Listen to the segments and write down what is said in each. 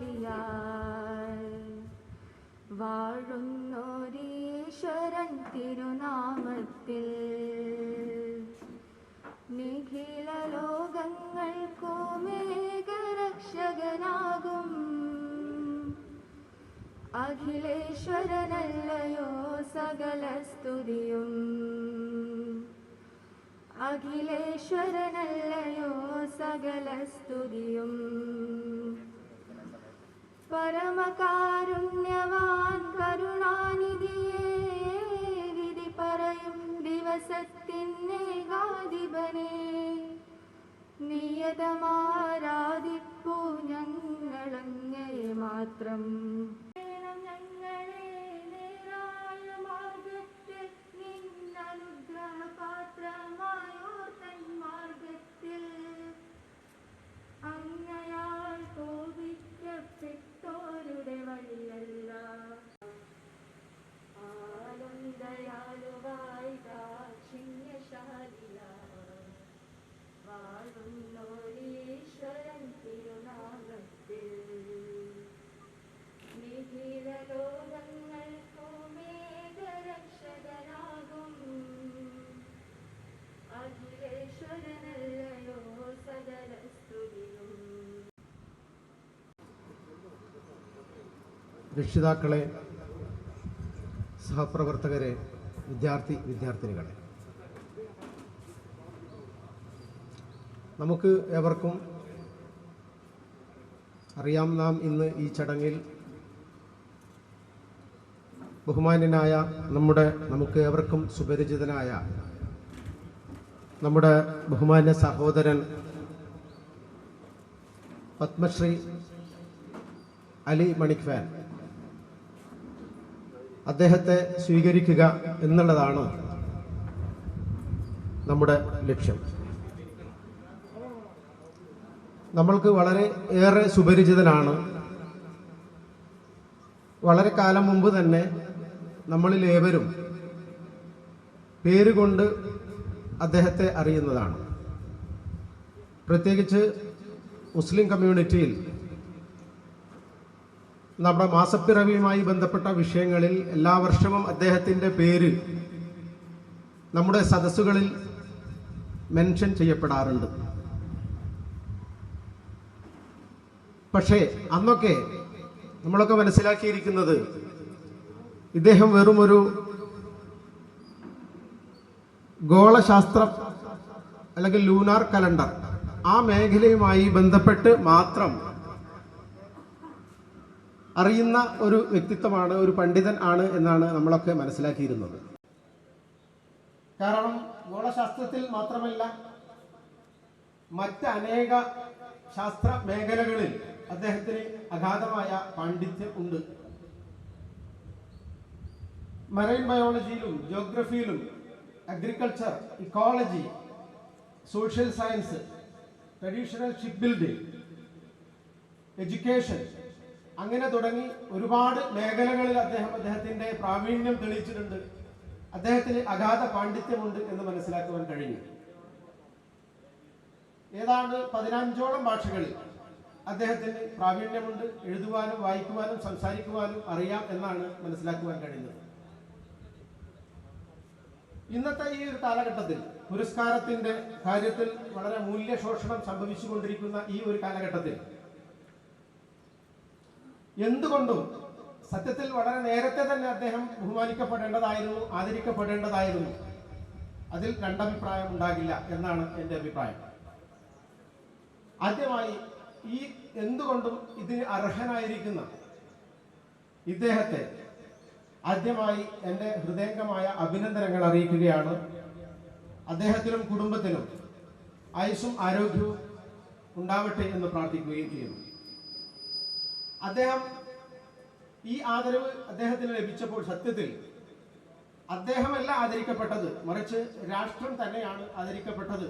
ശാലിയാൽ വാഴുന്നോരീശ്വരൻ തിരുനാമത്തിൽ നിഖില ലോകങ്ങൾക്കുമേകരക്ഷകനാകും അഖിലേശ്വരനല്ലയോ സകല സ്തുതിയും അഖിലേശ്വരനല്ലയോ സകല സ്തുതിയും പരമകാരുണ്യവാൻ കരുണാനിധിയേ വിധി പറയും ദിവസത്തിനേകാധിപനെ നിയതമാരാധിപ്പൂ ഞങ്ങളങ്ങയെ മാത്രം അങ്ങയാൽ കോപിക്കപ്പെട്ടോരുടെ വഴിയല്ല ആനന്ദയാലുവായി ദാക്ഷിണ്യശാലിയ വാഴുന്നോരീശ്വരൻ തിരുനാമത്തിൽ നിഖില ലോകങ്ങൾക്കുമേകരക്ഷകനാകും അഖിലേശ്വരനല്ലയോ സകല സ്തുതിയും. രക്ഷിതാക്കളെ, സഹപ്രവർത്തകരെ, വിദ്യാർത്ഥിനികളെ, നമുക്ക് ഏവർക്കും അറിയാം, നാം ഇന്ന് ഈ ചടങ്ങിൽ ബഹുമാന്യനായ നമുക്ക് ഏവർക്കും സുപരിചിതനായ നമ്മുടെ ബഹുമാന്യ സഹോദരൻ പത്മശ്രീ അലി മണിക്ഫാൻ അദ്ദേഹത്തെ സ്വീകരിക്കുക എന്നുള്ളതാണ് നമ്മുടെ ലക്ഷ്യം. നമ്മൾക്ക് വളരെ ഏറെ സുപരിചിതനാണ്. വളരെ കാലം മുമ്പ് തന്നെ നമ്മളിലേവരും പേരുകൊണ്ട് അദ്ദേഹത്തെ അറിയുന്നതാണ്. പ്രത്യേകിച്ച് മുസ്ലിം കമ്മ്യൂണിറ്റിയിൽ നമ്മുടെ മാസപ്പിറവിയുമായി ബന്ധപ്പെട്ട വിഷയങ്ങളിൽ എല്ലാ വർഷവും അദ്ദേഹത്തിൻ്റെ പേര് നമ്മുടെ സദസ്സുകളിൽ മെൻഷൻ ചെയ്യപ്പെടാറുണ്ട്. പക്ഷേ അന്നൊക്കെ നമ്മളൊക്കെ മനസ്സിലാക്കിയിരിക്കുന്നത് ഇദ്ദേഹം വെറുമൊരു ഗോളശാസ്ത്രം അല്ലെങ്കിൽ ലൂനാർ കലണ്ടർ ആ മേഖലയുമായി ബന്ധപ്പെട്ട് മാത്രം അറിയുന്ന ഒരു വ്യക്തിത്വമാണ്, ഒരു പണ്ഡിതൻ ആണ് എന്നാണ് നമ്മളൊക്കെ മനസ്സിലാക്കിയിരുന്നത്. കാരണം ഗോളശാസ്ത്രത്തിൽ മാത്രമല്ല മറ്റ് അനേക ശാസ്ത്ര മേഖലകളിൽ അദ്ദേഹത്തിന് അഗാധമായ പാണ്ഡിത്യം ഉണ്ട്. മറൈൻ ബയോളജിയിലും ജിയോഗ്രഫിയിലും agriculture, ecology, social science, traditional ship building, education, അങ്ങനെ തുടങ്ങി ഒരുപാട് മേഖലകളിൽ അദ്ദേഹത്തിന്റെ പ്രാവീണ്യം തെളിയിച്ചിട്ടുണ്ട്. അദ്ദേഹത്തിന് അഗാധ പാണ്ഡിത്യമുണ്ട് എന്ന് മനസ്സിലാക്കുവാൻ കഴിഞ്ഞു. ഏതാണ്ട് 15ഓളം ഭാഷകളിൽ അദ്ദേഹത്തിന് പ്രാവീണ്യമുണ്ട്. എഴുതുവാനും വായിക്കുവാനും സംസാരിക്കുവാനും അറിയാം എന്നാണ് മനസ്സിലാക്കുവാൻ കഴിയുന്നത്. ഇന്നത്തെ ഈ ഒരു കാലഘട്ടത്തിൽ പുരസ്കാരത്തിന്റെ കാര്യത്തിൽ വളരെ മൂല്യശോഷണം സംഭവിച്ചുകൊണ്ടിരിക്കുന്ന ഈ ഒരു കാലഘട്ടത്തിൽ എന്തുകൊണ്ടും സത്യത്തിൽ വളരെ നേരത്തെ തന്നെ അദ്ദേഹം ബഹുമാനിക്കപ്പെടേണ്ടതായിരുന്നു, ആദരിക്കപ്പെടേണ്ടതായിരുന്നു. അതിൽ രണ്ടഭിപ്രായം ഉണ്ടാകില്ല എന്നാണ് എൻ്റെ അഭിപ്രായം. ആദ്യമായി ഈ എന്തുകൊണ്ടും ഇതിന് അർഹനായിരിക്കുന്ന ഇദ്ദേഹത്തെ ആദ്യമായി എൻ്റെ ഹൃദയംഗമായ അഭിനന്ദനങ്ങൾ അറിയിക്കുകയാണ്. അദ്ദേഹത്തിനും കുടുംബത്തിനും ആയുസ്സും ആരോഗ്യവും ഉണ്ടാവട്ടെ എന്ന് പ്രാർത്ഥിക്കുകയും ചെയ്യുന്നു. ഈ ആദരവ് അദ്ദേഹത്തിന് ലഭിച്ചപ്പോൾ സത്യത്തിൽ അദ്ദേഹമല്ല ആദരിക്കപ്പെട്ടത്, മറിച്ച് രാഷ്ട്രം തന്നെയാണ് ആദരിക്കപ്പെട്ടത്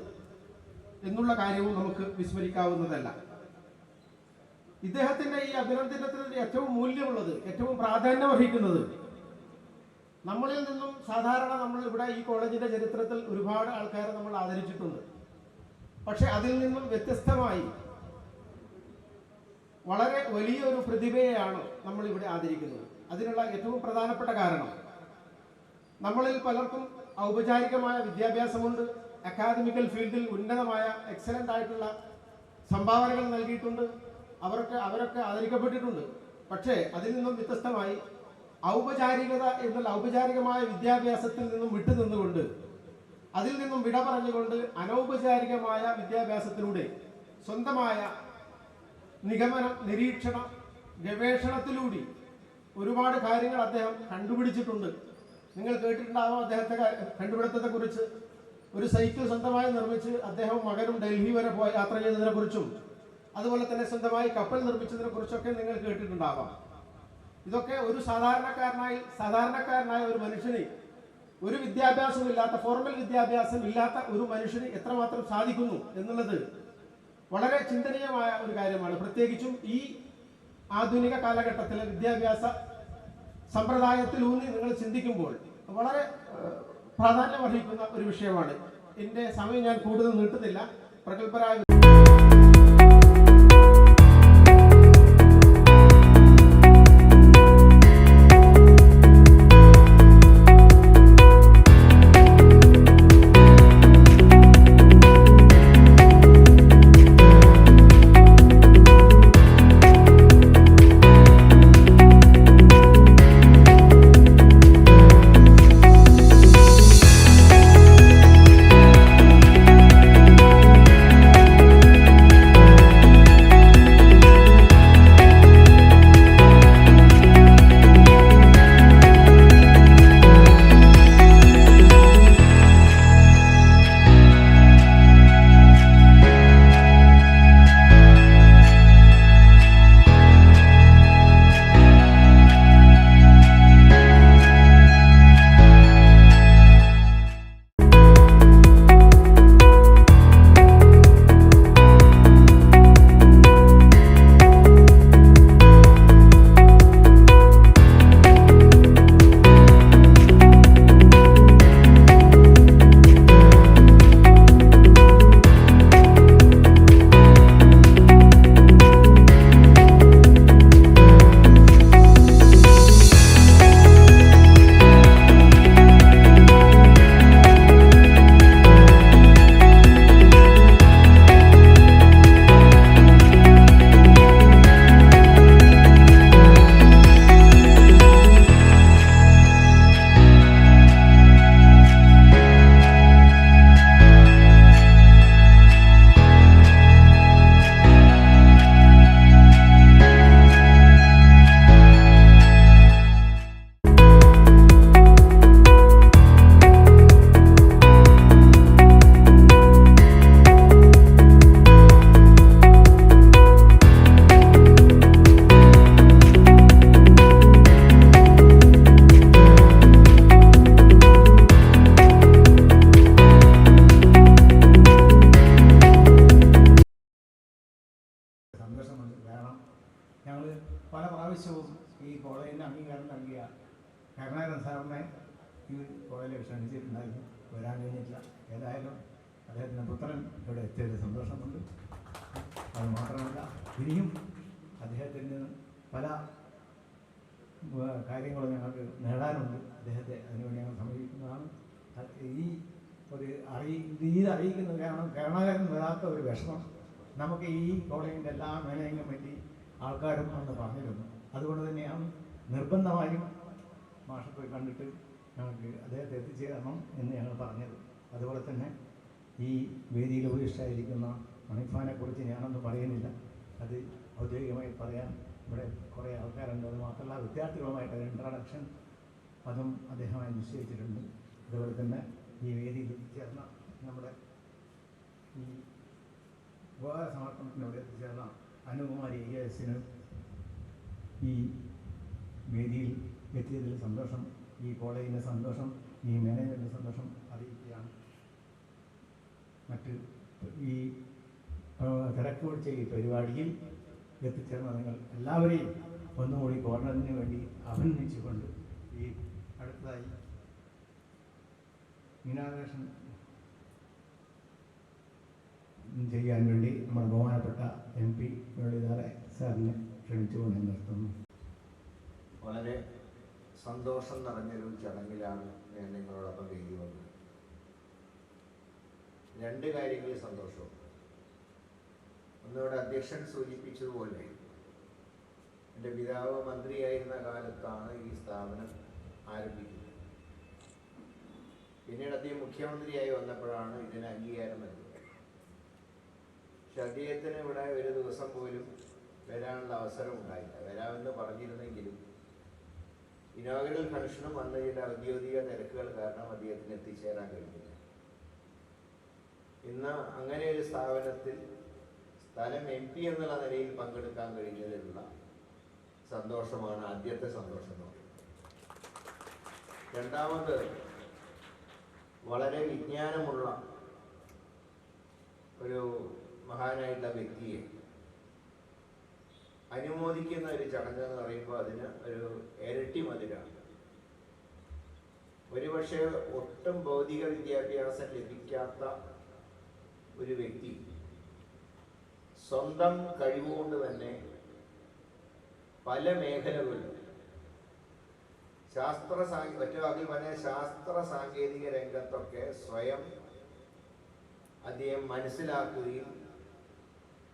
എന്നുള്ള കാര്യവും നമുക്ക് വിസ്മരിക്കാവുന്നതല്ല. ഇദ്ദേഹത്തിന്റെ ഈ അഭിനന്ദനത്തിന് ഏറ്റവും മൂല്യമുള്ളത്, ഏറ്റവും പ്രാധാന്യം അർഹിക്കുന്നത് നമ്മളിൽ നിന്നും സാധാരണ നമ്മൾ ഇവിടെ ഈ കോളേജിന്റെ ചരിത്രത്തിൽ ഒരുപാട് ആൾക്കാരെ നമ്മൾ ആദരിച്ചിട്ടുണ്ട്. പക്ഷെ അതിൽ നിന്നും വ്യത്യസ്തമായി വളരെ വലിയൊരു പ്രതിഭയെയാണ് നമ്മളിവിടെ ആദരിക്കുന്നത്. അതിനുള്ള ഏറ്റവും പ്രധാനപ്പെട്ട കാരണം, നമ്മളിൽ പലർക്കും ഔപചാരികമായ വിദ്യാഭ്യാസമുണ്ട്, അക്കാദമിക്കൽ ഫീൽഡിൽ ഉന്നതമായ എക്സലൻ്റ് ആയിട്ടുള്ള സംഭാവനകൾ നൽകിയിട്ടുണ്ട്, അവരൊക്കെ ആദരിക്കപ്പെട്ടിട്ടുണ്ട്. പക്ഷേ അതിൽ നിന്നും വ്യത്യസ്തമായി ഔപചാരികത എന്നുള്ള ഔപചാരികമായ വിദ്യാഭ്യാസത്തിൽ നിന്നും വിട്ടുനിന്നുകൊണ്ട്, അതിൽ നിന്നും വിട പറഞ്ഞുകൊണ്ട് അനൗപചാരികമായ വിദ്യാഭ്യാസത്തിലൂടെ സ്വന്തമായ നിഗമനം, നിരീക്ഷണം, ഗവേഷണത്തിലൂടെ ഒരുപാട് കാര്യങ്ങൾ അദ്ദേഹം കണ്ടുപിടിച്ചിട്ടുണ്ട്. നിങ്ങൾ കേട്ടിട്ടുണ്ടാവാം അദ്ദേഹത്തെ കണ്ടുപിടുത്തത്തെക്കുറിച്ച്. ഒരു സൈക്കിൾ സ്വന്തമായി നിർമ്മിച്ച് അദ്ദേഹവും മകനും ഡൽഹി വരെ പോയി യാത്ര ചെയ്തതിനെ കുറിച്ചും, അതുപോലെ തന്നെ സ്വന്തമായി കപ്പൽ നിർമ്മിച്ചതിനെ കുറിച്ചൊക്കെ നിങ്ങൾ കേട്ടിട്ടുണ്ടാവാം. ഇതൊക്കെ ഒരു സാധാരണക്കാരനായ ഒരു മനുഷ്യന്, ഒരു വിദ്യാഭ്യാസമില്ലാത്ത, ഫോർമൽ വിദ്യാഭ്യാസം ഇല്ലാത്ത ഒരു മനുഷ്യന് എത്രമാത്രം സാധിക്കുന്നു എന്നുള്ളത് വളരെ ചിന്തനീയമായ ഒരു കാര്യമാണ്. പ്രത്യേകിച്ചും ഈ ആധുനിക കാലഘട്ടത്തിലെ വിദ്യാഭ്യാസ സമ്പ്രദായത്തിലൂന്നി നിങ്ങൾ ചിന്തിക്കുമ്പോൾ വളരെ പ്രാധാന്യമർഹിക്കുന്ന ഒരു വിഷയമാണ്. എൻ്റെ സമയം ഞാൻ കൂടുതൽ നീട്ടുന്നില്ല. പ്രഗത്ഭരായ പല പ്രാവശ്യവും ഈ കോളേജിന് അംഗീകാരം നൽകിയ കരുണാകരൻ സാറിനെ ഈ കോളേജിൽ ക്ഷണിച്ചിട്ടുണ്ടായിരുന്നു. വരാൻ കഴിഞ്ഞിട്ടില്ല. ഏതായാലും അദ്ദേഹത്തിൻ്റെ പുത്രൻ ഇവിടെ എത്തിയതിൽ സന്തോഷമുണ്ട്. അത് മാത്രമല്ല, ഇനിയും അദ്ദേഹത്തിന് പല കാര്യങ്ങളും ഞങ്ങൾക്ക് നേടാനുണ്ട്. അദ്ദേഹത്തെ അതിനുവേണ്ടി ഞങ്ങൾ സമീപിക്കുന്നതാണ്. ഈ ഒരു അറിയിക്കുന്നത് കാരണം കരുണാകരൻ വരാത്ത ഒരു വിഷമം നമുക്ക് ഈ കോളേജിൻ്റെ എല്ലാ മേഖലയും വേണ്ടി ആൾക്കാരും അന്ന് പറഞ്ഞിരുന്നു. അതുകൊണ്ട് തന്നെയാണ് നിർബന്ധമായും മാഷെ പോയി കണ്ടിട്ട് ഞങ്ങൾക്ക് അദ്ദേഹത്തെ എത്തിച്ചേരണം എന്ന് ഞങ്ങൾ പറഞ്ഞത്. അതുപോലെ തന്നെ ഈ വേദിയിൽ ഉപരിഷ്ഠായിരിക്കുന്ന മണിഫാനെക്കുറിച്ച് ഞാനൊന്നും പറയുന്നില്ല. അത് ഔദ്യോഗികമായി പറയാൻ ഇവിടെ കുറേ ആൾക്കാരുണ്ട്. അത് മാത്രമല്ല, വിദ്യാർത്ഥികളുമായിട്ടൊരു ഇൻട്രഡക്ഷൻ അതും അദ്ദേഹമായി നിശ്ചയിച്ചിട്ടുണ്ട്. അതുപോലെ തന്നെ ഈ വേദിയിൽ എത്തിച്ചേർന്ന നമ്മുടെ ഈ ഉപഹാര സമർപ്പണത്തിനോട് എത്തിച്ചേർന്ന അനുകുമാരി ES-ന് ഈ വേദിയിൽ എത്തിയതിൽ സന്തോഷം, ഈ കോളേജിൻ്റെ സന്തോഷം, ഈ മാനേജ്മെൻറ്റിൻ്റെ സന്തോഷം അറിയിക്കുകയാണ്. മറ്റ് ഈ തിരക്ക് പിടിച്ച ഈ പരിപാടിയിൽ എത്തിച്ചേർന്ന നിങ്ങൾ എല്ലാവരെയും ഒന്നുകൂടി കോർണറിന് വേണ്ടി അഭിനന്ദിച്ചുകൊണ്ട് ഈ അടുത്തതായി ഇനാഗ്രേഷൻ ചെയ്യാൻ വേണ്ടി നമ്മുടെ ബഹുമാനപ്പെട്ട MP മുരളീധര സാറിനെ ക്ഷണിച്ചുകൊണ്ട് നിർത്തുന്നു. വളരെ സന്തോഷം നിറഞ്ഞൊരു ചടങ്ങിലാണ് ഞാൻ നിങ്ങളോടൊപ്പം വേദി വന്നത്. രണ്ട് കാര്യങ്ങളിൽ സന്തോഷവും. ഒന്നിവിടെ അധ്യക്ഷൻ സൂചിപ്പിച്ചതുപോലെ എൻ്റെ പിതാവ് മന്ത്രിയായിരുന്ന കാലത്താണ് ഈ സ്ഥാപനം ആരംഭിക്കുന്നത്. പിന്നീട് അദ്ദേഹം മുഖ്യമന്ത്രിയായി വന്നപ്പോഴാണ് ഇതിന് അംഗീകാരം നൽകുന്നത്. പക്ഷെ അദ്ദേഹത്തിന് ഇവിടെ ഒരു ദിവസം പോലും വരാനുള്ള അവസരം ഉണ്ടായില്ല. വരാമെന്ന് പറഞ്ഞിരുന്നെങ്കിലും ഇനോഗ്രൽ ഫംഗ്ഷനും വന്ന ചില ഔദ്യോഗിക തിരക്കുകൾ കാരണം അദ്ദേഹത്തിന് എത്തിച്ചേരാൻ കഴിഞ്ഞില്ല. ഇന്ന് അങ്ങനെ ഒരു സ്ഥാപനത്തിൽ സ്ഥലം MP എന്നുള്ള നിലയിൽ പങ്കെടുക്കാൻ കഴിഞ്ഞതിലുള്ള സന്തോഷമാണ് ആദ്യത്തെ സന്തോഷം. രണ്ടാമത്, വളരെ വിജ്ഞാനമുള്ള ഒരു മഹാനായിട്ടുള്ള വ്യക്തിയെ അനുമോദിക്കുന്ന ഒരു ചടങ്ങ് എന്ന് പറയുമ്പോൾ അതിന് ഒരു ഇരട്ടി മധുരമാണ്. ഒരുപക്ഷെ ഒട്ടും ഭൗതിക വിദ്യാഭ്യാസം ലഭിക്കാത്ത ഒരു വ്യക്തി സ്വന്തം കഴിവുകൊണ്ട് തന്നെ പല മേഖലകളിലും ശാസ്ത്ര സാങ്കേതിക രംഗത്തൊക്കെ സ്വയം അദ്ദേഹം മനസ്സിലാക്കുകയും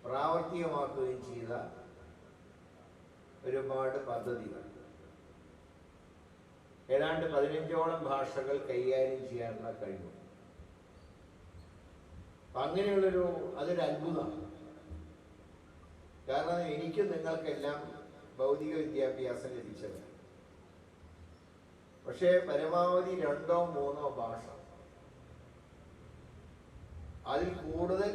പ്രാവർത്തികമാക്കുകയും ചെയ്ത ഒരുപാട് പദ്ധതികൾ, ഏതാണ്ട് 15ഓളം ഭാഷകൾ കൈകാര്യം ചെയ്യാനുള്ള കഴിവ്. അങ്ങനെയുള്ളൊരു അതൊരു അത്ഭുതമാണ്. കാരണം എനിക്കും നിങ്ങൾക്കെല്ലാം ഭൗതിക വിദ്യാഭ്യാസം ലഭിച്ചത്, പക്ഷേ പരമാവധി 2ഓ 3ഓ ഭാഷ, അതിൽ കൂടുതൽ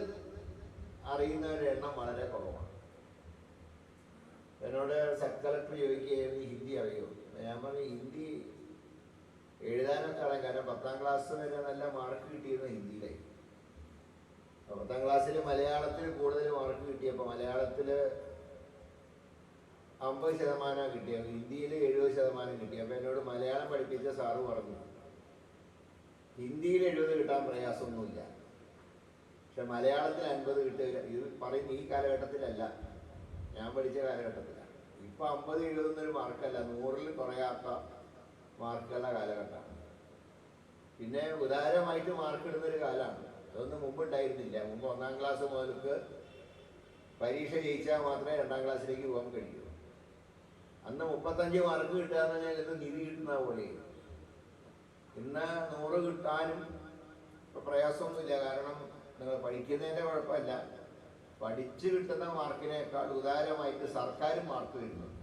അറിയുന്നവരുടെ എണ്ണം വളരെ കുറവാണ്. എന്നോട് സബ് കളക്ടർ ചോദിക്കുകയായിരുന്നു ഹിന്ദി അറിയോ. ഞാൻ പറഞ്ഞു ഹിന്ദി എഴുതാനൊക്കെ അറിയാം, കാരണം 10ാം ക്ലാസ് വരെ നല്ല മാർക്ക് കിട്ടിയിരുന്ന ഹിന്ദിയിലായി. 10ാം ക്ലാസ്സിൽ മലയാളത്തിൽ കൂടുതൽ മാർക്ക് കിട്ടിയപ്പോൾ മലയാളത്തിൽ 50% കിട്ടിയത്, ഹിന്ദിയിൽ 70% കിട്ടി. അപ്പോൾ എന്നോട് മലയാളം പഠിപ്പിച്ച സാറ് പറഞ്ഞു ഹിന്ദിയിൽ 70 കിട്ടാൻ പ്രയാസമൊന്നുമില്ല, പക്ഷെ മലയാളത്തിൽ 50 കിട്ടുക. ഇത് പറയുന്ന ഈ കാലഘട്ടത്തിലല്ല, ഞാൻ പഠിച്ച കാലഘട്ടത്തിലാണ്. ഇപ്പം 50, 70 മാർക്കല്ല, 100-ൽ കുറയാത്ത മാർക്കുകളുടെ കാലഘട്ടമാണ്. പിന്നെ ഉദാരമായിട്ട് മാർക്ക് ഇടുന്നൊരു കാലമാണ്. അതൊന്നും മുമ്പ് ഉണ്ടായിരുന്നില്ല. മുമ്പ് 1ാം ക്ലാസ് മുതൽക്ക് പരീക്ഷ ജയിച്ചാൽ മാത്രമേ 2ാം ക്ലാസ്സിലേക്ക് പോകാൻ കഴിയൂ. അന്ന് 35 മാർക്ക് കിട്ടുക എന്ന് പറഞ്ഞാൽ ഇത് നിധി കിട്ടുന്ന പോലെ. ഇന്ന് 100 കിട്ടാനും ഇപ്പം പ്രയാസമൊന്നുമില്ല. കാരണം നിങ്ങൾ പഠിക്കുന്നതിൻ്റെ കുഴപ്പമില്ല, പഠിച്ചു കിട്ടുന്ന മാർക്കിനേക്കാൾ ഉദാരമായിട്ട് സർക്കാരും മാർക്ക് തരുന്നുണ്ട്.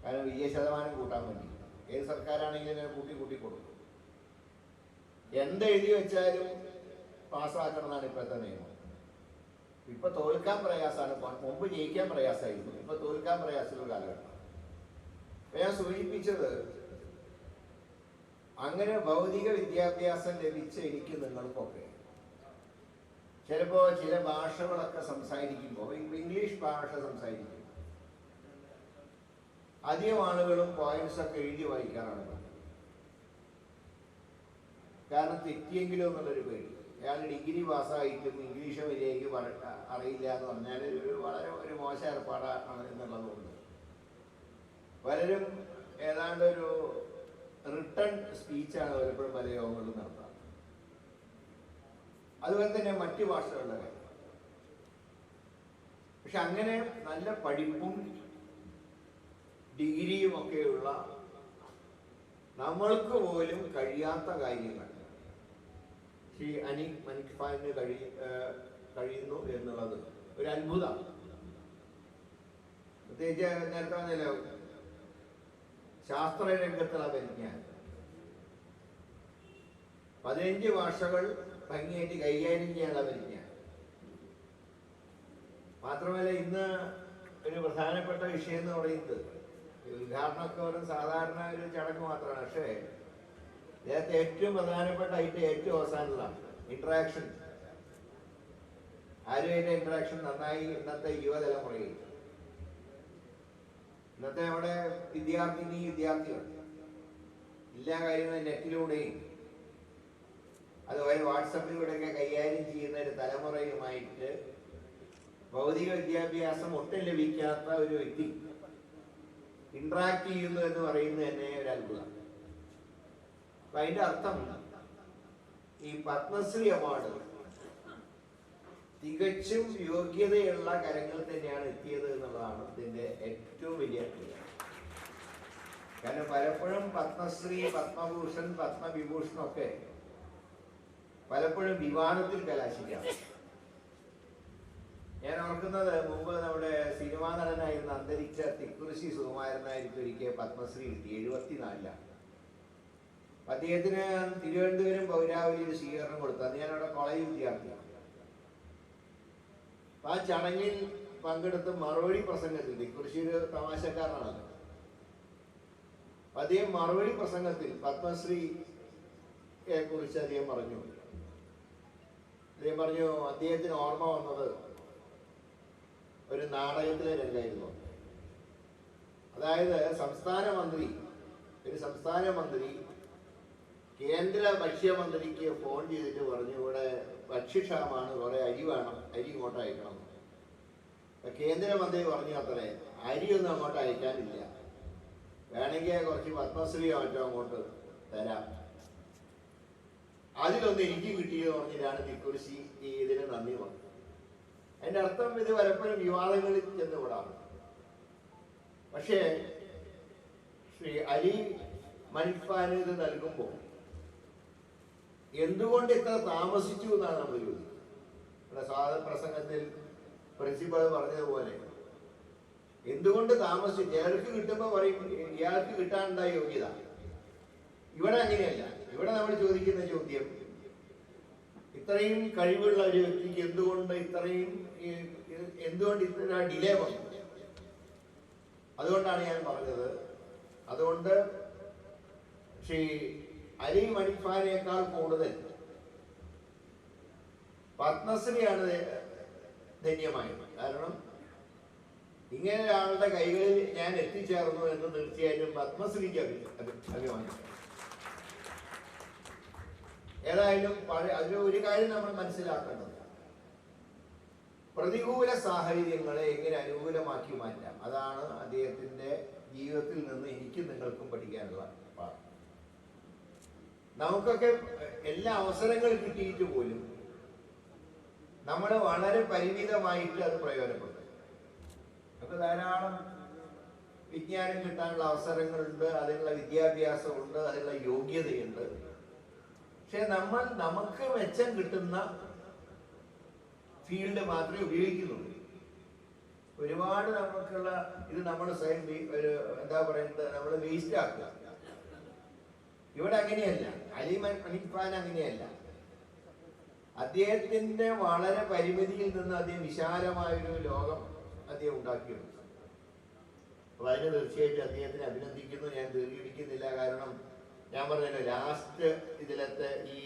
കാരണം വിജയശതമാനം കൂട്ടാൻ വേണ്ടി ഏത് സർക്കാരാണെങ്കിലും കൂട്ടി കൊടുക്കും. എന്തെഴുതി വെച്ചാലും പാസ്സാക്കണം എന്നാണ് ഇപ്പോഴത്തെ നിയമം. ഇപ്പൊ തോൽക്കാൻ പ്രയാസമാണ്. മുമ്പ് ജയിക്കാൻ പ്രയാസമായിരുന്നു, ഇപ്പൊ തോൽക്കാൻ പ്രയാസമുള്ള കാലഘട്ടം. ഞാൻ സൂചിപ്പിച്ചത്, അങ്ങനെ ഭൗതിക വിദ്യാഭ്യാസം ലഭിച്ച എനിക്ക് നിങ്ങൾക്കൊക്കെ ചിലപ്പോൾ ചില ഭാഷകളൊക്കെ സംസാരിക്കുമ്പോൾ, ഇംഗ്ലീഷ് ഭാഷ സംസാരിക്കും, അധികം ആളുകളും പോയിന്റ്സ് ഒക്കെ എഴുതി വായിക്കാറാണ്. കാരണം തെറ്റിയെങ്കിലും എന്നുള്ളൊരു പേടി. അയാൾ ഡിഗ്രി പാസ്സായിട്ടും ഇംഗ്ലീഷ് വരികയ്ക്ക് അറിയില്ല എന്ന് പറഞ്ഞാൽ വളരെ ഒരു മോശം ഏർപ്പാടാണ് എന്നുള്ളതുകൊണ്ട് പലരും ഏതാണ്ട് ഒരു റിട്ടേൺ സ്പീച്ചാണ് പലപ്പോഴും പല യോഗങ്ങളിലും നടത്താറ്. അതുപോലെ തന്നെ മറ്റു ഭാഷകളുടെ കാര്യം. പക്ഷെ അങ്ങനെ നല്ല പഠിപ്പും ഡിഗ്രിയും ഒക്കെയുള്ള നമ്മൾക്ക് പോലും കഴിയാത്ത കാര്യങ്ങൾ ശ്രീ അനീക് മനിക്ഫാലിന് കഴിയുന്നു എന്നുള്ളത് ഒരു അത്ഭുതമാണ്. പ്രത്യേകിച്ച് നേരത്തെ പറഞ്ഞല്ലോ, ശാസ്ത്ര രംഗത്തുള്ള പരിജ്ഞാനം, 15 ഭാഷകൾ ഭംഗിയായിട്ട് കൈകാര്യം ചെയ്യാനുള്ള പരിജ്ഞാനം. മാത്രമല്ല ഇന്ന് ഒരു പ്രധാനപ്പെട്ട വിഷയം എന്ന് പറയുന്നത്, ഉദ്ഘാടനമൊക്കെ ഒരു സാധാരണ ഒരു ചടങ്ങ് മാത്രമാണ്. പക്ഷേ ഇതിനകത്ത് ഏറ്റവും പ്രധാനപ്പെട്ട ഏറ്റവും അവസാനമുള്ളതാണ് ഇന്ററാക്ഷൻ. ആരുമായിട്ട് ഇന്ററാക്ഷൻ നന്നായി ഇന്നത്തെ യുവതലമുറയിൽ, ഇന്നത്തെ നമ്മുടെ വിദ്യാർത്ഥികൾ എല്ലാ കാര്യങ്ങളും നെറ്റിലൂടെയും അതുപോലെ വാട്സപ്പിലൂടെയൊക്കെ കൈകാര്യം ചെയ്യുന്ന ഒരു തലമുറയുമായിട്ട് ഭൗതിക വിദ്യാഭ്യാസം ഒട്ടും ലഭിക്കാത്ത ഒരു വ്യക്തി ഇന്ററാക്ട് ചെയ്യുന്നു എന്ന് പറയുന്നത് തന്നെ ഒരു അത്ഭുതം. അപ്പൊ അതിന്റെ അർത്ഥം ഈ പത്മശ്രീ അവാർഡ് തികച്ചും യോഗ്യതയുള്ള കരങ്ങൾ തന്നെയാണ് എത്തിയത് എന്നുള്ളതാണ് ഇതിന്റെ ഏറ്റവും വലിയ അത്ഭുതം. കാരണം പലപ്പോഴും പത്മശ്രീ, പത്മഭൂഷൺ, പത്മവിഭൂഷൺ ഒക്കെ പലപ്പോഴും വിവാദത്തിൽ കലാശിക്കാം. ഞാൻ ഓർക്കുന്നത് മുമ്പ് നമ്മുടെ സിനിമാ നടനായിരുന്ന അന്തരിച്ച തിക്കുറിശി സുകുമാരൻ നായർക്ക് ഒരിക്കൽ പത്മശ്രീ കിട്ടി 74. അദ്ദേഹത്തിന് തിരുവനന്തപുരം പൗരാവലിയിൽ സ്വീകരണം കൊടുത്തു. അത് ഞാൻ അവിടെ കോളേജ് വിദ്യാർത്ഥിയാണ്. ആ ചടങ്ങിൽ പങ്കെടുത്ത മറുപടി പ്രസംഗത്തിൽ, തിക്കുറിശി ഒരു തമാശക്കാരനാണല്ലോ, അദ്ദേഹം മറുപടി പ്രസംഗത്തിൽ പത്മശ്രീയെ കുറിച്ച് അദ്ദേഹം പറഞ്ഞു അദ്ദേഹത്തിന് ഓർമ്മ വന്നത് ഒരു നാടകത്തിലെ രംഗമായിരുന്നു. അതായത് ഒരു സംസ്ഥാന മന്ത്രി കേന്ദ്ര ഭക്ഷ്യമന്ത്രിക്ക് ഫോൺ ചെയ്തിട്ട് പറഞ്ഞു, ഇവിടെ ഭക്ഷ്യക്ഷാമാണ്, കുറെ അരി വേണം, അരി ഇങ്ങോട്ട് അയക്കണം. കേന്ദ്രമന്ത്രി പറഞ്ഞു, അത്രേ അരിയൊന്നും അങ്ങോട്ട് അയക്കാനില്ല, വേണമെങ്കിൽ കുറച്ച് പത്മശ്രീയോ മറ്റോ അങ്ങോട്ട് തരാം, അതിലൊന്ന് എനിക്ക് കിട്ടിയെന്ന് പറഞ്ഞിട്ടാണ് തിക്കുറിശി ഇതിന് നന്ദി പറഞ്ഞത്. അതിന്റെ അർത്ഥം ഇത് പലപ്പോഴും വിവാദങ്ങളിൽ ചെന്നുകൂടാണ്. പക്ഷേ ശ്രീ അലി മണിഫാന് ഇത് നൽകുമ്പോൾ എന്തുകൊണ്ട് ഇത്ര താമസിച്ചു എന്നാണ് നമ്മൾ ചോദിക്കുന്നത്. സ്വാഗത പ്രസംഗത്തിൽ പ്രിൻസിപ്പൾ പറഞ്ഞതുപോലെ എന്തുകൊണ്ട് താമസിച്ചു? ചിലർക്ക് കിട്ടുമ്പോൾ പറയും ഇയാൾക്ക് കിട്ടാനുണ്ടായ യോഗ്യത. ഇവിടെ അങ്ങനെയല്ല. ഇവിടെ നമ്മൾ ചോദിക്കുന്ന ചോദ്യം, ഇത്രയും കഴിവുള്ള ഒരു വ്യക്തിക്ക് എന്തുകൊണ്ട് ഇത്ര ഡിലേ വന്നു? അതുകൊണ്ടാണ് ഞാൻ പറഞ്ഞത്. അതുകൊണ്ട് ശ്രീ അലി മണിഫാനേക്കാൾ കൂടുതൽ പത്മശ്രീയാണ് ധന്യമായത്. കാരണം ഇങ്ങനെ ഒരാളുടെ കൈകളിൽ ഞാൻ എത്തിച്ചേർന്നു എന്ന് തീർച്ചയായിട്ടും പത്മശ്രീക്ക് അഭിമാനിക്കാം. ഏതായാലും അതിന് ഒരു കാര്യം നമ്മൾ മനസ്സിലാക്കേണ്ടത്, പ്രതികൂല സാഹചര്യങ്ങളെ എങ്ങനെ അനുകൂലമാക്കി മാറ്റാം. അതാണ് അദ്ദേഹത്തിന്റെ ജീവിതത്തിൽ നിന്ന് എനിക്കും നിങ്ങൾക്കും പഠിക്കാനുള്ള പാഠം. നമുക്കൊക്കെ എല്ലാ അവസരങ്ങളും കിട്ടിയിട്ട് പോലും നമ്മൾ വളരെ പരിമിതമായിട്ട് അത് പ്രയോജനപ്പെടുത്തും. നമുക്ക് ധാരാളം വിജ്ഞാനം കിട്ടാനുള്ള അവസരങ്ങളുണ്ട്, അതിനുള്ള വിദ്യാഭ്യാസമുണ്ട്, അതിനുള്ള യോഗ്യതയുണ്ട്. പക്ഷെ നമുക്ക് മെച്ചം കിട്ടുന്ന ഫീൽഡ് മാത്രമേ ഉപയോഗിക്കുന്നുള്ളൂ. ഒരുപാട് നമുക്കുള്ള ഇത് നമ്മൾ സ്വയം എന്താ പറയുന്നത്, നമ്മൾ വേസ്റ്റ് ആക്കുക. ഇവിടെ അങ്ങനെയല്ല. അലി മണിഫാൻ അങ്ങനെയല്ല. അദ്ദേഹത്തിന്റെ വളരെ പരിമിതിയിൽ നിന്ന് അദ്ദേഹം വിശാലമായൊരു ലോകം അദ്ദേഹം ഉണ്ടാക്കിയെടുത്തു. അപ്പൊ അതിന് തീർച്ചയായിട്ടും അദ്ദേഹത്തിനെ അഭിനന്ദിക്കുന്നു. ഞാൻ ദീർഘിപ്പിക്കുന്നില്ല. കാരണം ഞാൻ പറഞ്ഞല്ലോ, ലാസ്റ്റ് ഇതിലത്തെ ഈ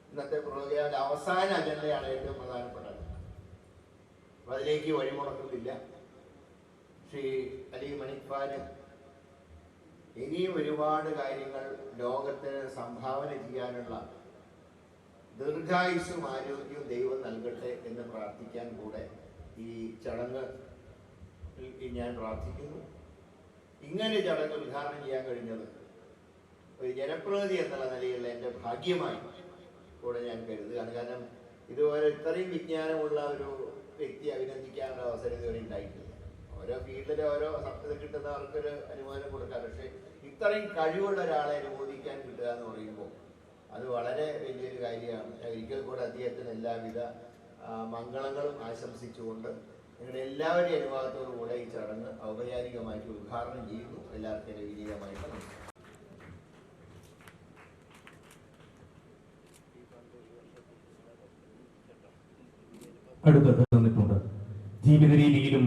ഇന്നത്തെ പ്രോഗ്രാമിന്റെ അവസാന അജണ്ടയാണ് ഏറ്റവും പ്രധാനപ്പെട്ടത്. അപ്പൊ അതിലേക്ക് വഴിമുടക്കുന്നില്ല. ശ്രീ അലി മണിഫാന് ഇനിയും ഒരുപാട് കാര്യങ്ങൾ ലോകത്തിന് സംഭാവന ചെയ്യാനുള്ള ദീർഘായുസ്സും ആരോഗ്യവും ദൈവം നൽകട്ടെ എന്ന് പ്രാർത്ഥിക്കാൻ കൂടെ ഈ ചടങ്ങ് ഞാൻ പ്രാർത്ഥിക്കുന്നു. ഇങ്ങനെ ചടങ്ങ് ഉദ്ഘാടനം ചെയ്യാൻ കഴിഞ്ഞത് ഒരു ജനപ്രതിനിധി എന്നുള്ള നിലയിലുള്ള എൻ്റെ ഭാഗ്യമായി കൂടെ ഞാൻ കരുതുകയാണ്. കാരണം ഇതുപോലെ ഇത്രയും വിജ്ഞാനമുള്ള ഒരു വ്യക്തി അഭിനന്ദിക്കാനുള്ള അവസരം ഇതുവരെ ഉണ്ടായിട്ടില്ല. ഓരോ ഫീൽഡിൽ ഓരോ സത്യത കിട്ടുന്നവർക്കൊരു അനുമോദനം കൊടുക്കാം. പക്ഷേ ഇത്രയും കഴിവുള്ള ഒരാളെ അനുമോദിക്കാൻ കിട്ടുക എന്ന് പറയുമ്പോൾ അത് വളരെ വലിയൊരു കാര്യമാണ്. ഒരിക്കൽ കൂടെ അദ്ദേഹത്തിന് എല്ലാവിധ മംഗളങ്ങളും ആശംസിച്ചുകൊണ്ട് നിങ്ങളുടെ എല്ലാവരുടെയും അനുവാദത്തോടു കൂടെ ഈ ചടങ്ങ് ഔപചാരികമായിട്ട് ഉദ്ഘാടനം ചെയ്യുന്നു. എല്ലാവർക്കും വിജയമായിട്ട് നമസ്കാരം. അടുത്തത് തന്നിട്ടുണ്ട്. ജീവിത രീതിയിലും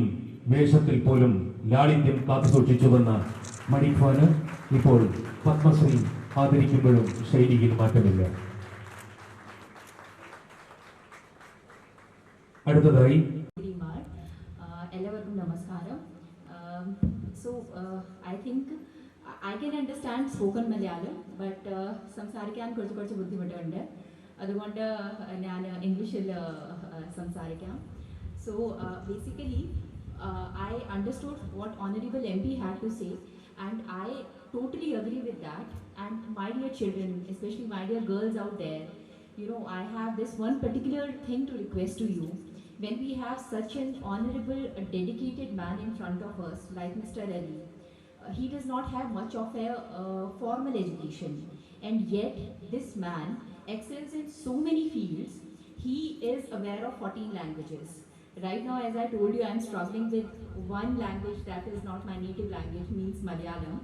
വേഷത്തിൽ പോലും ലാളിത്യം കാത്തുസൂക്ഷിച്ചുവെന്ന മണിഫാന് ഇപ്പോൾ പത്മശ്രീ ആദരിക്കുമ്പോഴും ശൈലിയിൽ മാറ്റമില്ല. അടുത്തതായി എല്ലാവർക്കും നമസ്കാരം. So I think I can understand spoken Malayalam, but സംസാരിക്കാൻ കുറച്ച് ബുദ്ധിമുട്ടുണ്ട്. അതുകൊണ്ട് ഞാൻ ഇംഗ്ലീഷിൽ സംസാരിക്കാം. So basically, I understood what Honorable MP had to say, and I totally agree with that. And my dear children, especially my dear girls out there, you know, I have this one particular thing to request to you. When we have such an honorable, dedicated man in front of us, like Mr. Ali, he does not have much of a formal education, and yet this man excels in so many fields. He is aware of 14 languages. Right now, as I told you, I am struggling with one language that is not my native language, means Malayalam.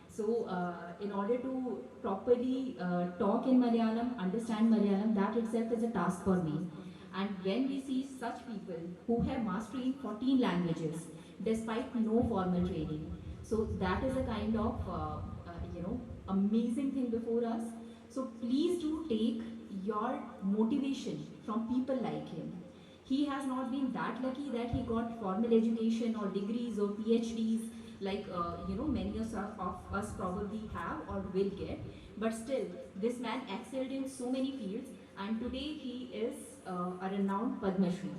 So, in order to properly talk in Malayalam, understand Malayalam, that itself is a task for me. And when we see such people who have mastery in 14 languages, despite no formal training, so that is a kind of, amazing thing before us. So please do take your motivation from people like him. He has not been that lucky that he got formal education or degrees or PhDs like many of us probably have or will get. But still, this man excelled in so many fields, and today he is a renowned Padma Shri.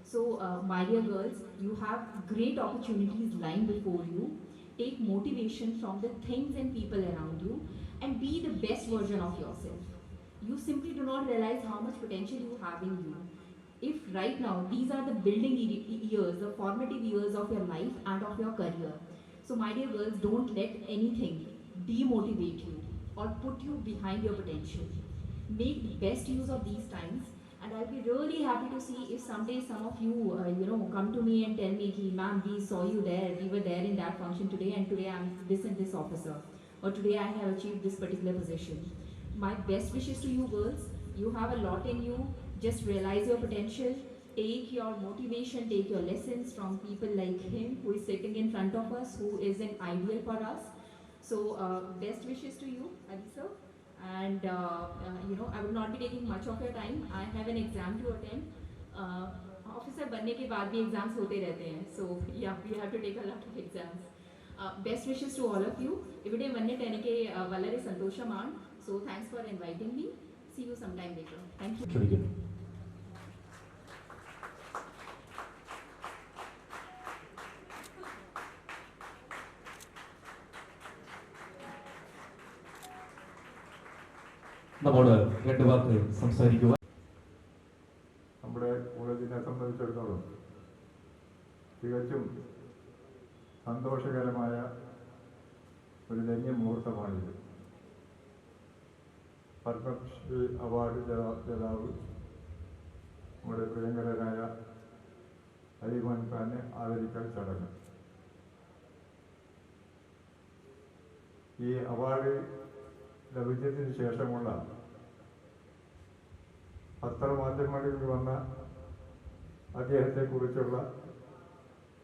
So, my dear girls, you have great opportunities lying before you. Take motivation from the things and people around you, and be the best version of yourself. You simply do not realize how much potential you have in you. If right now these are the building years, the formative years of your life and of your career. So my dear girls, don't let anything demotivate you or put you behind your potential. Make the best use of these times, and I'll be really happy to see if someday some of you, come to me and tell me, "Ki, ma'am, we saw you there, we were there in that function today, and today I'm this and this officer, or today I have achieved this particular position." My best wishes to you girls. You have a lot in you. Just realize your potential. Take your motivation, take your lessons from people like him, who is sitting in front of us, who is an ideal for us. So, best wishes to you, Ali sir. And I will not be taking much of your time. I have an exam to attend. Officer बनने के बाद भी exams होते रहते हैं. So yeah, we have to take a lot of exams. Best wishes to all of you. ഇവിടെ വന്നിട്ട് എനിക്ക് വളരെ സന്തോഷമാണ്. So thanks for inviting me. See you sometime later. Thank you. ക്ഷണിക്കുന്നു. നമ്മോട് രണ്ട് വാക്ക് സംസാരിക്കുക. നമ്മുടെ കോളേജിനെ സംബന്ധിച്ചിടത്തോളം തികച്ചും സന്തോഷകരമായ ഒരു ധന്യ മുഹൂർത്തമാണിത്. പത്മശ്രീ അവാർഡ് ജേതാവ് നമ്മുടെ പ്രിയങ്കരനായ അലിമാൻ ഖാനെ ആദരിക്കൽ ചടങ്ങ്. ഈ അവാർഡ് ലഭിച്ചതിന് ശേഷമുള്ള പത്രമാധ്യമങ്ങളിൽ വന്ന അദ്ദേഹത്തെക്കുറിച്ചുള്ള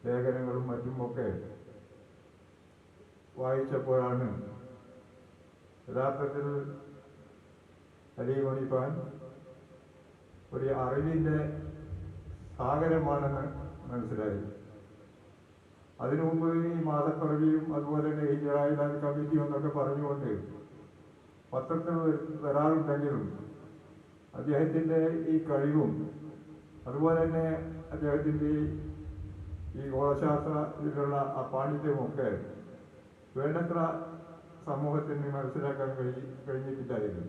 ലേഖനങ്ങളും മറ്റുമൊക്കെ വായിച്ചപ്പോഴാണ് യഥാർത്ഥത്തിൽ അലിമണി ഖാൻ ഒരു അറിവിൻ്റെ സാഗരമാണെന്ന് മനസ്സിലായി. അതിനു മുമ്പ് ഈ മാസപ്പിറവിയും അതുപോലെ തന്നെ ഈ ജനാധിപത്യ കമ്മിറ്റി എന്നൊക്കെ പറഞ്ഞുകൊണ്ട് പത്രത്തിൽ വരാറുണ്ടെങ്കിലും അദ്ദേഹത്തിൻ്റെ ഈ കഴിവും അതുപോലെ തന്നെ അദ്ദേഹത്തിൻ്റെ ഈ ഗോളശാസ്ത്രത്തിലുള്ള ആ പാണ്ഡിത്യവുമൊക്കെ വേണ്ടത്ര സമൂഹത്തിന് മനസ്സിലാക്കാൻ കഴിഞ്ഞിട്ടില്ലായിരുന്നു.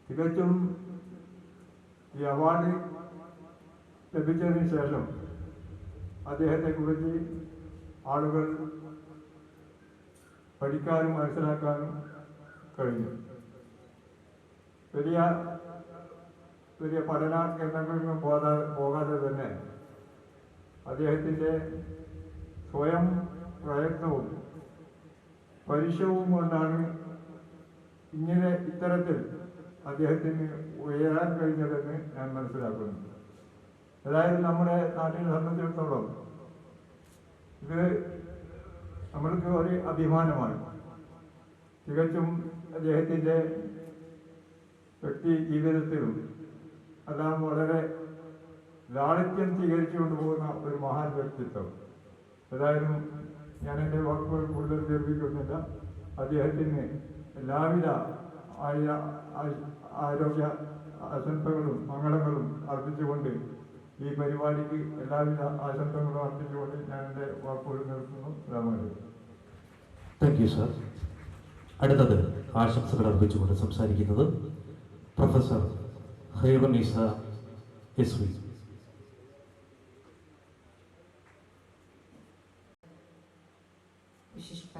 തികച്ചും ഈ അവാർഡ് ലഭിച്ചതിന് ശേഷം അദ്ദേഹത്തെക്കുറിച്ച് ആളുകൾ പഠിക്കാനും മനസ്സിലാക്കാനും കഴിഞ്ഞു. വലിയ വലിയ പഠന കേന്ദ്രങ്ങളിലും പോകാതെ തന്നെ അദ്ദേഹത്തിൻ്റെ സ്വയം പ്രയത്നവും പരിശ്രമവും കൊണ്ടാണ് ഇത്തരത്തിൽ അദ്ദേഹത്തിന് ഉയരാൻ കഴിഞ്ഞതെന്ന് ഞാൻ മനസ്സിലാക്കുന്നു. അതായത് നമ്മുടെ നാട്ടിനെ സംബന്ധിച്ചിടത്തോളം ഇത് നമ്മൾക്ക് ഒരു അഭിമാനമാണ്. തികച്ചും അദ്ദേഹത്തിൻ്റെ വ്യക്തി ജീവിതത്തിലും എല്ലാം വളരെ ലാളിത്യം സ്വീകരിച്ചുകൊണ്ട് പോകുന്ന ഒരു മഹാൻ വ്യക്തിത്വം. ഏതായാലും ഞാൻ എൻ്റെ വാക്കുകൾ കൂടുതൽ ദീർഘിക്കുന്നില്ല. അദ്ദേഹത്തിന് എല്ലാവിധ ആരോഗ്യ ആശംസകളും മംഗളങ്ങളും അർപ്പിച്ചുകൊണ്ട് ഈ പരിപാടിക്ക് എല്ലാവിധ ആശംസകളും അർപ്പിച്ചുകൊണ്ട് ഞാൻ എൻ്റെ വാക്കുകൾ നിർത്തുന്നു. അസ്സലാമു താങ്ക് യു സാർ. അടുത്തത് ആശംസകൾ അർപ്പിച്ചുകൊണ്ട് സംസാരിക്കുന്നത് പ്രൊഫസർ ഖൈറുന്നീസ എസ്.വി. വിശിഷ്ട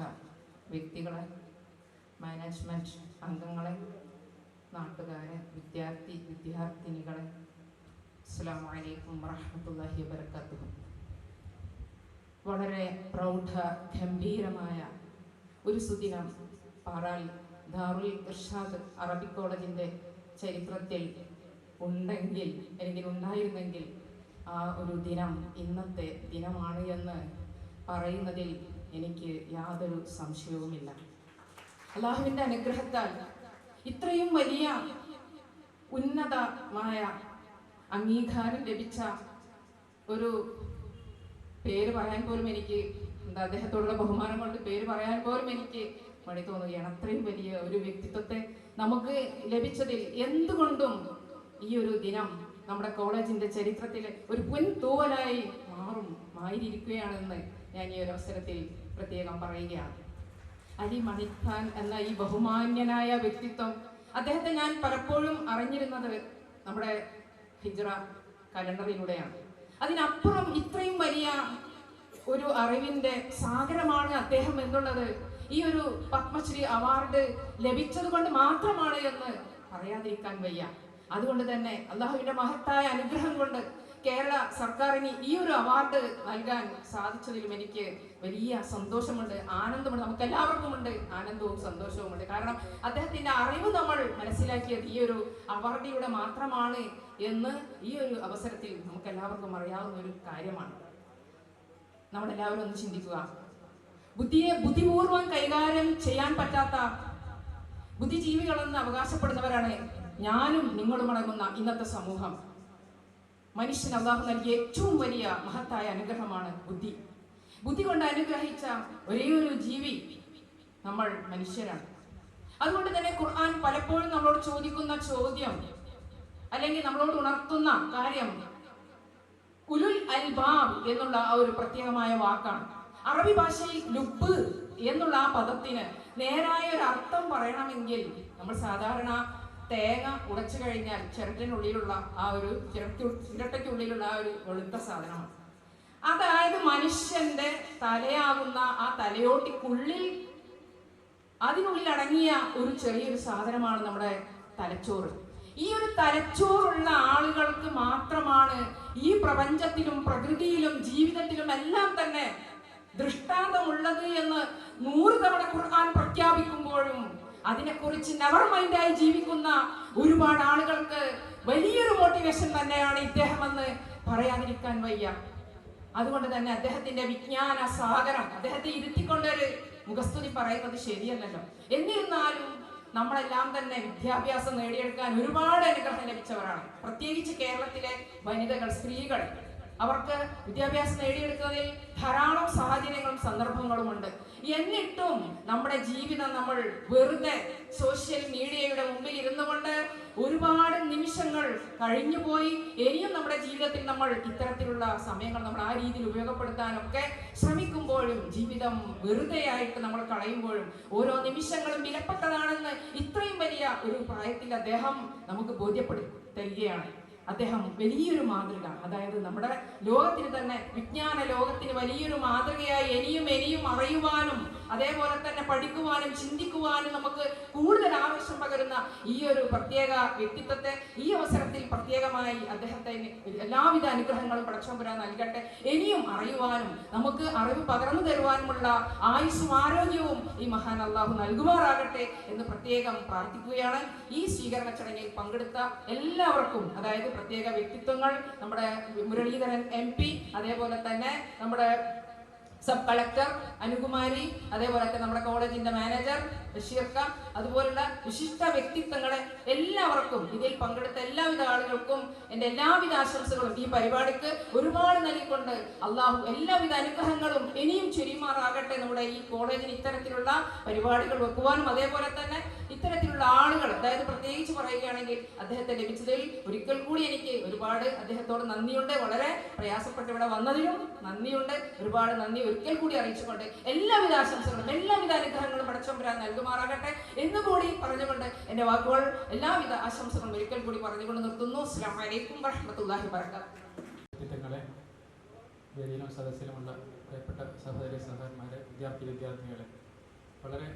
വ്യക്തികളെ, മാനേജ്മെൻറ്റ് അംഗങ്ങളെ, നാട്ടുകാരെ, വിദ്യാർത്ഥിനികളെ, അസ്സലാമു അലൈക്കും വറഹ്മത്തുള്ളാഹി വബറകാതുഹു. വളരെ ഗംഭീരമായ ഒരു സുദിനം പാറാൽ ദാറുൽ ഇർഷാദ് അറബിക് കോളേജിൻ്റെ ചരിത്രത്തിൽ ഉണ്ടെങ്കിൽ, അല്ലെങ്കിൽ ഉണ്ടായിരുന്നെങ്കിൽ ആ ഒരു ദിനം ഇന്നത്തെ ദിനമാണ് എന്ന് പറയുന്നതിൽ എനിക്ക് യാതൊരു സംശയവുമില്ല. അള്ളാഹുവിൻ്റെ അനുഗ്രഹത്താൽ ഇത്രയും വലിയ ഉന്നതമായ അംഗീകാരം ലഭിച്ച ഒരു പേര് പറയാൻ പോലും എനിക്ക് അദ്ദേഹത്തോടുള്ള ബഹുമാനം കൊണ്ട് പേര് പറയാൻ പോലും എനിക്ക് മടി തോന്നുകയാണ്. അത്രയും വലിയ ഒരു വ്യക്തിത്വത്തെ നമുക്ക് ലഭിച്ചതിൽ എന്തുകൊണ്ടും ഈ ഒരു ദിനം നമ്മുടെ കോളേജിന്റെ ചരിത്രത്തിലെ ഒരു പൊൻതൂവലായി മാറിയിരിക്കുകയാണെന്ന് ഞാൻ ഈ ഒരു അവസരത്തിൽ പ്രത്യേകം പറയുകയാണ്. അലി മണിഖാൻ എന്ന ഈ ബഹുമാന്യനായ വ്യക്തിത്വം, അദ്ദേഹത്തെ ഞാൻ പലപ്പോഴും അറിഞ്ഞിരുന്നത് നമ്മുടെ ഹിജ്റ കലണ്ടറിലൂടെയാണ്. അതിനപ്പുറം ഇത്രയും വലിയ ഒരു അറിവിന്റെ സാഗരമാണ് അദ്ദേഹം എന്നുള്ളത് ഈ ഒരു പത്മശ്രീ അവാർഡ് ലഭിച്ചത് കൊണ്ട് മാത്രമാണ് എന്ന് പറയാതിരിക്കാൻ വയ്യ. അതുകൊണ്ട് തന്നെ അള്ളാഹുവിന്റെ മഹത്തായ അനുഗ്രഹം കൊണ്ട് കേരള സർക്കാരിന് ഈ ഒരു അവാർഡ് നൽകാൻ സാധിച്ചതിലും എനിക്ക് വലിയ സന്തോഷമുണ്ട്, ആനന്ദമുണ്ട്. നമുക്ക് എല്ലാവർക്കും ഉണ്ട് ആനന്ദവും സന്തോഷവുമുണ്ട്. കാരണം അദ്ദേഹത്തിന്റെ അറിവ് നമ്മൾ മനസ്സിലാക്കിയത് ഈ ഒരു അവാർഡിലൂടെ മാത്രമാണ് എന്ന് ഈ ഒരു അവസരത്തിൽ നമുക്ക് എല്ലാവർക്കും അറിയാവുന്ന ഒരു കാര്യമാണ്. നമ്മളെല്ലാവരും ഒന്ന് ചിന്തിക്കുക. ബുദ്ധിപൂർവം കൈകാര്യം ചെയ്യാൻ പറ്റാത്ത ബുദ്ധിജീവികളെന്ന് അവകാശപ്പെടുന്നവരാണ് ഞാനും നിങ്ങളും അടങ്ങുന്ന ഇന്നത്തെ സമൂഹം. മനുഷ്യൻ അള്ളാഹു നൽകിയ ഏറ്റവും വലിയ മഹത്തായ അനുഗ്രഹമാണ് ബുദ്ധി. ബുദ്ധി കൊണ്ട് അനുഗ്രഹിച്ച ഒരേ ഒരു ജീവി നമ്മൾ മനുഷ്യരാണ്. അതുകൊണ്ട് തന്നെ ഖുർആൻ പലപ്പോഴും നമ്മളോട് ചോദിക്കുന്ന ചോദ്യം, അല്ലെങ്കിൽ നമ്മളോട് ഉണർത്തുന്ന കാര്യം ഉലുൽ അൽബാബ് എന്നുള്ള ആ ഒരു പ്രത്യേകമായ വാക്കാണ്. അറബി ഭാഷയിൽ ലുബ് എന്നുള്ള ആ പദത്തിന് നേരായ ഒരു അർത്ഥം പറയണമെങ്കിൽ നമ്മൾ സാധാരണ തേങ്ങ ഉടച്ചു കഴിഞ്ഞാൽ ചിരട്ടയ്ക്കുള്ളിലുള്ള ആ ഒരു വെളുത്ത സാധനമാണ്. അതായത് മനുഷ്യന്റെ തലയാകുന്ന ആ തലയോട്ടിക്കുള്ളിൽ അതിനുള്ളിൽ അടങ്ങിയ ഒരു ചെറിയൊരു സാധനമാണ് നമ്മുടെ തലച്ചോറ്. ഈ ഒരു തലച്ചോറുള്ള ആളുകൾക്ക് മാത്രമാണ് ഈ പ്രപഞ്ചത്തിലും പ്രകൃതിയിലും ജീവിതത്തിലും എല്ലാം തന്നെ ദൃഷ്ടാന്തമുള്ളത് എന്ന് 100 തവണ ഖുർആൻ പ്രഖ്യാപിക്കുമ്പോഴും അതിനെക്കുറിച്ച് നെവർ മൈൻഡായി ജീവിക്കുന്ന ഒരുപാട് ആളുകൾക്ക് വലിയൊരു മോട്ടിവേഷൻ തന്നെയാണ് ഇദ്ദേഹമെന്ന് പറയാതിരിക്കാൻ വയ്യ. അതുകൊണ്ട് തന്നെ അദ്ദേഹത്തിന്റെ വിജ്ഞാന സാഗരം, അദ്ദേഹത്തെ ഇരുത്തിക്കൊണ്ടൊരു മുഖസ്തുതി പറയുന്നത് ശരിയല്ലല്ലോ. എന്നിരുന്നാലും നമ്മളെല്ലാം തന്നെ വിദ്യാഭ്യാസം നേടിയെടുക്കാൻ ഒരുപാട് അനുഗ്രഹം ലഭിച്ചവരാണ്. പ്രത്യേകിച്ച് കേരളത്തിലെ വനിതകൾ, സ്ത്രീകൾ, അവർക്ക് വിദ്യാഭ്യാസം നേടിയെടുക്കുന്നതിൽ ധാരാളം സാഹചര്യങ്ങളും സന്ദർഭങ്ങളും ഉണ്ട്. എന്നിട്ടും നമ്മുടെ ജീവിതം നമ്മൾ വെറുതെ സോഷ്യൽ മീഡിയയുടെ മുമ്പിൽ ഇരുന്നു കൊണ്ട് ഒരുപാട് നിമിഷങ്ങൾ കഴിഞ്ഞുപോയി. ഇനിയും നമ്മുടെ ജീവിതത്തിൽ നമ്മൾ ഇത്തരത്തിലുള്ള സമയങ്ങൾ നമ്മൾ ആ രീതിയിൽ ഉപയോഗപ്പെടുത്താനൊക്കെ ശ്രമിക്കുമ്പോഴും ജീവിതം വെറുതെയായിട്ട് നമ്മൾ കളയുമ്പോഴും ഓരോ നിമിഷങ്ങളും വിലപ്പെട്ടതാണെന്ന് ഇത്രയും വലിയ ഒരു പ്രായത്തിൽ അദ്ദേഹം നമുക്ക് ബോധ്യപ്പെടുത്തി തരികയാണ്. അദ്ദേഹം വലിയൊരു മാതൃക, അതായത് നമ്മുടെ ലോകത്തിന് തന്നെ, വിജ്ഞാന ലോകത്തിന് വലിയൊരു മാതൃകയായി ഇനിയും അറിയുവാനും അതേപോലെ തന്നെ പഠിക്കുവാനും ചിന്തിക്കുവാനും നമുക്ക് കൂടുതൽ ആവശ്യം പകരുന്ന ഈ ഒരു പ്രത്യേക വ്യക്തിത്വത്തെ ഈ അവസരത്തിൽ പ്രത്യേകമായി അദ്ദേഹത്തെ എല്ലാവിധ അനുഗ്രഹങ്ങളും പടച്ചതമ്പുരാൻ നൽകട്ടെ. ഇനിയും അറിയുവാനും നമുക്ക് അറിവ് പകർന്നു തരുവാനുമുള്ള ആയുസ്സും ആരോഗ്യവും ഈ മഹാൻ അള്ളാഹു നൽകുമാറാകട്ടെ എന്ന് പ്രത്യേകം പ്രാർത്ഥിക്കുകയാണ്. ഈ സ്വീകരണ ചടങ്ങിൽ പങ്കെടുത്ത എല്ലാവർക്കും, അതായത് പ്രത്യേക വ്യക്തിത്വങ്ങൾ, നമ്മുടെ മുരളീധരൻ MP, അതേപോലെ തന്നെ നമ്മുടെ സബ് കളക്ടർ അനുകുമാരി, അതേപോലെ തന്നെ നമ്മുടെ കോളേജിന്റെ മാനേജർ ബഷീർക്ക, അതുപോലുള്ള വിശിഷ്ട വ്യക്തിത്വങ്ങളെ എല്ലാവർക്കും, ഇതിൽ പങ്കെടുത്ത എല്ലാവിധ ആളുകൾക്കും എൻ്റെ എല്ലാവിധ ആശംസകളും ഈ പരിപാടിക്ക് ഒരുപാട് നൽകിക്കൊണ്ട് അള്ളാഹു എല്ലാവിധ അനുഗ്രഹങ്ങളും ഇനിയും ചൊരിയുമാറാകട്ടെ മാറട്ടെ. നമ്മുടെ ഈ കോളേജിൽ ഇത്തരത്തിലുള്ള പരിപാടികൾ വെക്കുവാനും അതേപോലെ തന്നെ ഇത്തരത്തിലുള്ള ആളുകൾ, അതായത് പ്രത്യേകിച്ച് പറയുകയാണെങ്കിൽ അദ്ദേഹത്തെ ലഭിച്ചതിൽ ഒരിക്കൽ കൂടി എനിക്ക് ഒരുപാട് അദ്ദേഹത്തോട് നന്ദിയുണ്ട്. വളരെ പ്രയാസപ്പെട്ട് ഇവിടെ വന്നതിനും നന്ദിയുണ്ട്, ഒരുപാട് നന്ദി ഒരിക്കൽ കൂടി അറിയിച്ചുകൊണ്ട് എല്ലാവിധ ആശംസകളും എല്ലാവിധ അനുഗ്രഹങ്ങളും പടച്ചതമ്പുരാൻ നൽകുമാറാകട്ടെ എന്നുകൂടി പറഞ്ഞുകൊണ്ട് എൻ്റെ വാക്കുകൾ എല്ലാവിധ ആശംസകളും ഒരിക്കൽ കൂടി പറഞ്ഞുകൊണ്ട് നിർത്തുന്നു. അസ്സലാമു അലൈക്കും വറഹ്മത്തുള്ളാഹി വബറകാതുഹു. വ്യക്തിത്വങ്ങളെ, വേദിയിലും സദസ്സിലുമുള്ള പ്രിയപ്പെട്ട സഹോദരി സഹോദരന്മാരെ, വിദ്യാർത്ഥിനികളെ, വളരെ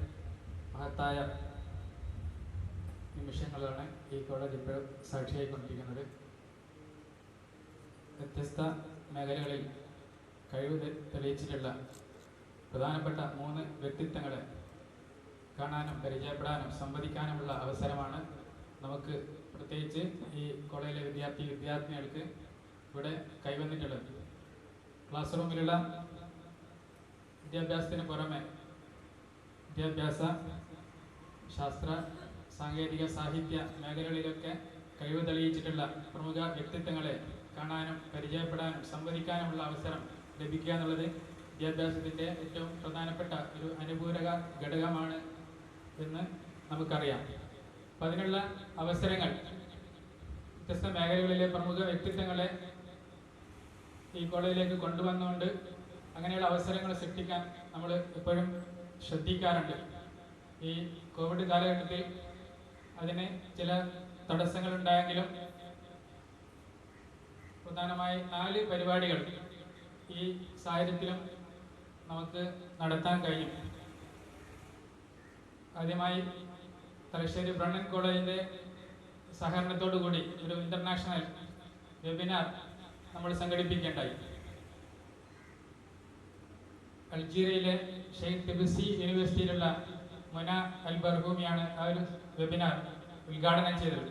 മഹത്തായ നിമിഷങ്ങളാണ് ഈ കോളേജ് ഇപ്പോഴും സാക്ഷിയായിക്കൊണ്ടിരിക്കുന്നത്. വ്യത്യസ്ത മേഖലകളിൽ കഴിവ് തെളിയിച്ചിട്ടുള്ള പ്രധാനപ്പെട്ട 3 വ്യക്തിത്വങ്ങളെ കാണാനും പരിചയപ്പെടാനും സംവദിക്കാനുമുള്ള അവസരമാണ് നമുക്ക് പ്രത്യേകിച്ച് ഈ കോളേജിലെ വിദ്യാർത്ഥിനികൾക്ക് ഇവിടെ കൈവന്നിട്ടുള്ളത്. ക്ലാസ് റൂമിലുള്ള വിദ്യാഭ്യാസത്തിന് പുറമെ വിദ്യാഭ്യാസ, ശാസ്ത്ര, സാങ്കേതിക, സാഹിത്യ മേഖലകളിലൊക്കെ കഴിവ് തെളിയിച്ചിട്ടുള്ള പ്രമുഖ വ്യക്തിത്വങ്ങളെ കാണാനും പരിചയപ്പെടാനും സംവദിക്കാനുമുള്ള അവസരം ലഭിക്കുക എന്നുള്ളത് വിദ്യാഭ്യാസത്തിൻ്റെ ഏറ്റവും പ്രധാനപ്പെട്ട ഒരു അനുപൂരക ഘടകമാണ് എന്ന് നമുക്കറിയാം. അപ്പം അതിനുള്ള അവസരങ്ങൾ വ്യത്യസ്ത മേഖലകളിലെ പ്രമുഖ വ്യക്തിത്വങ്ങളെ ഈ കോളേജിലേക്ക് കൊണ്ടുവന്നുകൊണ്ട് അങ്ങനെയുള്ള അവസരങ്ങൾ സൃഷ്ടിക്കാൻ നമ്മൾ എപ്പോഴും ശ്രദ്ധിക്കാറുണ്ട്. ഈ കോവിഡ് കാലഘട്ടത്തിൽ അതിന് ചില തടസ്സങ്ങളുണ്ടായെങ്കിലും പ്രധാനമായി 4 പരിപാടികൾ ഈ സാഹചര്യത്തിലും നമുക്ക് നടത്താൻ കഴിയും. ആദ്യമായി തലശ്ശേരി ബ്രണ്ണൻ കോളേജിൻ്റെ സഹകരണത്തോടു കൂടി ഒരു ഇന്റർനാഷണൽ വെബിനാർ നമ്മൾ സംഘടിപ്പിക്കേണ്ടായി. അൾജീരിയയിലെ ഷെയ്ഖ് തിബിസി യൂണിവേഴ്സിറ്റിയിലുള്ള മുന അൽ ബർഹൂമിയാണ് ആ ഒരു വെബിനാർ ഉദ്ഘാടനം ചെയ്തത്.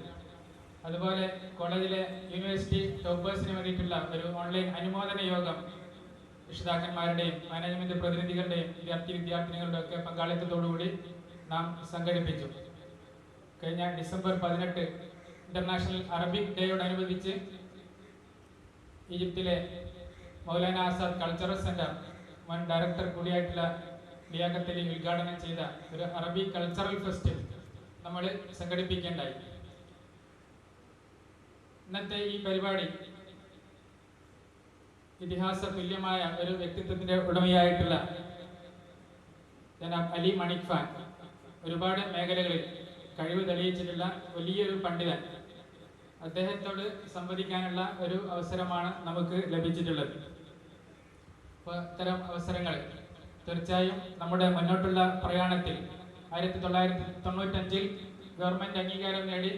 അതുപോലെ കോളേജിലെ യൂണിവേഴ്സിറ്റി ടോപ്പേഴ്സിന് വേണ്ടിയിട്ടുള്ള ഒരു ഓൺലൈൻ അനുമോദന യോഗം രക്ഷിതാക്കന്മാരുടെയും മാനേജ്മെന്റ് പ്രതിനിധികളുടെയും വിദ്യാർത്ഥിനികളുടെ ഒക്കെ പങ്കാളിത്തത്തോടുകൂടി നാം സംഘടിപ്പിച്ചു. കഴിഞ്ഞ ഡിസംബർ 18 ഇന്റർനാഷണൽ അറബിക് ഡേയോടനുബന്ധിച്ച് ഈജിപ്തിലെ മൗലാന ആസാദ് കൾച്ചറൽ സെന്റർ മുൻ ഡയറക്ടർ കൂടിയായിട്ടുള്ള ലിയാഖത്ത് അലി ഉദ്ഘാടനം ചെയ്ത ഒരു അറബി കൾച്ചറൽ ഫെസ്റ്റ് നമ്മൾ സംഘടിപ്പിക്കേണ്ടായി. ഇന്നത്തെ ഈ പരിപാടി ഇതിഹാസ തുല്യമായ ഒരു വ്യക്തിത്വത്തിന്റെ ഉടമയായിട്ടുള്ള ജനാബ് അലി മണിക് ഖാൻ, ഒരുപാട് മേഖലകളിൽ കഴിവ് തെളിയിച്ചിട്ടുള്ള വലിയൊരു പണ്ഡിതൻ, അദ്ദേഹത്തോട് സംവദിക്കാനുള്ള ഒരു അവസരമാണ് നമുക്ക് ലഭിച്ചിട്ടുള്ളത്. അപ്പോൾ ഇത്തരം അവസരങ്ങൾ തീർച്ചയായും നമ്മുടെ മുന്നോട്ടുള്ള പ്രയാണത്തിൽ 1995 ഗവൺമെന്റ് അംഗീകാരം നേടി,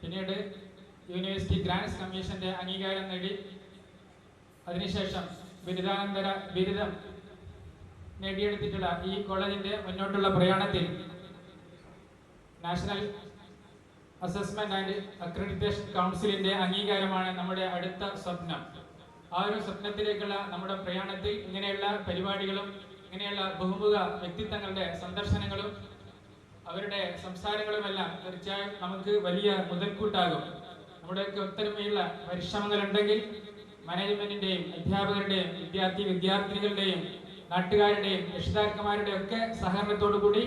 പിന്നീട് യൂണിവേഴ്സിറ്റി ഗ്രാന്റ്സ് കമ്മീഷന്റെ അംഗീകാരം നേടി, അതിനുശേഷം ബിരുദാനന്തര ബിരുദം നേടിയെടുത്തിട്ടുള്ള ഈ കോളേജിന്റെ മുന്നോട്ടുള്ള പ്രയാണത്തിൽ നാഷണൽ അസസ്മെന്റ് ആൻഡ് അക്രഡിറ്റേഷൻ കൗൺസിലിന്റെ അംഗീകാരമാണ് നമ്മുടെ അടുത്ത സ്വപ്നം. ആ ഒരു സ്വപ്നത്തിലേക്കുള്ള നമ്മുടെ പ്രയാണത്തിൽ ഇങ്ങനെയുള്ള പരിപാടികളും ഇങ്ങനെയുള്ള ബഹുമുഖ വ്യക്തിത്വങ്ങളുടെ സന്ദർശനങ്ങളും അവരുടെ സംസാരങ്ങളുമെല്ലാം തീർച്ചയായും നമുക്ക് വലിയ മുതൽക്കൂട്ടാകും. നമ്മുടെയൊക്കെ ഒത്തൊരുമയുള്ള പരിശ്രമങ്ങളുണ്ടെങ്കിൽ മാനേജ്മെന്റിന്റെയും അധ്യാപകരുടെയും വിദ്യാർത്ഥിനികളുടെയും നാട്ടുകാരുടെയും രക്ഷിതാക്കന്മാരുടെയും ഒക്കെ സഹകരണത്തോടു കൂടി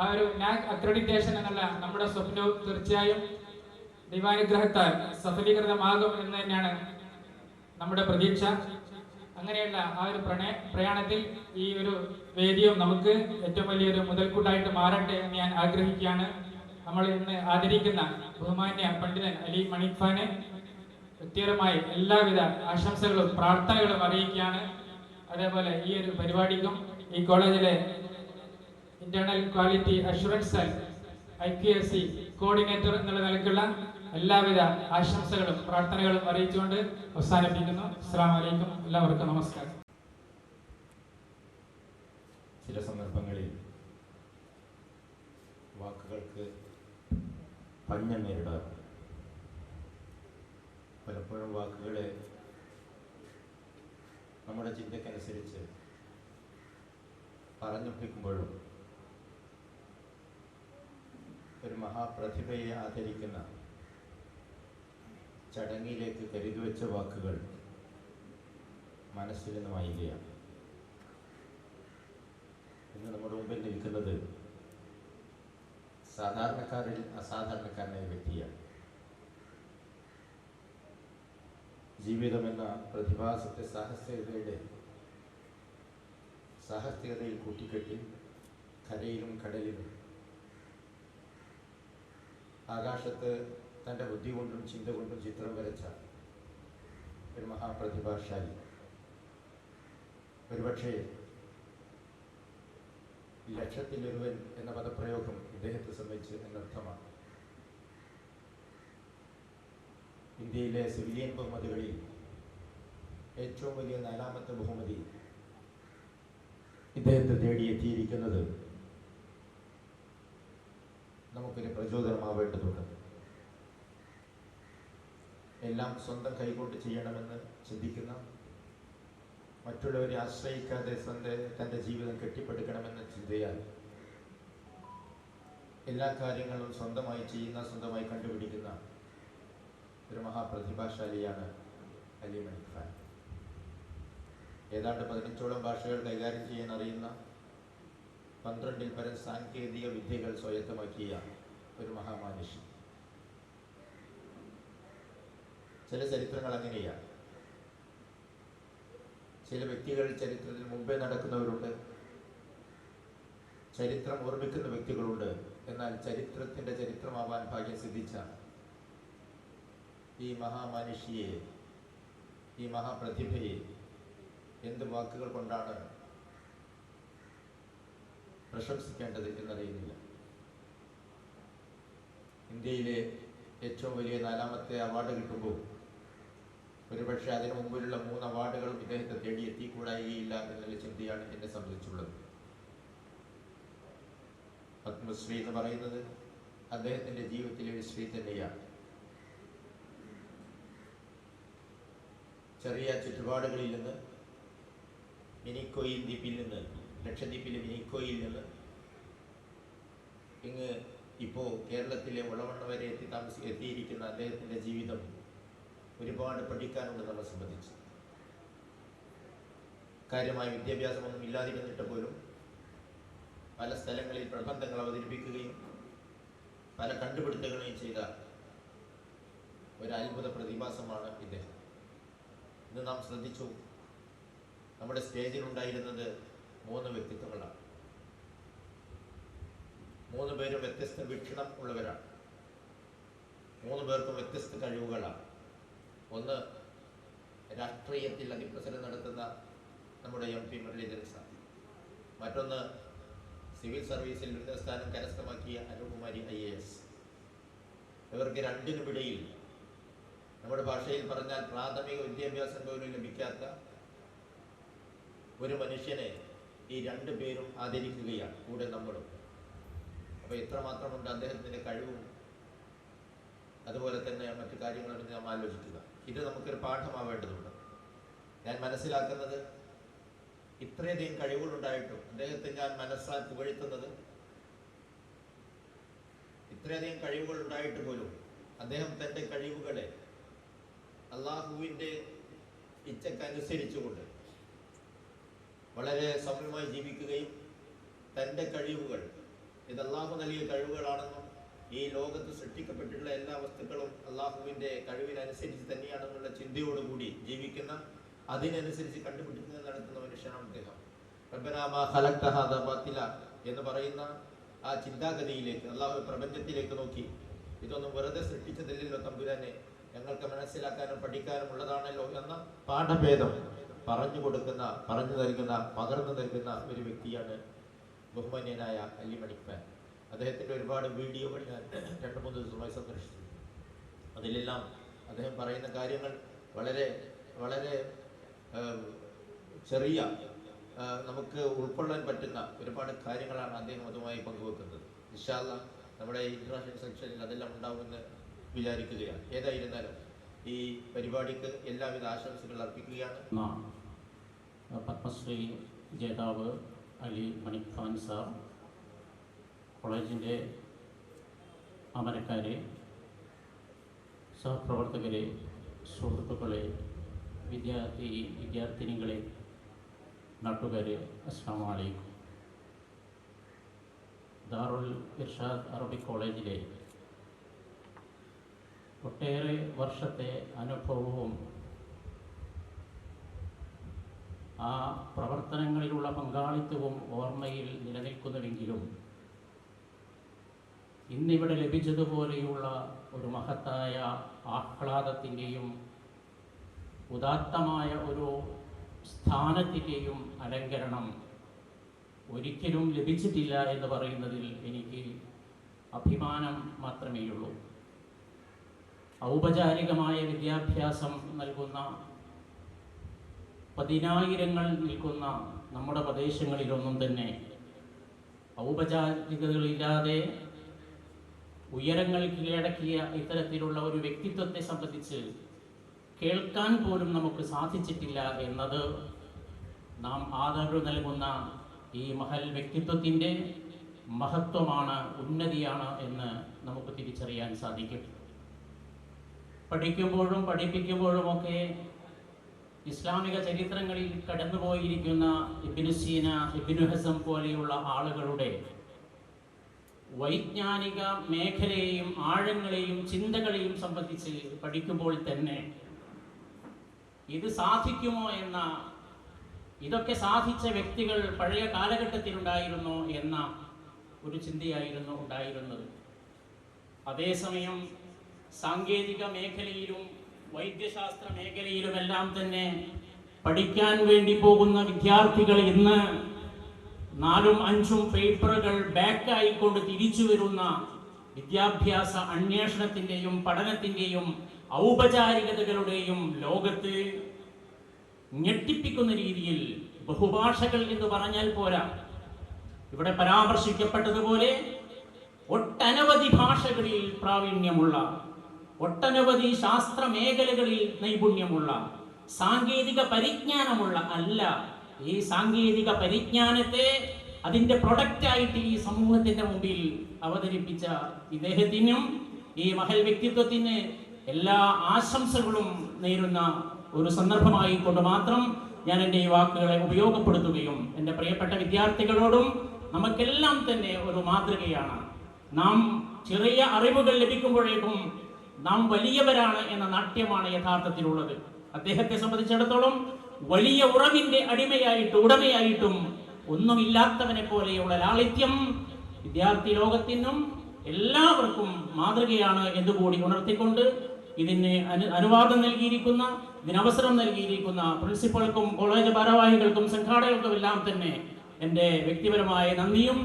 ആ ഒരു നാക് അക്രഡിറ്റേഷൻ എന്നുള്ള നമ്മുടെ സ്വപ്നവും തീർച്ചയായും ദൈവാനുഗ്രഹത്താൽ സഫലീകൃതമാകും എന്ന് തന്നെയാണ് നമ്മുടെ പ്രതീക്ഷ. അങ്ങനെയുള്ള ആ ഒരു പ്രയാണത്തിൽ ഈ ഒരു വേദിയും നമുക്ക് ഏറ്റവും വലിയൊരു മുതൽക്കൂട്ടായിട്ട് മാറട്ടെ എന്ന് ഞാൻ ആഗ്രഹിക്കുകയാണ്. നമ്മൾ ഇന്ന് ആദരിക്കുന്ന ബഹുമാന്യ പണ്ഡിതൻ അലി മണിക് ഖാനെ വ്യക്തിപരമായി എല്ലാവിധ ആശംസകളും പ്രാർത്ഥനകളും അറിയിക്കുകയാണ്. അതേപോലെ ഈ ഒരു പരിപാടിക്കും ഈ കോളേജിലെ internal quality assurance cell IQAC coordinator എന്നുള്ള നിലയ്ക്കുള്ള എല്ലാവിധ ആശംസകളും പ്രാർത്ഥനകളും അറിയിച്ചുകൊണ്ട് അവസാനിപ്പിക്കുന്നു. അസ്സലാമു അലൈക്കും, എല്ലാവർക്കും നമസ്കാരം. ചില സന്ദർഭങ്ങളിൽ വാക്കുകൾക്ക് പഞ്ഞം നേരിടാറുണ്ട്. പലപ്പോഴും വാക്കുകളെ നമ്മുടെ ചിന്തക്കനുസരിച്ച് പറഞ്ഞൊപ്പിക്കുമ്പോഴും ഒരു മഹാപ്രതിഭയെ ആദരിക്കുന്ന ചടങ്ങിലേക്ക് കരുതിവെച്ച വാക്കുകൾ മനസ്സിൽ നിന്ന് മായുകയാണ്. സാധാരണക്കാരിൽ അസാധാരണക്കാരനായ വ്യക്തിയാണ്. ജീവിതമെന്ന പ്രതിഭാസത്തെ സാഹസികതയിൽ കൂട്ടിക്കെട്ടി കരയിലും കടലിലും ആകാശത്ത് തൻ്റെ ബുദ്ധി കൊണ്ടും ചിന്ത കൊണ്ടും ചിത്രം വരച്ച ഒരു മഹാപ്രതിഭാശാലി. ഒരുപക്ഷേ ലക്ഷത്തിലൊരുവൻ എന്ന പദപ്രയോഗം ഇദ്ദേഹത്തെ സംബന്ധിച്ച് എന്നർത്ഥമാണ്. ഇന്ത്യയിലെ സിവിലിയൻ ബഹുമതികളിൽ ഏറ്റവും വലിയ 4ാമത്തെ ബഹുമതി ഇദ്ദേഹത്തെ തേടിയെത്തിയിരിക്കുന്നത് നമുക്കൊരു പ്രചോദനമാവേണ്ടതുണ്ട്. എല്ലാം സ്വന്തം കൈകൊണ്ട് ചെയ്യണമെന്ന് ചിന്തിക്കുന്ന, മറ്റുള്ളവരെ ആശ്രയിക്കാതെ തൻ്റെ ജീവിതം കെട്ടിപ്പടുക്കണമെന്ന ചിന്തയാൽ എല്ലാ കാര്യങ്ങളും സ്വന്തമായി ചെയ്യുന്ന, സ്വന്തമായി കണ്ടുപിടിക്കുന്ന ഒരു മഹാപ്രതിഭാശാലിയാണ് അലി മണിക് ഖാൻ. ഏതാണ്ട് 15ഓളം ഭാഷകൾ കൈകാര്യം ചെയ്യാൻ അറിയുന്ന, 12ൽ പരം സാങ്കേതിക വിദ്യകൾ സ്വായത്തമാക്കിയ ഒരു മഹാമാനുഷ്യ. ചില ചരിത്രങ്ങൾ അങ്ങനെയാണ്. ചില വ്യക്തികൾ ചരിത്രത്തിൽ മുമ്പേ നടക്കുന്നവരുണ്ട്, ചരിത്രം ഓർമ്മിക്കുന്ന വ്യക്തികളുണ്ട്. എന്നാൽ ചരിത്രത്തിൻ്റെ ചരിത്രമാവാൻ ഭാഗ്യം സിദ്ധിച്ച ഈ മഹാമാനുഷിയെ, ഈ മഹാപ്രതിഭയെ എന്ത് വാക്കുകൾ കൊണ്ടാണ് പ്രശംസിക്കേണ്ടത് എന്നറിയുന്നില്ല. ഇന്ത്യയിലെ ഏറ്റവും വലിയ 4ാമത്തെ അവാർഡ് കിട്ടുമ്പോൾ ഒരുപക്ഷെ അതിനു മുമ്പിലുള്ള 3 അവാർഡുകളും ഇദ്ദേഹത്തെ തേടിയെത്തിക്കൂടായില്ല എന്നുള്ള ചിന്തയാണ് എന്നെ സംബന്ധിച്ചുള്ളത്. പത്മശ്രീ എന്ന് പറയുന്നത് അദ്ദേഹത്തിൻ്റെ ജീവിതത്തിലെ ഒരു ശ്രീ തന്നെയാണ്. ചെറിയ ചുറ്റുപാടുകളിൽ നിന്ന്, മിനിക്കോയിൽ ദ്വീപിൽ നിന്ന്, ലക്ഷദ്വീപിലെ മിനിക്കോയിൽ നിന്ന് ഇങ്ങ് ഇപ്പോൾ കേരളത്തിലെ ഉളവണ്ണ വരെ എത്തിയിരിക്കുന്ന അദ്ദേഹത്തിൻ്റെ ജീവിതം ഒരുപാട് പഠിക്കാനുണ്ട് നമ്മളെ സംബന്ധിച്ച്. കാര്യമായ വിദ്യാഭ്യാസമൊന്നും ഇല്ലാതിരുന്നിട്ട് പോലും പല സ്ഥലങ്ങളിൽ പ്രബന്ധങ്ങൾ അവതരിപ്പിക്കുകയും പല കണ്ടുപിടുത്തങ്ങളെയും ചെയ്ത ഒരു അത്ഭുത പ്രതിഭാസമാണ് ഇദ്ദേഹം. ഇത് നാം ശ്രദ്ധിച്ചു. നമ്മുടെ സ്റ്റേജിലുണ്ടായിരുന്നത് 3 വ്യക്തിത്വങ്ങളാണ്. 3 പേരും വ്യത്യസ്ത വീക്ഷണം ഉള്ളവരാണ്. 3 പേർക്കും വ്യത്യസ്ത കഴിവുകളാണ്. ഒന്ന്, രാഷ്ട്രീയത്തിൽ അതിപ്രസരം നടത്തുന്ന നമ്മുടെ MP മുരളീധരൻ സാർ. മറ്റൊന്ന്, സിവിൽ സർവീസിൽ ഉന്നത സ്ഥാനം കരസ്ഥമാക്കിയ അനുകുമാരി IAS. ഇവർക്ക് രണ്ടിനുമിടയിൽ നമ്മുടെ ഭാഷയിൽ പറഞ്ഞാൽ പ്രാഥമിക വിദ്യാഭ്യാസം പോലും ലഭിക്കാത്ത ഒരു മനുഷ്യനെ ഈ 2 പേരും ആദരിക്കുകയാണ്, കൂടെ നമ്മളും. അപ്പോൾ എത്രമാത്രമുണ്ട് അദ്ദേഹത്തിൻ്റെ കഴിവും അതുപോലെ തന്നെ മറ്റു കാര്യങ്ങളും നാം ആലോചിക്കുക. ഇത് നമുക്കൊരു പാഠമാവേണ്ടതുണ്ട്. ഞാൻ മനസ്സിലാക്കുന്നത്, ഇത്രയധികം കഴിവുകളുണ്ടായിട്ടും അദ്ദേഹത്തെ ഞാൻ മനസ്സാൽ പുകഴ്ത്തുന്നത്, ഇത്രയധികം കഴിവുകൾ ഉണ്ടായിട്ട് പോലും അദ്ദേഹം തൻ്റെ കഴിവുകളെ അള്ളാഹുവിൻ്റെ ഇച്ഛക്കനുസരിച്ചുകൊണ്ട് വളരെ സൗമ്യമായി ജീവിക്കുകയും തൻ്റെ കഴിവുകൾ ഇത് അള്ളാഹു നൽകിയ കഴിവുകളാണെന്നും ഈ ലോകത്ത് സൃഷ്ടിക്കപ്പെട്ടിട്ടുള്ള എല്ലാ വസ്തുക്കളും അള്ളാഹുവിൻ്റെ കഴിവിനനുസരിച്ച് തന്നെയാണെന്നുള്ള ചിന്തയോടുകൂടി ജീവിക്കുന്ന, അതിനനുസരിച്ച് കണ്ടുപിടിക്കുന്നത് നടത്തുന്ന മനുഷ്യനാണ് അദ്ദേഹം. റബ്ബനാ മാ ഖലഖ്ത ഹാദാ ബാത്തില എന്ന് പറയുന്ന ആ ചിന്താഗതിയിലേക്ക്, അള്ളാഹു പ്രപഞ്ചത്തിലേക്ക് നോക്കി ഇതൊന്നും വെറുതെ സൃഷ്ടിച്ചതില്ലല്ലോ തമ്പുരാനെ, ഞങ്ങൾക്ക് മനസ്സിലാക്കാനും പഠിക്കാനും ഉള്ളതാണല്ലോ എന്ന പാഠഭേദം പറഞ്ഞു കൊടുക്കുന്ന, പറഞ്ഞു നൽകുന്ന, പകർന്നു നൽകുന്ന ഒരു വ്യക്തിയാണ് ബഹുമാന്യനായ അലി മണിക് ഖാൻ. അദ്ദേഹത്തിൻ്റെ ഒരുപാട് വീഡിയോകൾ ഞാൻ 2-3 ദിവസമായി സന്ദർശിച്ചു. അതിലെല്ലാം അദ്ദേഹം പറയുന്ന കാര്യങ്ങൾ വളരെ വളരെ ചെറിയ, നമുക്ക് ഉൾക്കൊള്ളാൻ പറ്റുന്ന ഒരുപാട് കാര്യങ്ങളാണ് അദ്ദേഹം അതുമായി പങ്കുവെക്കുന്നത്. ഇൻഷാ അല്ലാഹ് നമ്മുടെ ഇന്റർനാഷണൽ സെക്ഷനിൽ അതെല്ലാം ഉണ്ടാവുമെന്ന് വിചാരിക്കുകയാണ്. ഏതായിരുന്നാലും ഈ പരിപാടിക്ക് എല്ലാവിധ ആശംസകൾ അർപ്പിക്കുകയാണ്. പത്മശ്രീ ജേതാവ് അലി മണിക് ഖാൻ സാർ, കോളേജിൻ്റെ അമരക്കാരെ, സഹപ്രവർത്തകരെ, സുഹൃത്തുക്കളെ, വിദ്യാർത്ഥിനികളെ, നാട്ടുകാരെ, അസ്സലാമു അലൈക്കും. ദാറുൽ ഇർഷാദ് അറബിക് കോളേജിലെ ഒട്ടേറെ വർഷത്തെ അനുഭവവും ആ പ്രവർത്തനങ്ങളിലുള്ള പങ്കാളിത്തവും ഓർമ്മയിൽ നിലനിൽക്കുന്നുവെങ്കിലും ഇന്നിവിടെ ലഭിച്ചതുപോലെയുള്ള ഒരു മഹത്തായ ആഹ്ലാദത്തിൻ്റെയും ഉദാത്തമായ ഒരു സ്ഥാനത്തിൻ്റെയും അലങ്കരണം ഒരിക്കലും ലഭിച്ചിട്ടില്ല എന്ന് പറയുന്നതിൽ എനിക്ക് അഭിമാനം മാത്രമേയുള്ളൂ. ഔപചാരികമായ വിദ്യാഭ്യാസം നൽകുന്ന പതിനായിരങ്ങൾ നിൽക്കുന്ന നമ്മുടെ പ്രദേശങ്ങളിലൊന്നും തന്നെ ഔപചാരികതകളില്ലാതെ ഉയരങ്ങൾ കീഴടക്കിയ ഇത്തരത്തിലുള്ള ഒരു വ്യക്തിത്വത്തെ സംബന്ധിച്ച് കേൾക്കാൻ പോലും നമുക്ക് സാധിച്ചിട്ടില്ല എന്നത് നാം ആദരവ് നൽകുന്ന ഈ മഹൽ വ്യക്തിത്വത്തിൻ്റെ മഹത്വമാണ്, ഉന്നതിയാണ് എന്ന് നമുക്ക് തിരിച്ചറിയാൻ സാധിക്കും. പഠിക്കുമ്പോഴും പഠിപ്പിക്കുമ്പോഴുമൊക്കെ ഇസ്ലാമിക ചരിത്രങ്ങളിൽ കടന്നുപോയിരിക്കുന്ന ഇബ്നു സീന, ഇബ്നു ഹസം പോലെയുള്ള ആളുകളുടെ വൈജ്ഞാനിക മേഖലയെയും ആഴങ്ങളെയും ചിന്തകളെയും സംബന്ധിച്ച് പഠിക്കുമ്പോൾ തന്നെ ഇത് സാധിക്കുമോ എന്ന, ഇതൊക്കെ സാധിച്ച വ്യക്തികൾ പഴയ കാലഘട്ടത്തിലുണ്ടായിരുന്നോ എന്ന ഒരു ചിന്തയായിരുന്നു ഉണ്ടായിരുന്നത്. അതേസമയം സാങ്കേതിക മേഖലയിലും വൈദ്യശാസ്ത്ര മേഖലയിലുമെല്ലാം തന്നെ പഠിക്കാൻ വേണ്ടി പോകുന്ന വിദ്യാർത്ഥികൾ ഇന്ന് 4-5 പേപ്പറുകൾ ബാക്കായിക്കൊണ്ട് തിരിച്ചു വരുന്ന വിദ്യാഭ്യാസ അന്വേഷണത്തിൻ്റെയും പഠനത്തിൻ്റെയും ഔപചാരികതകളുടെയും ലോകത്ത് ഞെട്ടിപ്പിക്കുന്ന രീതിയിൽ ബഹുഭാഷകൾ എന്ന് പറഞ്ഞാൽ പോരാ, ഇവിടെ പരാമർശിക്കപ്പെട്ടതുപോലെ ഒട്ടനവധി ഭാഷകളിൽ പ്രാവീണ്യമുള്ള, ഒട്ടനവധി ശാസ്ത്ര മേഖലകളിൽ നൈപുണ്യമുള്ള, സാങ്കേതിക പരിജ്ഞാനമുള്ള അല്ല, ഈ സാങ്കേതിക പരിജ്ഞാനത്തെ അതിൻ്റെ പ്രൊഡക്റ്റായിട്ട് ഈ സമൂഹത്തിൻ്റെ മുമ്പിൽ അവതരിപ്പിച്ച ഇദ്ദേഹത്തിനും ഈ മഹൽ വ്യക്തിത്വത്തിന് എല്ലാ ആശംസകളും നേരുന്ന ഒരു സന്ദർഭമായി കൊണ്ട് മാത്രം ഞാൻ എൻ്റെ ഈ വാക്കുകളെ ഉപയോഗപ്പെടുത്തുകയും എൻ്റെ പ്രിയപ്പെട്ട വിദ്യാർത്ഥികളോടും നമുക്കെല്ലാം തന്നെ ഒരു മാതൃകയാണ്. നാം ചെറിയ അറിവുകൾ ലഭിക്കുമ്പോഴേക്കും നാം വലിയവരാണ് എന്ന നാട്യമാണ് യഥാർത്ഥത്തിലുള്ളത്. അദ്ദേഹത്തെ സംബന്ധിച്ചിടത്തോളം വലിയ ഉറവിൻ്റെ അടിമയായിട്ടും ഉടമയായിട്ടും ഒന്നുമില്ലാത്തവനെ പോലെയുള്ള ലാളിത്യം വിദ്യാർത്ഥി ലോകത്തിനും എല്ലാവർക്കും മാതൃകയാണ് എന്നുകൂടി ഉണർത്തിക്കൊണ്ട് ഇതിന് അനുവാദം നൽകിയിരിക്കുന്ന, ഇതിനവസരം നൽകിയിരിക്കുന്ന പ്രിൻസിപ്പൽക്കും കോളേജ് ഭാരവാഹികൾക്കും സംഘാടകർക്കും എല്ലാം തന്നെ എൻ്റെ വ്യക്തിപരമായ നന്ദിയും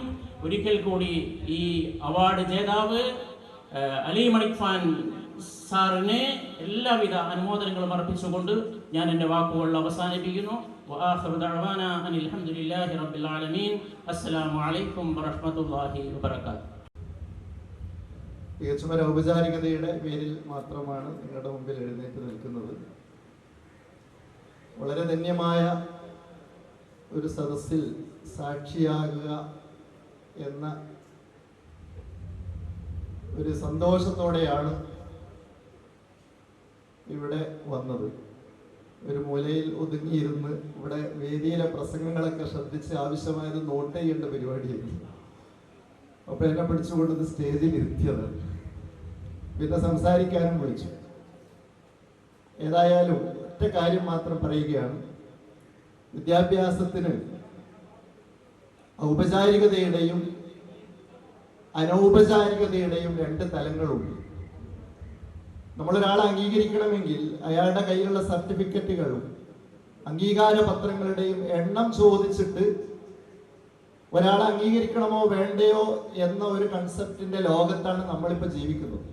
ഒരിക്കൽ കൂടി ഈ അവാർഡ് ജേതാവ് അലി മണിക്ഫാൻ സാറിന് എല്ലാവിധ അനുമോദനങ്ങളും അർപ്പിച്ചുകൊണ്ട് ഞാൻ എൻ്റെ വാക്കുകൾ അവസാനിപ്പിക്കുന്നു. വആഖിറു ദഅവാനാ അനിൽ ഹംദുലില്ലാഹി റബ്ബിൽ ആലമീൻ. അസ്സലാമു അലൈക്കും വറഹ്മത്തുള്ളാഹി വബറകാതുഹു. തികച്ചും ഒരു ഔപചാരികതയുടെ പേരിൽ മാത്രമാണ് നിങ്ങളുടെ മുമ്പിൽ എഴുന്നേറ്റ് നിൽക്കുന്നത്. വളരെ ധന്യമായ ഒരു സദസ്സിൽ സാക്ഷിയാകുക എന്ന ഒരു സന്തോഷത്തോടെയാണ് ഇവിടെ വന്നത്. ഒരു മൂലയിൽ ഒതുങ്ങിയിരുന്ന് ഇവിടെ വേദിയിലെ പ്രസംഗങ്ങളൊക്കെ ശ്രദ്ധിച്ച് ആവശ്യമായത് നോട്ട് ചെയ്യേണ്ട പരിപാടിയായിരുന്നു. അപ്പോൾ എന്നെ പിടിച്ചുകൊണ്ടത് സ്റ്റേജിൽ ഇരുത്തിയത്, പിന്നെ സംസാരിക്കാനും വിളിച്ചു. ഏതായാലും ഒറ്റ കാര്യം മാത്രം പറയുകയാണ്, വിദ്യാഭ്യാസത്തിന് ഔപചാരികതയുടെയും അനൗപചാരികതയുടെയും 2 തലങ്ങളുണ്ട്. നമ്മളൊരാളെ അംഗീകരിക്കണമെങ്കിൽ അയാളുടെ കയ്യിലുള്ള സർട്ടിഫിക്കറ്റുകളും അംഗീകാര പത്രങ്ങളുടെയും എണ്ണം ചോദിച്ചിട്ട് ഒരാളെ അംഗീകരിക്കണമോ വേണ്ടയോ എന്ന ഒരു കൺസെപ്റ്റിന്റെ ലോകത്താണ് നമ്മളിപ്പോൾ ജീവിക്കുന്നത്.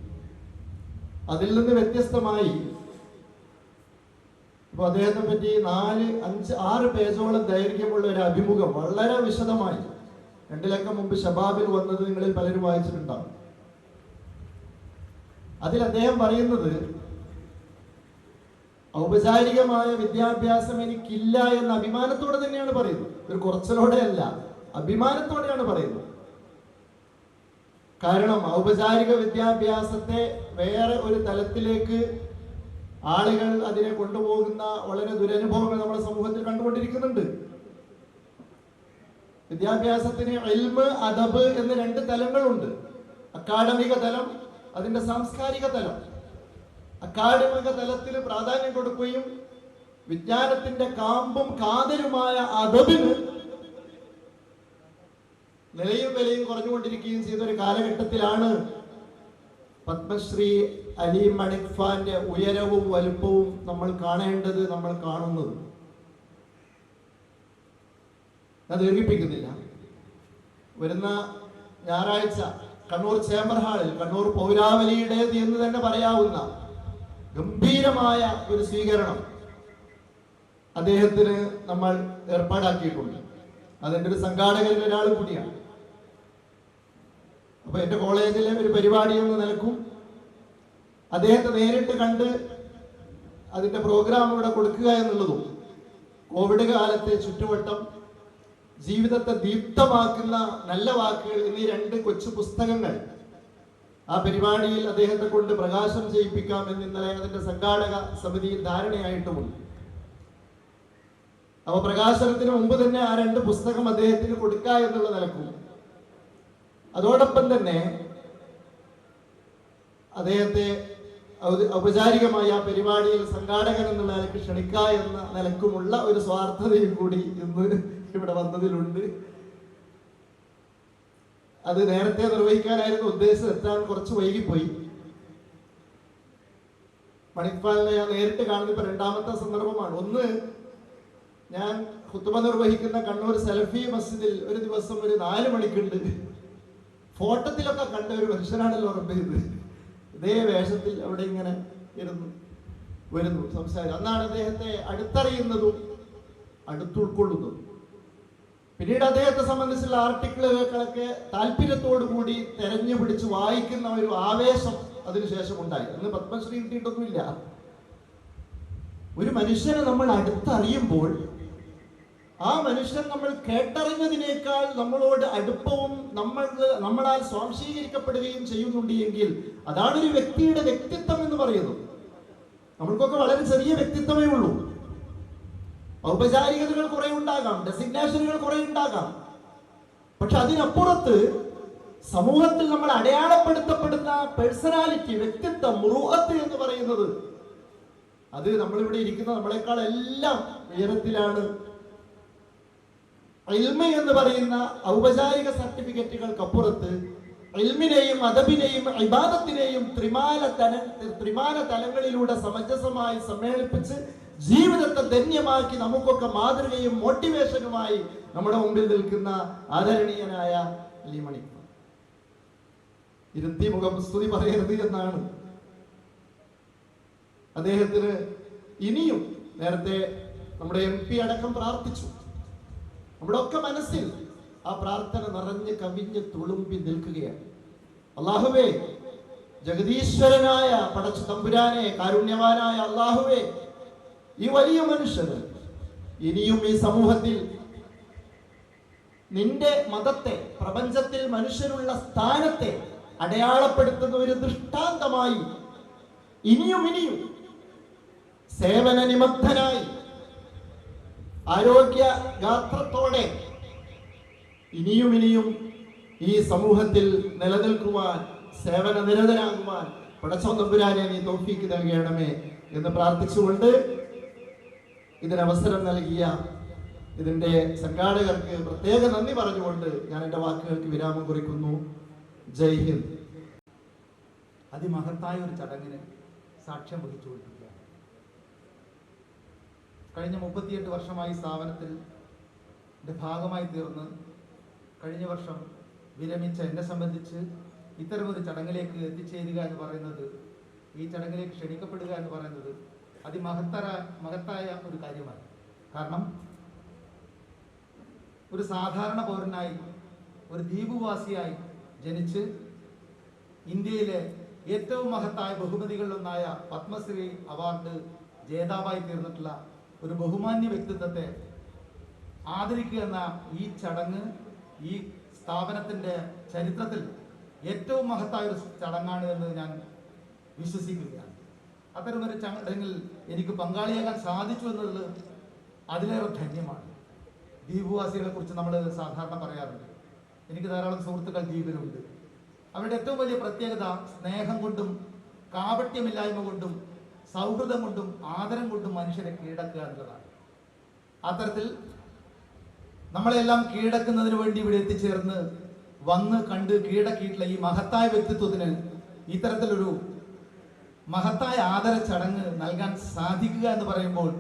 അതിൽ നിന്ന് വ്യത്യസ്തമായി ഇപ്പോൾ അദ്ദേഹത്തെ പറ്റി 4, 5, 6 പേജോളം ദൈർഘ്യമുള്ള ഒരു അഭിമുഖം വളരെ വിശദമായി 2 ലക്കം മുമ്പ് ഷബാബിൽ വന്നത് നിങ്ങളിൽ പലരും വായിച്ചിട്ടുണ്ടാവും. അതിൽ അദ്ദേഹം പറയുന്നത് ഔപചാരികമായ വിദ്യാഭ്യാസം എനിക്കില്ല എന്ന അഭിമാനത്തോടെ തന്നെയാണ് പറയുന്നത്. ഒരു കുറച്ചിലോടെയല്ല, അഭിമാനത്തോടെയാണ് പറയുന്നത്. കാരണം ഔപചാരിക വിദ്യാഭ്യാസത്തെ വേറെ ഒരു തലത്തിലേക്ക് ആളുകൾ അതിനെ കൊണ്ടുപോകുന്ന വളരെ ദുരനുഭവങ്ങൾ നമ്മുടെ സമൂഹത്തിൽ കണ്ടുകൊണ്ടിരിക്കുന്നുണ്ട്. വിദ്യാഭ്യാസത്തിന് ഇൽമ്, അദബ് എന്ന് രണ്ട് തലങ്ങളുണ്ട്. അക്കാഡമിക തലം, അതിന്റെ സാംസ്കാരിക തലം. അക്കാഡമിക തലത്തിൽ പ്രാധാന്യം കൊടുക്കുകയും വിജ്ഞാനത്തിന്റെ കാമ്പും കാതലുമായ അദബിന് നിലയും വിലയും കുറഞ്ഞുകൊണ്ടിരിക്കുകയും ചെയ്ത ഒരു കാലഘട്ടത്തിലാണ് പത്മശ്രീ അലി മണിക് ഖാന്റെ ഉയരവും വലുപ്പവും നമ്മൾ കാണേണ്ടത്, നമ്മൾ കാണുന്നത്. ഞാൻ ദീർഘിപ്പിക്കുന്നില്ല. വരുന്ന ഞായറാഴ്ച കണ്ണൂർ ചേംബർ ഹാളിൽ, കണ്ണൂർ പൗരാവലിയുടേത് എന്ന് തന്നെ പറയാവുന്ന ഗംഭീരമായ ഒരു സ്വീകരണം അദ്ദേഹത്തിന് നമ്മൾ ഏർപ്പാടാക്കിയിട്ടുണ്ട്. അതിൻ്റെ ഒരു സംഘാടകരിൽ ഒരാൾ കൂടിയാണ്. അപ്പൊ എൻ്റെ കോളേജിലെ ഒരു പരിപാടി എന്ന നിലക്കും അദ്ദേഹത്തെ നേരിട്ട് കണ്ട് അതിൻ്റെ പ്രോഗ്രാം ഇവിടെ കൊടുക്കുക എന്നുള്ളതും, കോവിഡ് കാലത്തെ ചുറ്റുവട്ടം, ജീവിതത്തെ ദീപ്തമാക്കുന്ന നല്ല വാക്കുകൾ എന്നീ രണ്ട് കൊച്ചു പുസ്തകങ്ങൾ ആ പരിപാടിയിൽ അദ്ദേഹത്തെ കൊണ്ട് പ്രകാശനം ചെയ്യിപ്പിക്കാം എന്ന് ഇന്നലെ അതിന്റെ സംഘാടക സമിതിയിൽ ധാരണയായിട്ടുമുണ്ട്. അപ്പൊ പ്രകാശനത്തിന് മുമ്പ് തന്നെ ആ രണ്ട് പുസ്തകം അദ്ദേഹത്തിന് കൊടുക്കുക എന്നുള്ള നിലക്കും, അതോടൊപ്പം തന്നെ അദ്ദേഹത്തെ ഔപചാരികമായി ആ പരിപാടിയിൽ സംഘാടകൻ എന്നുള്ള നിലക്ക് ക്ഷണിക്കുക എന്ന നിലക്കുമുള്ള ഒരു സ്വാർത്ഥതയും കൂടി ഇന്ന് ഇവിടെ വന്നതിലുണ്ട്. അത് നേരത്തെ നിർവഹിക്കാനായിരുന്നു ഉദ്ദേശം, എത്താൻ കുറച്ച് വൈകിപ്പോയി. മണിക്പാലിനെ ഞാൻ നേരിട്ട് കാണുന്ന ഇപ്പൊ രണ്ടാമത്തെ സന്ദർഭമാണ്. ഒന്ന്, ഞാൻ ഖുത്ബ നിർവഹിക്കുന്ന കണ്ണൂർ സലഫി മസ്ജിദിൽ ഒരു ദിവസം ഒരു 4 മണിക്കുണ്ട്. ഫോട്ടത്തിലൊക്കെ കണ്ട ഒരു മനുഷ്യനാണല്ലോ റബ്ബേ ഇത്. ഇതേ വേഷത്തിൽ അവിടെ ഇങ്ങനെ വരുന്നു സംസാരം. അന്നാണ് അദ്ദേഹത്തെ അടുത്തറിയുന്നതും അടുത്തുൾക്കൊള്ളുന്നതും. പിന്നീട് അദ്ദേഹത്തെ സംബന്ധിച്ചുള്ള ആർട്ടിക്കിളുകളൊക്കെ താല്പര്യത്തോടു കൂടി തെരഞ്ഞു പിടിച്ച് വായിക്കുന്ന ഒരു ആവേശം അതിനുശേഷം ഉണ്ടായി. അന്ന് പത്മശ്രീ കിട്ടിയിട്ടൊന്നുമില്ല. ഒരു മനുഷ്യനെ നമ്മൾ അടുത്തറിയുമ്പോൾ ആ മനുഷ്യൻ നമ്മൾ കേട്ടറിഞ്ഞതിനേക്കാൾ നമ്മളോട് അടുപ്പവും നമ്മളാൽ സ്വാംശീകരിക്കപ്പെടുകയും ചെയ്യുന്നുണ്ട് എങ്കിൽ അതാണ് ഒരു വ്യക്തിയുടെ വ്യക്തിത്വം എന്ന് പറയുന്നത്. നമ്മൾക്കൊക്കെ വളരെ ചെറിയ വ്യക്തിത്വമേ ഉള്ളൂ. ഔപചാരികതകൾ കുറെ ഉണ്ടാകാം, ഡെസിഗ്നേഷനുകൾ കുറെ ഉണ്ടാകാം. പക്ഷെ അതിനപ്പുറത്ത് സമൂഹത്തിൽ നമ്മൾ അടയാളപ്പെടുത്തപ്പെടുന്ന പേഴ്സണാലിറ്റി, വ്യക്തിത്വം, മുറുഅത്ത് എന്ന് പറയുന്നത്, അത് നമ്മളിവിടെ ഇരിക്കുന്ന നമ്മളെക്കാൾ എല്ലാം ഉയരത്തിലാണ്. ഇൽമ എന്ന് പറയുന്ന ഔപചാരിക സർട്ടിഫിക്കറ്റുകൾക്കപ്പുറത്ത് ഇൽമിനെയും അദബിനെയും ഇബാദത്തിനെയും ത്രിമാന തലങ്ങളിലൂടെ സമഞ്ജസമായി സമ്മേളിപ്പിച്ച് ജീവിതത്തെ ധന്യമാക്കി നമുക്കൊക്കെ മാതൃകയും മോട്ടിവേഷനുമായി നമ്മുടെ മുമ്പിൽ നിൽക്കുന്ന ആദരണീയനായ അലി മണിക് ഖാൻ. ഇരുത്തി മുഖം സ്തുതി പറയരുത് എന്നാണ് അദ്ദേഹത്തിന്. ഇനിയും നേരത്തെ നമ്മുടെ MP അടക്കം പ്രാർത്ഥിച്ചു. നമ്മുടെ ഒക്കെ മനസ്സിൽ ആ പ്രാർത്ഥന നിറഞ്ഞ് കവിഞ്ഞ് തുളുമ്പി നിൽക്കുകയാണ്. അല്ലാഹുവേ, ജഗദീശ്വരനായ പടച്ച തമ്പുരാനെ, കാരുണ്യവാനായ അല്ലാഹുവേ, ഈ വലിയ മനുഷ്യന് ഇനിയും ഈ സമൂഹത്തിൽ നിന്റെ മതത്തെ, പ്രപഞ്ചത്തിൽ മനുഷ്യനുള്ള സ്ഥാനത്തെ അടയാളപ്പെടുത്തുന്ന ഒരു ദൃഷ്ടാന്തമായി ഇനിയും സേവന നിമഗ്നനായി ആരോഗ്യ ഗാത്രത്തോടെ ഇനിയും ഈ സമൂഹത്തിൽ നിലനിൽക്കുവാൻ, സേവന നിരതരാകുവാൻ പടച്ചോൻ തമ്പുരാനെ നീ തൗഫീക്ക് നൽകണമേ എന്ന് പ്രാർത്ഥിച്ചുകൊണ്ട് ഇതിനവസരം നൽകിയ ഇതിന്റെ സംഘാടകർക്ക് പ്രത്യേക നന്ദി പറഞ്ഞുകൊണ്ട് ഞാൻ എൻ്റെ വാക്കുകൾക്ക് വിരാമം കുറിക്കുന്നു. ജയ് ഹിന്ദ്. അതിമഹത്തായ ഒരു ചടങ്ങിന് സാക്ഷ്യം വഹിച്ചുകൊണ്ടിരിക്കുകയാണ്. കഴിഞ്ഞ 38 വർഷമായി സ്ഥാപനത്തിൽ ഭാഗമായി തീർന്ന് കഴിഞ്ഞ വർഷം വിരമിച്ച എന്നെ സംബന്ധിച്ച് ഇത്തരമൊരു ചടങ്ങിലേക്ക് എത്തിച്ചേരുക എന്ന് പറയുന്നത്, ഈ ചടങ്ങിലേക്ക് ക്ഷണിക്കപ്പെടുക എന്ന് പറയുന്നത് മഹത്തായ ഒരു കാര്യമാണ്. കാരണം ഒരു സാധാരണ പൗരനായി, ഒരു ദ്വീപുവാസിയായി ജനിച്ച് ഇന്ത്യയിലെ ഏറ്റവും മഹത്തായ ബഹുമതികളിലൊന്നായ പത്മശ്രീ അവാർഡ് ജേതാവായി തീർന്നിട്ടുള്ള ഒരു ബഹുമാന്യ വ്യക്തിത്വത്തെ ആദരിക്കുക എന്ന ഈ ചടങ്ങ് ഈ സ്ഥാപനത്തിൻ്റെ ചരിത്രത്തിൽ ഏറ്റവും മഹത്തായ ഒരു ചടങ്ങാണ് എന്ന് ഞാൻ വിശ്വസിക്കുകയാണ്. അത്തരമൊരു ചടങ്ങിൽ എനിക്ക് പങ്കാളിയാകാൻ സാധിച്ചു എന്നുള്ളത് അതിലേറെ ധന്യമാണ്. ദ്വീപുവാസികളെ കുറിച്ച് നമ്മൾ സാധാരണ പറയാറുണ്ട്. എനിക്ക് ധാരാളം സുഹൃത്തുക്കൾ ദ്വീപിലുണ്ട്. അവരുടെ ഏറ്റവും വലിയ പ്രത്യേകത സ്നേഹം കൊണ്ടും കാപട്യമില്ലായ്മ കൊണ്ടും സൗഹൃദം കൊണ്ടും ആദരം കൊണ്ടും മനുഷ്യരെ കീഴടക്കുക എന്നുള്ളതാണ്. അത്തരത്തിൽ നമ്മളെല്ലാം കീഴടക്കുന്നതിന് വേണ്ടി ഇവിടെ എത്തിച്ചേർന്ന് വന്ന് കണ്ട് കീഴടക്കിയിട്ടുള്ള ഈ മഹത്തായ വ്യക്തിത്വത്തിന് ഇത്തരത്തിലൊരു മഹത്തായ ആദര ചടങ്ങ് നൽകാൻ സാധിക്കുക എന്ന് പറയുമ്പോൾ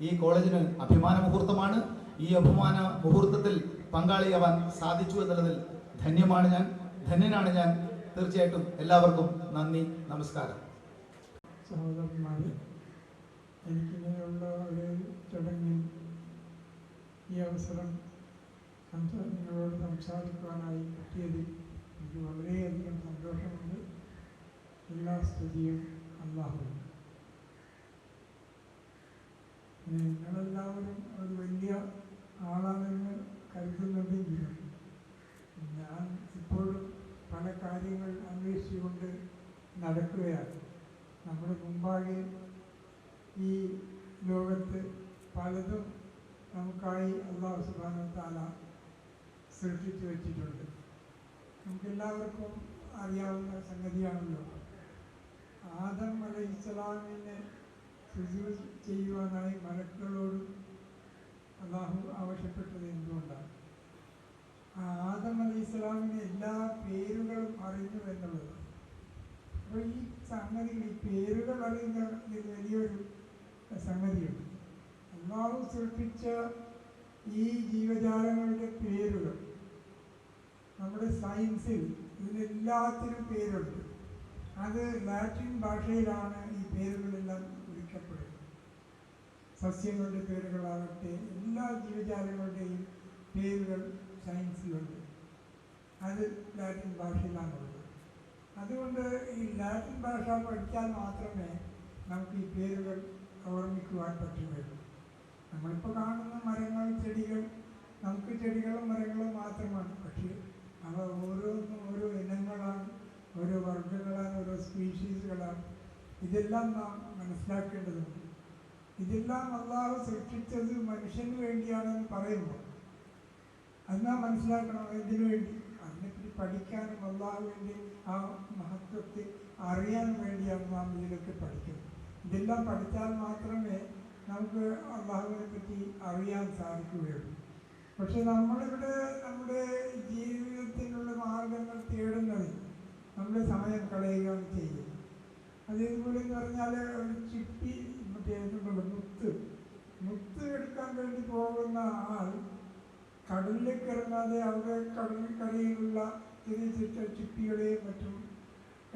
ഈ കോളേജിന് അഭിമാന മുഹൂർത്തമാണ്. ഈ അഭിമാന മുഹൂർത്തത്തിൽ പങ്കാളിയാവാൻ സാധിച്ചു എന്നുള്ളതിൽ ധന്യനാണ് ഞാൻ. തീർച്ചയായിട്ടും എല്ലാവർക്കും നന്ദി, നമസ്കാരം. സഹോദരന്മാരെ, എനിക്കിങ്ങനെയുള്ള ഒരു ചടങ്ങിൽ ഈ അവസരം നിങ്ങളോട് സംസാരിക്കുവാനായി പറ്റിയതിൽ എനിക്ക് വളരെയധികം സന്തോഷമുണ്ട്. എല്ലാ സ്തുതിയും അല്ലാഹുവിന്. നിങ്ങളെല്ലാവരും ഒരു വലിയ ആളാണെന്ന് കരുതുന്നുണ്ടെങ്കിലും ഞാൻ ഇപ്പോഴും പല കാര്യങ്ങൾ അന്വേഷിച്ചുകൊണ്ട് നടക്കുകയാണ്. നമ്മുടെ മുമ്പാകെ ഈ ലോകത്ത് പലതും നമുക്കായി അല്ലാഹു സുബ്ഹാനഹു വ തആല സൃഷ്ടിച്ചു വെച്ചിട്ടുണ്ട്. നമുക്കെല്ലാവർക്കും അറിയാവുന്ന സംഗതിയാണല്ലോ, ആദം അലൈഹിസ്സലാമിനെ സുജൂദ് ചെയ്യുവാനായി മലക്കുകളോട് അല്ലാഹു ആവശ്യപ്പെട്ടത് എന്തുകൊണ്ടാണ്? ആദം അലൈഹിസ്സലാമിന് എല്ലാ പേരുകളും അറിഞ്ഞു എന്നുള്ളത്. അപ്പോൾ ഈ സംഗതികൾ, ഈ പേരുകൾ അറിയുന്നതിൽ വലിയൊരു സംഗതിയുണ്ട്. അല്ലാഹു സൃഷ്ടിച്ച ഈ ജീവജാലങ്ങളുടെ പേരുകൾ നമ്മുടെ സയൻസിൽ ഇതിനെല്ലാത്തിനും പേരുണ്ട്. അത് ലാറ്റിൻ ഭാഷയിലാണ് ഈ പേരുകളെല്ലാം വിളിക്കപ്പെടുന്നത്. സസ്യങ്ങളുടെ പേരുകളാകട്ടെ എല്ലാ ജീവജാലങ്ങളുടെയും പേരുകൾ സയൻസിലുണ്ട്. അത് ലാറ്റിൻ ഭാഷയിലാണുള്ളത്. അതുകൊണ്ട് ഈ ലാറ്റിൻ ഭാഷ പഠിച്ചാൽ മാത്രമേ നമുക്ക് ഈ പേരുകൾ ഓർമ്മിക്കുവാൻ പറ്റുകയുള്ളൂ. നമ്മളിപ്പോൾ കാണുന്ന മരങ്ങൾ, ചെടികൾ, നമുക്ക് ചെടികളും മരങ്ങളും മാത്രമാണ്. പക്ഷേ അവ ഓരോന്നും ഓരോ ഇനങ്ങളാണ്, ഓരോ വർഗ്ഗങ്ങളാണ്, ഓരോ സ്പീഷീസുകളാണ്. ഇതെല്ലാം നാം മനസ്സിലാക്കേണ്ടതുണ്ട്. ഇതെല്ലാം അല്ലാഹു സൃഷ്ടിച്ചത് മനുഷ്യന് വേണ്ടിയാണെന്ന് പറയുമ്പോൾ അത് നാം മനസ്സിലാക്കണം. എന്തിനു വേണ്ടി? അതിനെപ്പറ്റി പഠിക്കാനും അല്ലാഹുവിൻ്റെ ആ മഹത്വത്തെ അറിയാൻ വേണ്ടിയാണ് നാം ഇതിലൊക്കെ പഠിക്കുന്നത്. ഇതെല്ലാം പഠിച്ചാൽ മാത്രമേ നമുക്ക് അല്ലാഹുവിനെ പറ്റി അറിയാൻ സാധിക്കുകയുള്ളൂ. പക്ഷെ നമ്മളിവിടെ നമ്മുടെ ജീവിതത്തിനുള്ള മാർഗങ്ങൾ തേടുന്നതിൽ നമ്മുടെ സമയം കളയുകയാണ് ചെയ്യുന്നത്. അതേപോലെ എന്ന് പറഞ്ഞാൽ ഒരു ചിപ്പി മുത്ത് എടുക്കാൻ വേണ്ടി പോകുന്ന ആൾ കടലിലേക്ക് ഇറങ്ങാതെ അവിടെ കടലിലുള്ള ചെറിയ ചെറിയ ചിപ്പികളെയും മറ്റും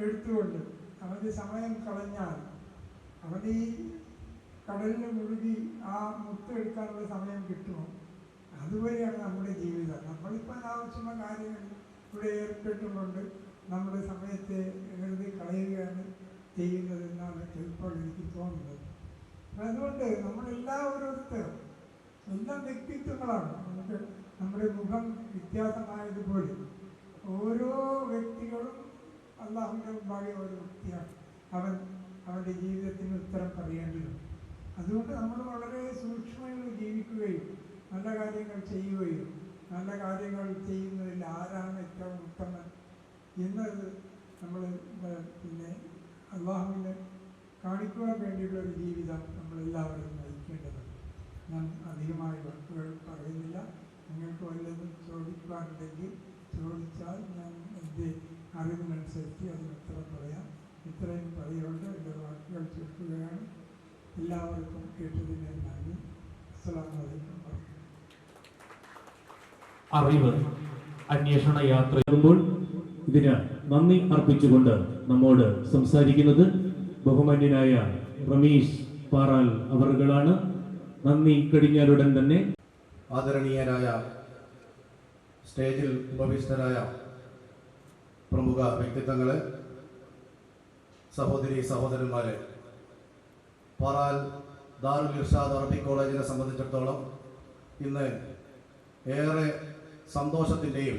എടുത്തുകൊണ്ട് അവൻ്റെ സമയം കളഞ്ഞാൽ അവൻ്റെ ഈ കടലിൽ മുഴുകി ആ മുത്ത് എടുക്കാനുള്ള സമയം കിട്ടുമോ? അതുവരെയാണ് നമ്മുടെ ജീവിതം. നമ്മളിപ്പോൾ ആവശ്യമായ കാര്യങ്ങൾ ഇവിടെ ഏർപ്പെട്ടുകൊണ്ട് നമ്മുടെ സമയത്തെ വെറുതെ കളയുകയാണ് ചെയ്യുന്നതെന്നാണ് ചിലപ്പോൾ എനിക്ക് തോന്നുന്നത്. അതുകൊണ്ട് നമ്മളെല്ലാവരോരുത്തരും എല്ലാം വ്യക്തിത്വങ്ങളാണ്. നമുക്ക് നമ്മുടെ മുഖം വ്യത്യാസമായതുപോലെ ഓരോ വ്യക്തികളും അല്ലാഹുവിൻ്റെ മുമ്പാകെ ഒരു വ്യക്തിയാണ്. അവൻ്റെ ജീവിതത്തിന് ഉത്തരം പറയേണ്ടതുണ്ട്. അതുകൊണ്ട് നമ്മൾ വളരെ സൂക്ഷ്മമായി ജീവിക്കുകയും നല്ല കാര്യങ്ങൾ ചെയ്യുകയും നല്ല കാര്യങ്ങൾ ചെയ്യുന്നതിൽ ആരാണ് ഏറ്റവും ഉത്തമൻ എന്നത് നമ്മൾ പിന്നെ അല്ലാഹുവിനെ കാണിക്കുവാൻ വേണ്ടിയുള്ള ഒരു ജീവിതം നമ്മളെല്ലാവരും നയിക്കേണ്ടതുണ്ട്. ഞാൻ അധികമായി വാക്കുകൾ പറയുന്നില്ല. നിങ്ങൾക്ക് വല്ലതും ചോദിക്കാനുണ്ടെങ്കിൽ ചോദിച്ചാൽ ഞാൻ എൻ്റെ അറിവിനനുസരിച്ച് അതിന് ഉത്തരം പറയാം. ഇത്രയും പറയുകൊണ്ട് എൻ്റെ വാക്കുകൾ ചുരുക്കുകയാണ്. എല്ലാവർക്കും കേട്ടതിന് നന്ദി. അസ്സലാമു അലൈക്കും. അറിവ് അന്വേഷണ യാത്രയാകുമ്പോൾ ഇതിന് നന്ദി അർപ്പിച്ചുകൊണ്ട് നമ്മോട് സംസാരിക്കുന്നത് ബഹുമാന്യനായ റമീസ് പാറാൽ അവറുകളാണ്. നന്ദി കഴിഞ്ഞാലുടൻ തന്നെ ആദരണീയരായ സ്റ്റേജിൽ ഉപവിഷ്ടരായ പ്രമുഖ വ്യക്തിത്വങ്ങളെ, സഹോദരി സഹോദരന്മാരെ, പാറാൽ ദാറുൽ ഇർഷാദ് അറബിക് കോളേജിനെ സംബന്ധിച്ചിടത്തോളം ഇന്ന് ഏറെ സന്തോഷത്തിൻ്റെയും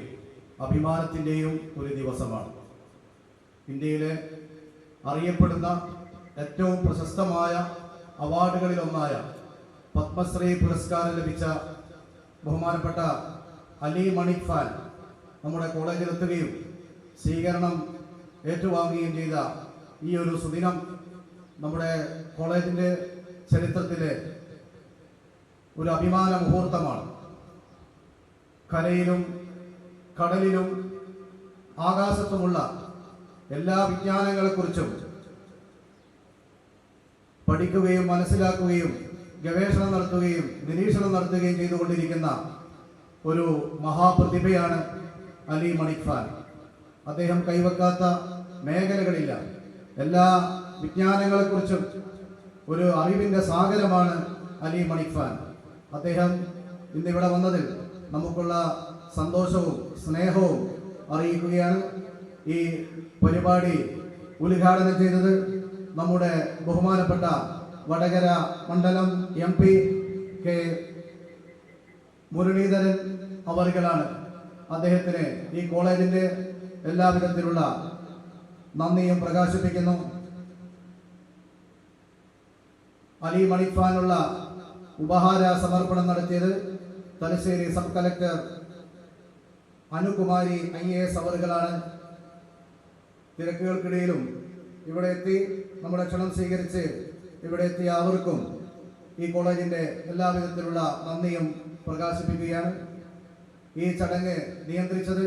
അഭിമാനത്തിൻ്റെയും ഒരു ദിവസമാണ്. ഇന്ത്യയിലെ അറിയപ്പെടുന്ന ഏറ്റവും പ്രശസ്തമായ അവാർഡുകളിലൊന്നായ പത്മശ്രീ പുരസ്കാരം ലഭിച്ച ബഹുമാനപ്പെട്ട അലി മണിക് ഖാൻ നമ്മുടെ കോളേജിലെത്തുകയും സ്വീകരണം ഏറ്റുവാങ്ങുകയും ചെയ്ത ഈ ഒരു സുദിനം നമ്മുടെ കോളേജിൻ്റെ ചരിത്രത്തിലെ ഒരു അഭിമാന മുഹൂർത്തമാണ്. കരയിലും കടലിലും ആകാശത്തുമുള്ള എല്ലാ വിജ്ഞാനങ്ങളെക്കുറിച്ചും പഠിക്കുകയും മനസ്സിലാക്കുകയും ഗവേഷണം നടത്തുകയും നിരീക്ഷണം നടത്തുകയും ചെയ്തുകൊണ്ടിരിക്കുന്ന ഒരു മഹാപ്രതിഭയാണ് അലി മണിക് ഖാൻ. അദ്ദേഹം കൈവെക്കാത്ത മേഖലകളില്ല. എല്ലാ വിജ്ഞാനങ്ങളെക്കുറിച്ചും ഒരു അറിവിൻ്റെ സാഗരമാണ് അലി മണിക് ഖാൻ. അദ്ദേഹം ഇന്നിവിടെ വന്നതിൽ നമുക്കുള്ള സന്തോഷവും സ്നേഹവും അറിയിക്കുകയാണ്. ഈ പരിപാടി ഉദ്ഘാടനം ചെയ്തത് നമ്മുടെ ബഹുമാനപ്പെട്ട വടകര മണ്ഡലം MP കെ മുരളീധരൻ അവറുകളാണ്. അദ്ദേഹത്തിന് ഈ കോളേജിൻ്റെ എല്ലാവിധത്തിലുള്ള നന്ദിയും പ്രകാശിപ്പിക്കുന്നു. അലി മണിക് ഖാനുള്ള ഉപഹാര സമർപ്പണം നടത്തിയത് Thalassery sub collector Anukumari IAS അവറുകളാണ്. തിരക്കുകൾക്കിടയിലും ഇവിടെ എത്തി നമ്മുടെ ക്ഷണം സ്വീകരിച്ച് ഇവിടെ എത്തിയ അവർക്കും ഈ കോളേജിൻ്റെ എല്ലാവിധത്തിലുള്ള നന്ദിയും പ്രകാശിപ്പിക്കുകയാണ്. ഈ ചടങ്ങ് നിയന്ത്രിച്ചത്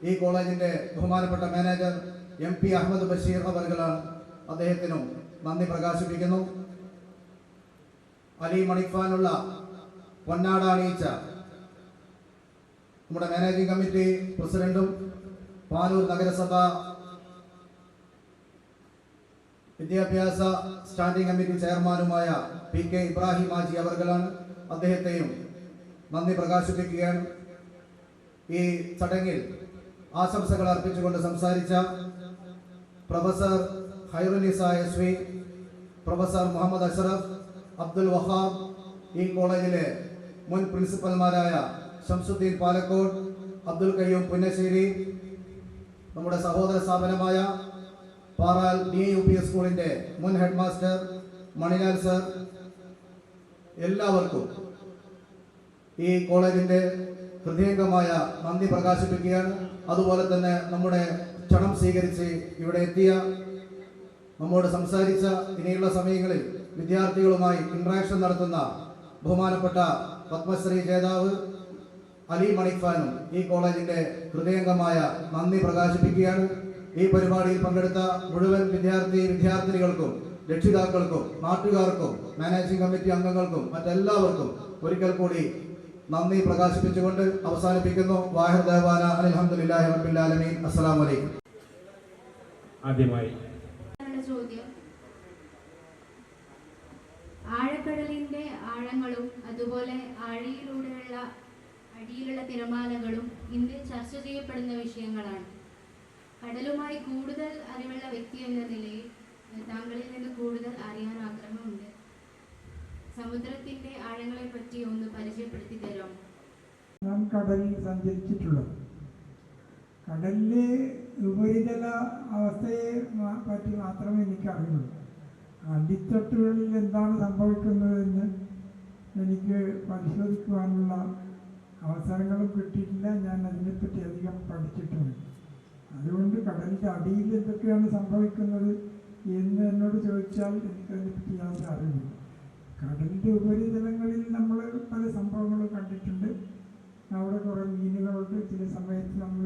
ഈ കോളേജിൻ്റെ ബഹുമാനപ്പെട്ട മാനേജർ MP അഹമ്മദ് ബഷീർ അവറുകളാണ്. അദ്ദേഹത്തിനും നന്ദി പ്രകാശിപ്പിക്കുന്നു. അലി മണിക് ഖാനുള്ള പൊന്നാട അണിയിച്ച നമ്മുടെ മാനേജിംഗ് കമ്മിറ്റി പ്രസിഡന്റും പാനൂർ നഗരസഭ വിദ്യാഭ്യാസ സ്റ്റാൻഡിംഗ് കമ്മിറ്റി ചെയർമാനുമായ PK ഇബ്രാഹിം ഹാജി അവർകളാണ്. അദ്ദേഹത്തെയും നന്ദി പ്രകാശിപ്പിക്കുകയാണ്. ഈ ചടങ്ങിൽ ആശംസകൾ അർപ്പിച്ചുകൊണ്ട് സംസാരിച്ച professor Khairunnisa SV, professor Muhammad Ashraf, Abdul Wahab, ഈ കോളേജിലെ മുൻ പ്രിൻസിപ്പൽമാരായ ഷംസുദ്ദീൻ പാലക്കോട്, അബ്ദുൽ കയ്യൂം പുന്നശ്ശേരി, നമ്മുടെ സഹോദര സ്ഥാപനമായ പാറാൽ DUP സ്കൂളിൻ്റെ മുൻ ഹെഡ് മാസ്റ്റർ മണിലാൽ സർ, എല്ലാവർക്കും ഈ കോളേജിൻ്റെ ഹൃദയംഗമായ നന്ദി പ്രകാശിപ്പിക്കുകയാണ്. അതുപോലെ തന്നെ നമ്മുടെ ക്ഷണം സ്വീകരിച്ച് ഇവിടെ എത്തിയ, നമ്മോട് സംസാരിച്ച, ഇനിയുള്ള സമയങ്ങളിൽ വിദ്യാർത്ഥികളുമായി ഇൻട്രാക്ഷൻ നടത്തുന്ന ബഹുമാനപ്പെട്ട പത്മശ്രീ ജേതാവ് അലി മണിക് ഖാനും ഈ കോളേജിൻ്റെ ഹൃദയംഗമായ നന്ദി പ്രകാശിപ്പിക്കുകയാണ്. ഈ പരിപാടിയിൽ പങ്കെടുത്ത മുഴുവൻ വിദ്യാർത്ഥിനികൾക്കും രക്ഷിതാക്കൾക്കും നാട്ടുകാർക്കും മാനേജിംഗ് കമ്മിറ്റി അംഗങ്ങൾക്കും മറ്റെല്ലാവർക്കും ഒരിക്കൽ കൂടി നന്ദി പ്രകാശിപ്പിച്ചുകൊണ്ട് അവസാനിപ്പിക്കുന്നു. വാഹിർ ദഅ്വാന അൽഹംദുലില്ലാഹി റബ്ബിൽ ആലമീൻ. അസ്സലാമു അലൈക്കും. ആദ്യമായി ചോദ്യം, ആഴക്കടലിന്റെ ആഴങ്ങളും അതുപോലെ അടിയിലുള്ള തിരമാലകളും ഇന്ന് ചർച്ച ചെയ്യപ്പെടുന്ന വിഷയങ്ങളാണ്. കടലുമായി കൂടുതൽ അറിവുള്ള വ്യക്തി എന്ന നിലയിൽ താങ്കളിൽ നിന്ന് കൂടുതൽ അറിയാൻ ആഗ്രഹമുണ്ട്. സമുദ്രത്തിന്റെ ആഴങ്ങളെ പറ്റി ഒന്ന് പരിചയപ്പെടുത്തി തരാമോ? ഞാൻ കടലിൽ സഞ്ചരിച്ചിട്ടുള്ളത്. കടലിലെ ഉപരിതല അവസ്ഥയെ പറ്റി മാത്രമേ എനിക്കറിയുള്ളൂ. അടിത്തട്ടുകളിൽ എന്താണ് സംഭവിക്കുന്നതെന്ന് എനിക്ക് പരിശോധിക്കുവാനുള്ള അവസരങ്ങളും കിട്ടിയിട്ടില്ല. ഞാൻ അതിനെപ്പറ്റി അധികം പഠിച്ചിട്ടുണ്ട്. അതുകൊണ്ട് കടലിൻ്റെ അടിയിൽ എന്തൊക്കെയാണ് സംഭവിക്കുന്നത് എന്ന് എന്നോട് ചോദിച്ചാൽ എനിക്കതിനെപ്പറ്റി യാതൊരു അറിവില്ല. കടലിൻ്റെ ഉപരിതലങ്ങളിൽ നമ്മൾ പല സംഭവങ്ങളും കണ്ടിട്ടുണ്ട്. അവിടെ കുറേ മീനുകളുണ്ട്. ചില സമയത്ത് നമ്മൾ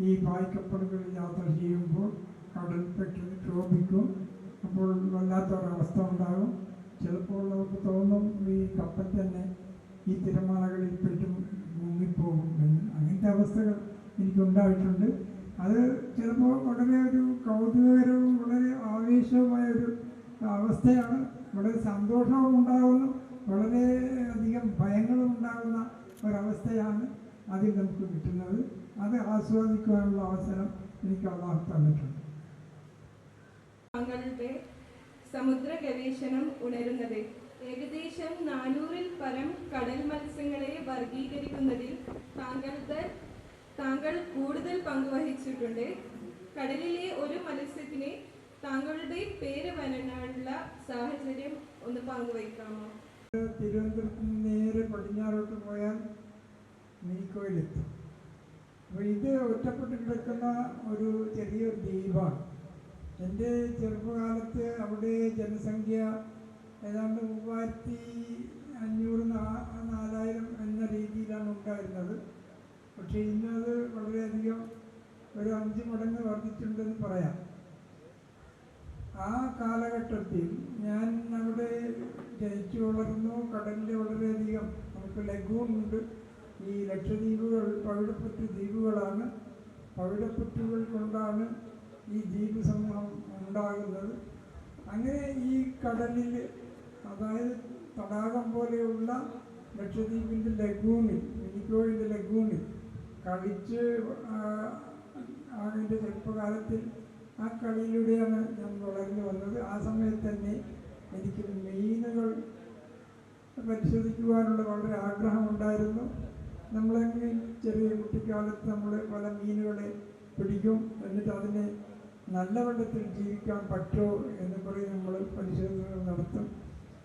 ഈ പായ്ക്കപ്പലുകളിൽ യാത്ര ചെയ്യുമ്പോൾ കടൽ പെട്ടെന്ന് ക്ഷോഭിക്കും. അപ്പോൾ വല്ലാത്തൊരവസ്ഥ ഉണ്ടാകും. ചിലപ്പോൾ നമുക്ക് തോന്നും ഈ കപ്പൽ തന്നെ ഈ തിരമാലകളിൽ പെട്ടും മുങ്ങിപ്പോകും എന്ന്. അങ്ങനത്തെ അവസ്ഥകൾ എനിക്കുണ്ടായിട്ടുണ്ട്. അത് ചിലപ്പോൾ വളരെ ഒരു കൗതുകകരവും വളരെ ആവേശവുമായ ഒരു അവസ്ഥയാണ്. വളരെ സന്തോഷവും ഉണ്ടാകുന്നു, വളരെ അധികം ഭയങ്ങളും ഉണ്ടാകുന്ന ഒരവസ്ഥയാണ് അതിൽ നമുക്ക് കിട്ടുന്നത്. അത് ആസ്വദിക്കുവാനുള്ള അവസരം എനിക്ക് അല്ലാഹു തന്നിട്ടുണ്ട്. താങ്കളുടെ സമുദ്ര ഗവേഷണം ഉണരുന്നത് ഏകദേശം 400-ൽ പരം കടൽ മത്സ്യങ്ങളെ വർഗീകരിക്കുന്നതിൽ താങ്കൾ കൂടുതൽ പങ്കുവഹിച്ചിട്ടുണ്ട്. കടലിലെ ഒരു മത്സ്യത്തിന് താങ്കളുടെ പേര് വരാനുള്ള സാഹചര്യം ഒന്ന് പങ്കുവയ്ക്കാമോ? തിരുവനന്തപുരത്ത് നിന്ന് നേരെ പടിഞ്ഞാറോട്ട് പോയാൽ മിനിക്കോയിലെത്തും. അപ്പോൾ ഇത് ഒറ്റപ്പെട്ട് കിടക്കുന്ന ഒരു ചെറിയൊരു ദ്വീപാണ്. എൻ്റെ ചെറുപ്പകാലത്ത് അവിടെ ജനസംഖ്യ ഏതാണ്ട് 3500-4000 എന്ന രീതിയിലാണ് ഉണ്ടായിരുന്നത്. പക്ഷേ ഇന്നത് വളരെയധികം ഒരു 5 മടങ്ങ് വർദ്ധിച്ചിട്ടുണ്ടെന്ന് പറയാം. ആ കാലഘട്ടത്തിൽ ഞാൻ അവിടെ ജനിച്ചു വളർന്നു. കടലിൽ വളരെയധികം നമുക്ക് ലഗൂണുണ്ട്. ഈ ലക്ഷദ്വീപുകൾ പവിഴപ്പുറ്റ് ദ്വീപുകളാണ്. പവിഴപ്പുറ്റുകൾ കൊണ്ടാണ് ഈ ദ്വീപ് സമൂഹം ഉണ്ടാകുന്നത്. അങ്ങനെ ഈ കടലിൽ, അതായത് തടാകം പോലെയുള്ള ലക്ഷദ്വീപിൻ്റെ ലഗൂണിൽ, മിനിക്കോയിൻ്റെ ലഗൂണിൽ കളിച്ച് അതിൻ്റെ ചെറുപ്പകാലത്തിൽ ആ കളിയിലൂടെയാണ് ഞാൻ വളർന്നു വന്നത്. ആ സമയത്ത് തന്നെ എനിക്ക് മീനുകൾ പരിശോധിക്കുവാനുള്ള വളരെ ആഗ്രഹമുണ്ടായിരുന്നു. നമ്മളെങ്ങനെ ചെറിയ കുട്ടിക്കാലത്ത് നമ്മൾ പല മീനുകളെ പിടിക്കും, എന്നിട്ട് അതിനെ നല്ല വെള്ളത്തിൽ ജീവിക്കാൻ പറ്റുമോ എന്ന് പറയും നമ്മൾ പരിശോധനകൾ നടത്തും.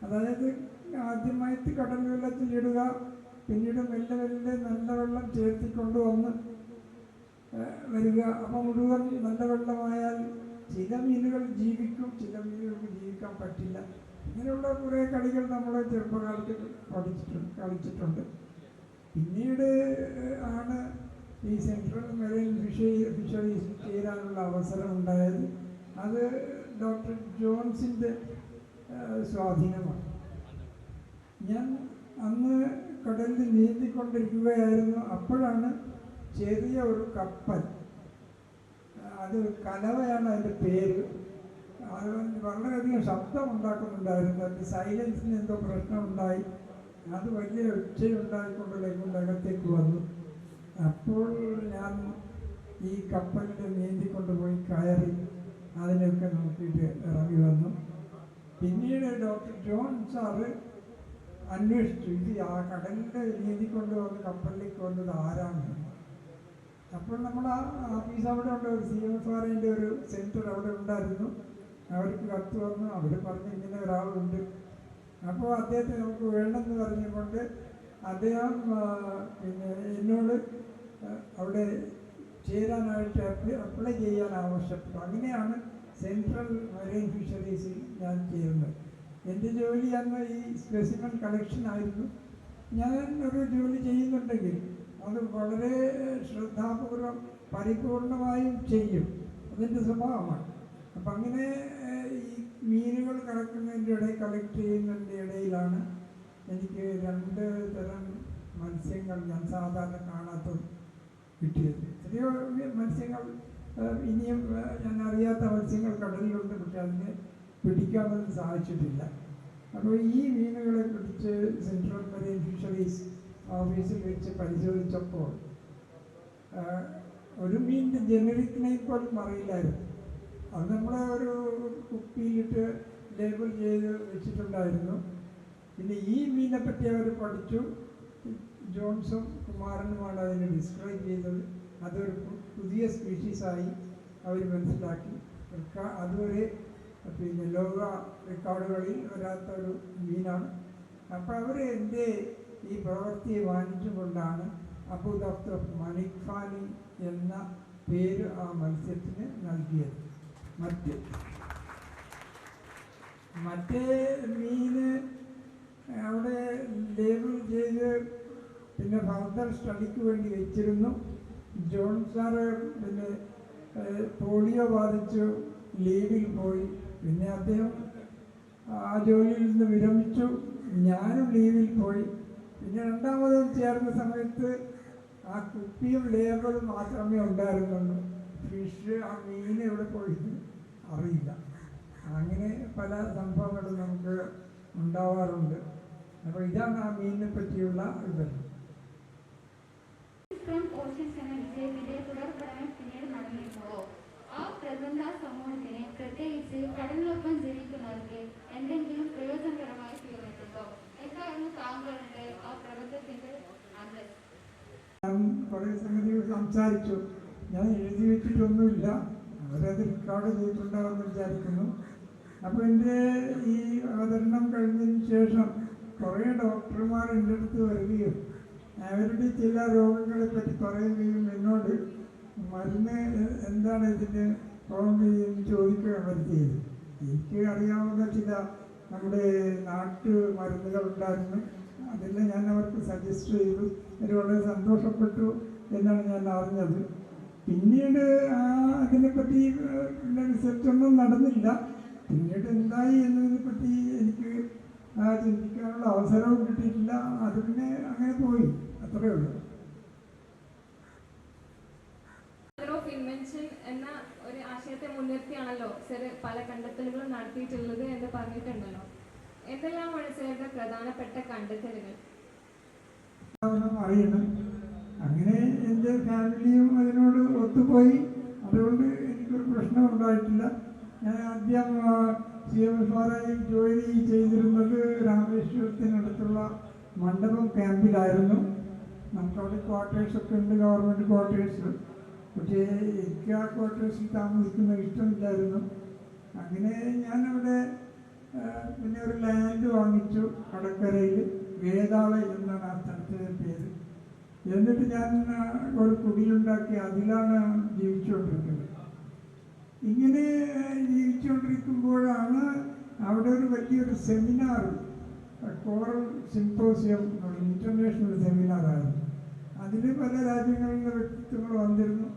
അതായത് ആദ്യമായിട്ട് കടൽ വെള്ളത്തിലിടുക, പിന്നീട് മെല്ലെ മെല്ലെ നല്ല വെള്ളം ചേർത്തിക്കൊണ്ടുവന്ന് വരിക. അപ്പോൾ മുഴുവൻ നല്ല വെള്ളമായാൽ ചില മീനുകൾ ജീവിക്കും, ചില മീനുകൾക്ക് ജീവിക്കാൻ പറ്റില്ല. ഇങ്ങനെയുള്ള കുറേ കളികൾ നമ്മൾ ചെറുപ്പകാലത്ത് കളിച്ചിട്ടുണ്ട്. പിന്നീട് ആണ് ഈ സെൻട്രൽ മെറൈൻ ഫിഷറീസ് ചേരാനുള്ള അവസരം ഉണ്ടായത്. അത് ഡോക്ടർ ജോൺസിൻ്റെ സ്വാധീനമാണ്. ഞാൻ അന്ന് കടലിൽ നീന്തിക്കൊണ്ടിരിക്കുകയായിരുന്നു. അപ്പോഴാണ് ചെറിയ ഒരു കപ്പൽ, അത് കലവയാണ് അതിൻ്റെ പേര്, അത് വളരെയധികം ശബ്ദം ഉണ്ടാക്കുന്നുണ്ടായിരുന്നു. അതിൻ്റെ സൈലൻസിന് എന്തോ പ്രശ്നമുണ്ടായി, അത് വലിയ ഒച്ചയുണ്ടായിക്കൊണ്ട് ലൈഫിൻ്റെ അകത്തേക്ക് വന്നു. അപ്പോൾ ഞാൻ ഈ കപ്പലിൻ്റെ നീന്തിക്കൊണ്ടുപോയി കയറി അതിനൊക്കെ നോക്കിയിട്ട് ഇറങ്ങി വന്നു. പിന്നീട് ഡോക്ടർ ജോൺ സാറ് അന്വേഷിച്ചു, ഇത് ആ കടലിൻ്റെ നീന്തിക്കൊണ്ട് വന്ന് കപ്പലിലേക്ക് വന്നത് ആരാണ്. അപ്പോൾ നമ്മൾ ആ ഓഫീസ് അവിടെ ഉണ്ട്, ഒരു CFRൻ്റെ ഒരു സെൻറ്റർ അവിടെ ഉണ്ടായിരുന്നു. അവർക്ക് കത്ത് വന്നു, അവർ പറഞ്ഞു ഇങ്ങനെ ഒരാളുണ്ട്. അപ്പോൾ അദ്ദേഹത്തെ നമുക്ക് വേണമെന്ന് പറഞ്ഞുകൊണ്ട് അദ്ദേഹം പിന്നെ എന്നോട് അവിടെ ചേരാനായിട്ട് അപ്ലൈ ചെയ്യാൻ ആവശ്യപ്പെട്ടു. അങ്ങനെയാണ് സെൻട്രൽ മറൈൻ ഫിഷറീസിൽ ഞാൻ ചേരുന്നത്. എൻ്റെ ജോലി അന്ന് ഈ സ്പെസിമൻ കളക്ഷൻ ആയിരുന്നു. ഞാൻ ഒരു ജോലി ചെയ്യുന്നുണ്ടെങ്കിൽ അത് വളരെ ശ്രദ്ധാപൂർവം പരിപൂർണമായും ചെയ്യും, അതിൻ്റെ സ്വഭാവമാണ്. അപ്പം അങ്ങനെ ഈ മീനുകൾ കളക്ട് ചെയ്യുന്നതിൻ്റെ ഇടയിലാണ് എനിക്ക് 2 തരം മത്സ്യങ്ങൾ ഞാൻ സാധാരണ കാണാത്തത് കിട്ടിയത്. എത്രയോ മത്സ്യങ്ങൾ ഇനിയും ഞാൻ അറിയാത്ത മത്സ്യങ്ങൾ കടലിലുണ്ട്, പക്ഷെ അതിനെ പിടിക്കാനൊന്നും സാധിച്ചിട്ടില്ല. അപ്പോൾ ഈ മീനുകളെ പിടിച്ച് സെൻട്രൽ മറൈൻ ഫിഷറീസ് ഓഫീസിൽ വെച്ച് പരിശോധിച്ചപ്പോൾ ഒരു മീനിൻ്റെ ജനറിക് നെയിം പോലും അറിയില്ലായിരുന്നു. അത് നമ്മൾ ഒരു കുപ്പിയിലിട്ട് ലേബിൾ ചെയ്ത് വെച്ചിട്ടുണ്ടായിരുന്നു. പിന്നെ ഈ മീനിനെ പറ്റി അവർ പഠിച്ചു. ജോൺസും കുമാരനുമാണ് അതിനെ ഡിസ്ക്രൈബ് ചെയ്തത്. അതൊരു പുതിയ സ്പീഷീസായി അവർ മനസ്സിലാക്കി. അതുവരെ പിന്നെ ലോക റെക്കോർഡുകളിൽ വരാത്തൊരു മീനാണ്. അപ്പോൾ അവർ എൻ്റെ ഈ പ്രവൃത്തിയെ വാങ്ങിച്ചുകൊണ്ടാണ് അബു ദഫ്തർ മണിക് ഫാനി എന്ന പേര് ആ മത്സ്യത്തിന് നൽകിയത്. മറ്റേ മീന് അവിടെ ലേബിൾ ചെയ്ത് പിന്നെ ഫർദർ സ്റ്റഡിക്ക് വേണ്ടി വെച്ചിരുന്നു. ജോൺ സാറ് പിന്നെ പോളിയോ ബാധിച്ചു ലീവിൽ പോയി. പിന്നെ അദ്ദേഹം ആ ജോലിയിൽ നിന്ന് വിരമിച്ചു, ഞാനും ലീവിൽ പോയി. പിന്നെ രണ്ടാമതും ചേർന്ന സമയത്ത് ആ കുപ്പിയും ലേബിളും മാത്രമേ ഉണ്ടായിരുന്നുള്ളൂ. ഫിഷ്, ആ മീൻ എവിടെ പോയി അറിയില്ല. അങ്ങനെ പല സംഭവങ്ങളും നമുക്ക് ഉണ്ടാവാറുണ്ട്. അപ്പോൾ ഇതാണ് ആ മീനിനെ പറ്റിയുള്ള ഇത്. പിന്നീട് നടന്നിരുന്നുവോ? ആ പ്രബന്ധ സമൂഹത്തിന്, പ്രത്യേകിച്ച് കടലിനൊപ്പം ജീവിക്കുന്നവർക്ക് എന്തെങ്കിലും പ്രയോജനകരമായി തീർന്നിട്ടുണ്ടോ? എന്തായിരുന്നു താങ്കളുടെ ആ പ്രബന്ധത്തിന്റെ ആഗ്രഹം? ഞാൻ കുറേ സംഗതികൾ സംസാരിച്ചു. ഞാൻ എഴുതി വെച്ചിട്ടൊന്നുമില്ല, അവരത് റെക്കോർഡ് ചെയ്തിട്ടുണ്ടാവുമെന്ന് വിചാരിക്കുന്നു. അപ്പോൾ എൻ്റെ ഈ അവതരണം കഴിഞ്ഞതിന് ശേഷം കുറേ ഡോക്ടർമാർ എൻ്റെ അടുത്ത് വരികയും അവരുടെ ചില രോഗങ്ങളെ പറ്റി പറയുകയും എന്നോട് മരുന്ന് എന്താണ് ഇതിന് എന്ന് ചോദിക്കുകയാണ് അവർ ചെയ്ത്. എനിക്ക് അറിയാവുന്ന ചില നമ്മുടെ നാട്ടു മരുന്നുകൾ ഉണ്ടായിരുന്നു. അതെല്ലാം ഞാൻ അവർക്ക് സജസ്റ്റ് ചെയ്തു. അവർ വളരെ സന്തോഷപ്പെട്ടു എന്നാണ് ഞാൻ അറിഞ്ഞത്. പിന്നീട് അതിനെപ്പറ്റി റിസർച്ചൊന്നും നടന്നില്ല. പിന്നീട് എന്തായി എന്നതിനെ പറ്റി എനിക്ക് ചിന്തിക്കാനുള്ള അവസരവും കിട്ടിയിട്ടില്ല. അത് പിന്നെ അങ്ങനെ പോയി, അത്രയേ ഉള്ളൂ. ഓഫ് ഇൻവെൻഷൻ എന്ന ഒരു ആശയത്തെ മുൻനിർത്തിയാണല്ലോ സർ പല കണ്ടെത്തലുകളും നടത്തിയിട്ടുള്ളത് എന്ന് പറഞ്ഞിട്ടുണ്ടല്ലോ. എന്തെല്ലാമാണ് സാറിന്റെ പ്രധാനപ്പെട്ട കണ്ടെത്തലുകൾ? അറിയണം. അങ്ങനെ എൻ്റെ ഫാമിലിയും അതിനോട് ഒത്തുപോയി. അതുകൊണ്ട് എനിക്കൊരു പ്രശ്നം ഉണ്ടായിട്ടില്ല. ഞാൻ ആദ്യം CMFRI ജോലി ചെയ്തിരുന്നത് രാമേശ്വരത്തിനടുത്തുള്ള മണ്ഡപം ക്യാമ്പിലായിരുന്നു. നമുക്കവിടെ ക്വാർട്ടേഴ്സൊക്കെ ഉണ്ട്, ഗവൺമെൻറ് ക്വാർട്ടേഴ്സ്. പക്ഷേ എനിക്ക് ആ ക്വാർട്ടേഴ്സിൽ താമസിക്കുന്ന ഇഷ്ടമില്ലായിരുന്നു. അങ്ങനെ ഞാനവിടെ പിന്നെ ഒരു ലാൻഡ് വാങ്ങിച്ചു കടക്കരയിൽ. വേതാള എന്നാണ് ആ സ്ഥലത്തിൻ്റെ പേര്. എന്നിട്ട് ഞാൻ ഒരു കുടിലുണ്ടാക്കി അതിലാണ് ജീവിച്ചുകൊണ്ടിരിക്കുന്നത്. ഇങ്ങനെ ജീവിച്ചുകൊണ്ടിരിക്കുമ്പോഴാണ് അവിടെ ഒരു വലിയൊരു സെമിനാർ, കോറൽ സിംപോസിയം, ഇൻ്റർനാഷണൽ സെമിനാറായിരുന്നു. അതിൽ പല രാജ്യങ്ങളിലെ വ്യക്തിത്വങ്ങൾ വന്നിരുന്നു.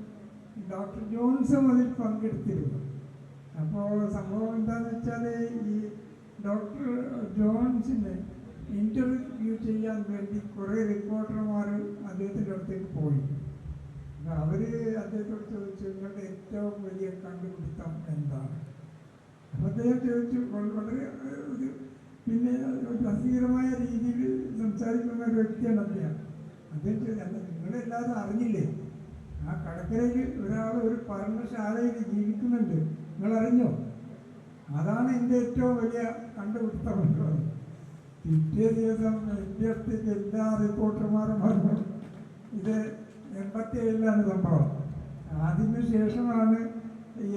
ഡോക്ടർ ജോൺസും അതിൽ പങ്കെടുത്തിരുന്നു. അപ്പോൾ സംഭവം എന്താണെന്ന് വെച്ചാൽ ഈ ഡോക്ടർ ജോൺസിനെ ഇൻ്റർവ്യൂ ചെയ്യാൻ വേണ്ടി കുറേ റിപ്പോർട്ടർമാർ അദ്ദേഹത്തിൻ്റെ അടുത്തേക്ക് പോയി. അവർ അദ്ദേഹത്തോട് ചോദിച്ചു, നിങ്ങളുടെ ഏറ്റവും വലിയ കണ്ടുപിടുത്തം എന്താണ്? അപ്പോൾ അദ്ദേഹം ചോദിച്ചു, വളരെ ഒരു പിന്നെ രസകരമായ രീതിയിൽ സംസാരിക്കുന്ന ഒരു വ്യക്തിയാണ് അദ്ദേഹം. അദ്ദേഹം ചോദിച്ചു, അല്ല നിങ്ങളെല്ലാവരും അറിഞ്ഞില്ലേ ആ കടക്കരയിൽ ഒരാൾ ഒരു പർണശാലയിൽ ജീവിക്കുന്നുണ്ട്, നിങ്ങളറിഞ്ഞോ? അതാണ് എൻ്റെ ഏറ്റവും വലിയ കണ്ടുപിടുത്തം എന്ന് പറഞ്ഞു. പിറ്റേ ദിവസം എൻ്റെ അടുത്തേക്ക് എല്ലാ റിപ്പോർട്ടർമാരും പറഞ്ഞു. ഇത് 87-ലാണ് സംഭവം. അതിന് ശേഷമാണ്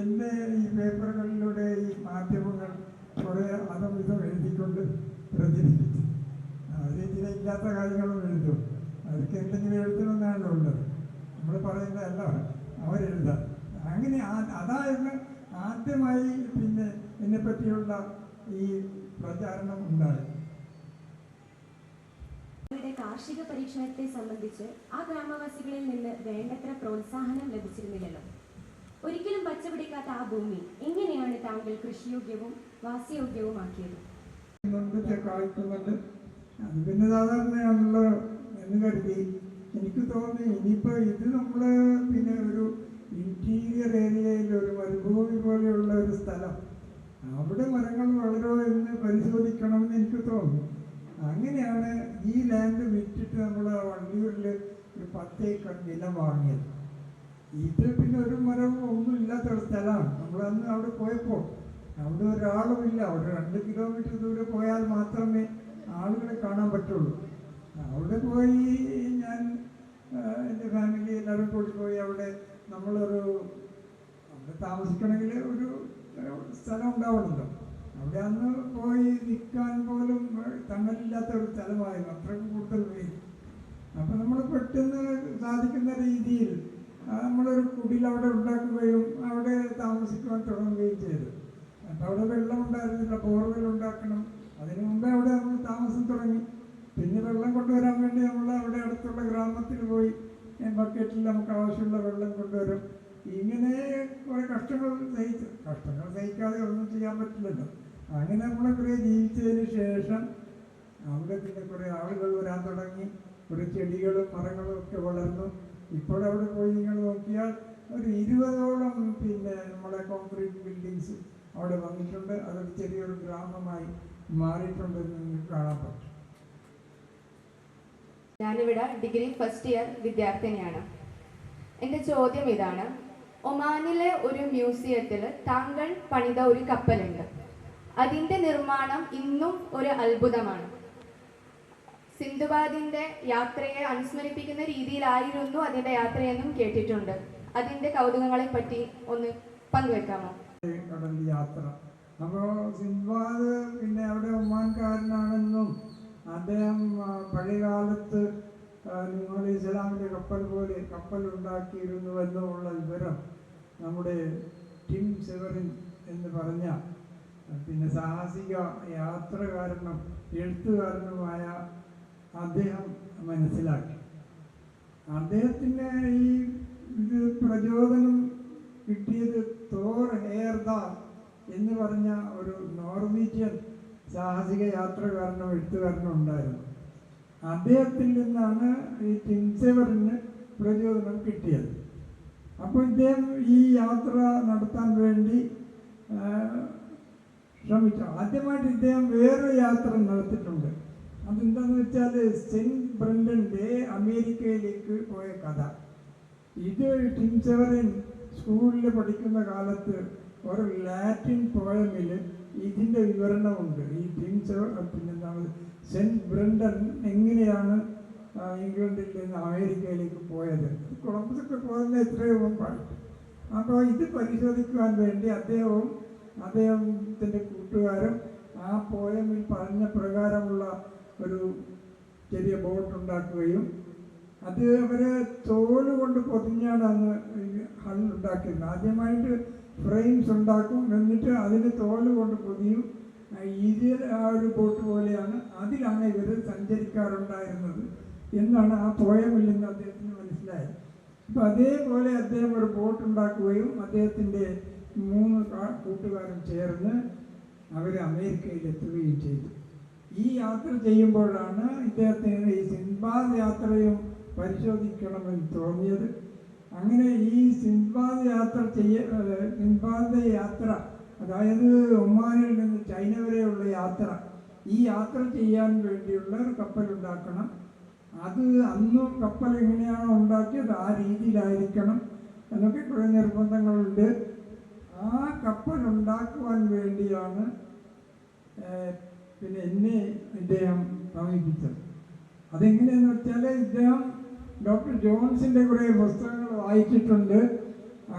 എൻ്റെ ഈ പേപ്പറുകളിലൂടെ ഈ മാധ്യമങ്ങൾ കുറേ അതും ഇതും എഴുതിക്കൊണ്ട് പ്രചരിപ്പിച്ചു. അവർ ചില ഇല്ലാത്ത കാര്യങ്ങളും എഴുതും. അവർക്ക് എന്തെങ്കിലും എഴുതണമെന്നാണല്ലോ ഉള്ളത്. നമ്മൾ പറയുന്നതല്ല അവരെഴുതാം. അങ്ങനെ അതായിരുന്നു ആദ്യമായി പിന്നെ എന്നെപ്പറ്റിയുള്ള ഈ പ്രചാരണം ഉണ്ടായി. കാർഷിക പരീക്ഷണത്തെ സംബന്ധിച്ച് ആ ഗ്രാമവാസികളിൽ നിന്ന് വേണ്ടത്ര പ്രോത്സാഹനം ലഭിച്ചിരുന്നില്ലല്ലോ. ഒരിക്കലും പച്ചപിടിക്കാത്ത ആ ഭൂമി എങ്ങനെയാണ് താങ്കൾ കൃഷിയോഗ്യവും വാസയോഗ്യവുമാക്കിയത്? കായ്ക്കുന്നുണ്ട്. അത് പിന്നെ സാധാരണയാണല്ലോ എന്ന് കരുതി എനിക്ക് തോന്നി ഇനിയിപ്പോൾ ഇത് നമ്മൾ പിന്നെ ഒരു ഇൻറ്റീരിയർ ഏരിയയിൽ ഒരു മരുഭൂമി പോലെയുള്ള ഒരു സ്ഥലം, അവിടെ മരങ്ങൾ വളരോ എന്ന് പരിശോധിക്കണമെന്ന് എനിക്ക് തോന്നി. അങ്ങനെയാണ് ഈ ലാൻഡ് വിറ്റിട്ട് നമ്മൾ വള്ളിയൂരിൽ ഒരു 10 ഏക്കർ നിലം വാങ്ങിയത്. ഇത് പിന്നെ ഒരു മരവും ഒന്നും ഇല്ലാത്തൊരു സ്ഥലമാണ്. നമ്മളന്ന് അവിടെ പോയപ്പോൾ അവിടെ ഒരാളുമില്ല. അവിടെ 2 കിലോമീറ്റർ ദൂരെ പോയാൽ മാത്രമേ ആളുകളെ കാണാൻ പറ്റുള്ളൂ. അവിടെ പോയി ഞാൻ എൻ്റെ ഫാമിലി എല്ലാവരും കൂടി പോയി. അവിടെ നമ്മളൊരു അവിടെ താമസിക്കണമെങ്കിൽ ഒരു സ്ഥലം ഉണ്ടാവണമല്ലോ. അവിടെ അന്ന് പോയി നിൽക്കാൻ പോലും തണലില്ലാത്ത ഒരു സ്ഥലമായിരുന്നു, അത്രയ്ക്ക് കൂടുതൽ വെയിൽ. അപ്പം നമ്മൾ പെട്ടെന്ന് സാധിക്കുന്ന രീതിയിൽ നമ്മളൊരു കുടിൽ അവിടെ ഉണ്ടാക്കുകയും അവിടെ താമസിക്കുവാൻ തുടങ്ങുകയും ചെയ്തു. അപ്പം അവിടെ വെള്ളം ഉണ്ടായിരുന്നില്ല, ബോർവെൽ ഉണ്ടാക്കണം. അതിനു മുമ്പേ അവിടെ നമ്മൾ താമസം തുടങ്ങി. പിന്നെ വെള്ളം കൊണ്ടുവരാൻ വേണ്ടി നമ്മൾ അവിടെ അടുത്തുള്ള ഗ്രാമത്തിൽ പോയി ബക്കറ്റിൽ നമുക്ക് ആവശ്യമുള്ള വെള്ളം കൊണ്ടുവരും. ഇങ്ങനെ കുറേ കഷ്ടങ്ങൾ സഹിക്കാതെ ഒന്നും ചെയ്യാൻ പറ്റില്ലല്ലോ. അങ്ങനെ നമ്മളെ കുറേ ജീവിച്ചതിന് ശേഷം അവിടെ പിന്നെ കുറേ ആളുകൾ വരാൻ തുടങ്ങി. കുറേ ചെടികളും മരങ്ങളും ഒക്കെ വളർന്നു. ഇപ്പോൾ അവിടെ പോയി നിങ്ങൾ നോക്കിയാൽ ഒരു 20ഓളം പിന്നെ നമ്മുടെ കോൺക്രീറ്റ് ബിൽഡിങ്സ് അവിടെ വന്നിട്ടുണ്ട്. അതൊരു ചെറിയൊരു ഗ്രാമമായി മാറിയിട്ടുണ്ടെന്ന് നിങ്ങൾക്ക് കാണാൻ പറ്റും. ഞാനിവിടെ ഡിഗ്രി ഫസ്റ്റ് ഇയർ വിദ്യാർത്ഥിനിയാണ്. എൻ്റെ ചോദ്യം ഇതാണ്. ഒമാനിലെ ഒരു മ്യൂസിയത്തിൽ താങ്കൾ പണിത ഒരു കപ്പലുണ്ട്. അതിൻ്റെ നിർമ്മാണം ഇന്നും ഒരു അത്ഭുതമാണ്. സിന്ധുബാദിൻ്റെ യാത്രയെ അനുസ്മരിപ്പിക്കുന്ന രീതിയിലായിരുന്നു അതിൻ്റെ യാത്രയെന്നും കേട്ടിട്ടുണ്ട്. അതിൻ്റെ കൗതുകങ്ങളെ പറ്റി ഒന്ന് പങ്കുവെക്കാമോ? കടൽ യാത്ര. അപ്പോൾ സിന്ധുബാദ് പിന്നെ അവിടെ ഒമാൻകാരനാണെന്നും അദ്ദേഹം പഴയകാലത്ത് നിങ്ങൾ ഇസ്ലാമിൻ്റെ കപ്പൽ പോലെ കപ്പലുണ്ടാക്കിയിരുന്നു എന്നുള്ള വിവരം നമ്മുടെ ടിം സെവറിൻ എന്ന് പറഞ്ഞ പിന്നെ സാഹസിക യാത്രകാരനും എഴുത്തുകാരനുമായ അദ്ദേഹം മനസ്സിലാക്കി. അദ്ദേഹത്തിന് ഈ ഇത് പ്രചോദനം കിട്ടിയത് തോർ ഹെയർദാൽ എന്ന് പറഞ്ഞ ഒരു നോർവീജിയൻ സാഹസിക യാത്രകാരനും എഴുത്തുകാരനും ഉണ്ടായിരുന്നു. അദ്ദേഹത്തിൽ നിന്നാണ് ഈ ടിം സെവറിന് പ്രചോദനം കിട്ടിയത്. അപ്പോൾ ഇദ്ദേഹം ഈ യാത്ര നടത്താൻ വേണ്ടി ശ്രമിച്ചു. ആദ്യമായിട്ട് ഇദ്ദേഹം വേറൊരു യാത്ര നടത്തിയിട്ടുണ്ട്. അതെന്താണെന്ന് വെച്ചാൽ സെൻറ്റ് ബ്രണ്ടൻ്റെ അമേരിക്കയിലേക്ക് പോയ കഥ. ഇത് ടിം സെവറിൻ സ്കൂളിൽ പഠിക്കുന്ന കാലത്ത് ഒരു ലാറ്റിൻ പോയമിൽ ഇതിൻ്റെ വിവരണമുണ്ട്. ഈ ടിം സെവർ പിന്നെന്താണ് സെൻറ്റ് ബ്രണ്ടൻ എങ്ങനെയാണ് ഇംഗ്ലണ്ടിൽ നിന്ന് അമേരിക്കയിലേക്ക് പോയത്. കൊളംബസൊക്കെ പോയതിന് എത്രയോ മുമ്പാണ്. അപ്പോൾ ഇത് പരിശോധിക്കുവാൻ വേണ്ടി അദ്ദേഹത്തിൻ്റെ കൂട്ടുകാരും ആ പോയമിൽ പറഞ്ഞ പ്രകാരമുള്ള ഒരു ചെറിയ ബോട്ട് ഉണ്ടാക്കുകയും അത് അവരെ തോല് കൊണ്ട് പൊതിഞ്ഞാണ് അന്ന് ഹൾ ഉണ്ടാക്കിയിരുന്നത്. ആദ്യമായിട്ട് ഫ്രെയിംസ് ഉണ്ടാക്കും, എന്നിട്ട് അതിന് തോല് കൊണ്ട് പൊതിയും. ഈസിയർ ആ ഒരു ബോട്ട് പോലെയാണ്, അതിലാണ് ഇവർ സഞ്ചരിക്കാറുണ്ടായിരുന്നത് എന്നാണ് ആ പോയമിൽ നിന്ന് അദ്ദേഹത്തിന് മനസ്സിലായത്. അപ്പോൾ അതേപോലെ അദ്ദേഹം ഒരു ബോട്ട് ഉണ്ടാക്കുകയും അദ്ദേഹത്തിൻ്റെ 3 കൂട്ടുകാരും ചേർന്ന് അവർ അമേരിക്കയിലെത്തുകയും ചെയ്തു. ഈ യാത്ര ചെയ്യുമ്പോഴാണ് ഇദ്ദേഹത്തിന് ഈ സിൻബാദ് യാത്രയും പരിശോധിക്കണമെന്ന് തോന്നിയത്. അങ്ങനെ ഈ സിൻബാദ് യാത്ര അതായത് ഒമാനിൽ നിന്ന് ചൈന വരെയുള്ള യാത്ര, ഈ യാത്ര ചെയ്യാൻ വേണ്ടിയുള്ള ഒരു കപ്പലുണ്ടാക്കണം. അത് അന്നും കപ്പൽ എങ്ങനെയാണോ ഉണ്ടാക്കിയത് ആ രീതിയിലായിരിക്കണം എന്നൊക്കെ കുറേ നിർബന്ധങ്ങളുണ്ട്. ആ കപ്പൽ ഉണ്ടാക്കുവാൻ വേണ്ടിയാണ് പിന്നെ എന്നെ ഇദ്ദേഹം സമീപിച്ചത്. അതെങ്ങനെയെന്ന് വെച്ചാൽ ഇദ്ദേഹം ഡോക്ടർ ജോൺസിൻ്റെ കുറേ പുസ്തകങ്ങൾ വായിച്ചിട്ടുണ്ട്.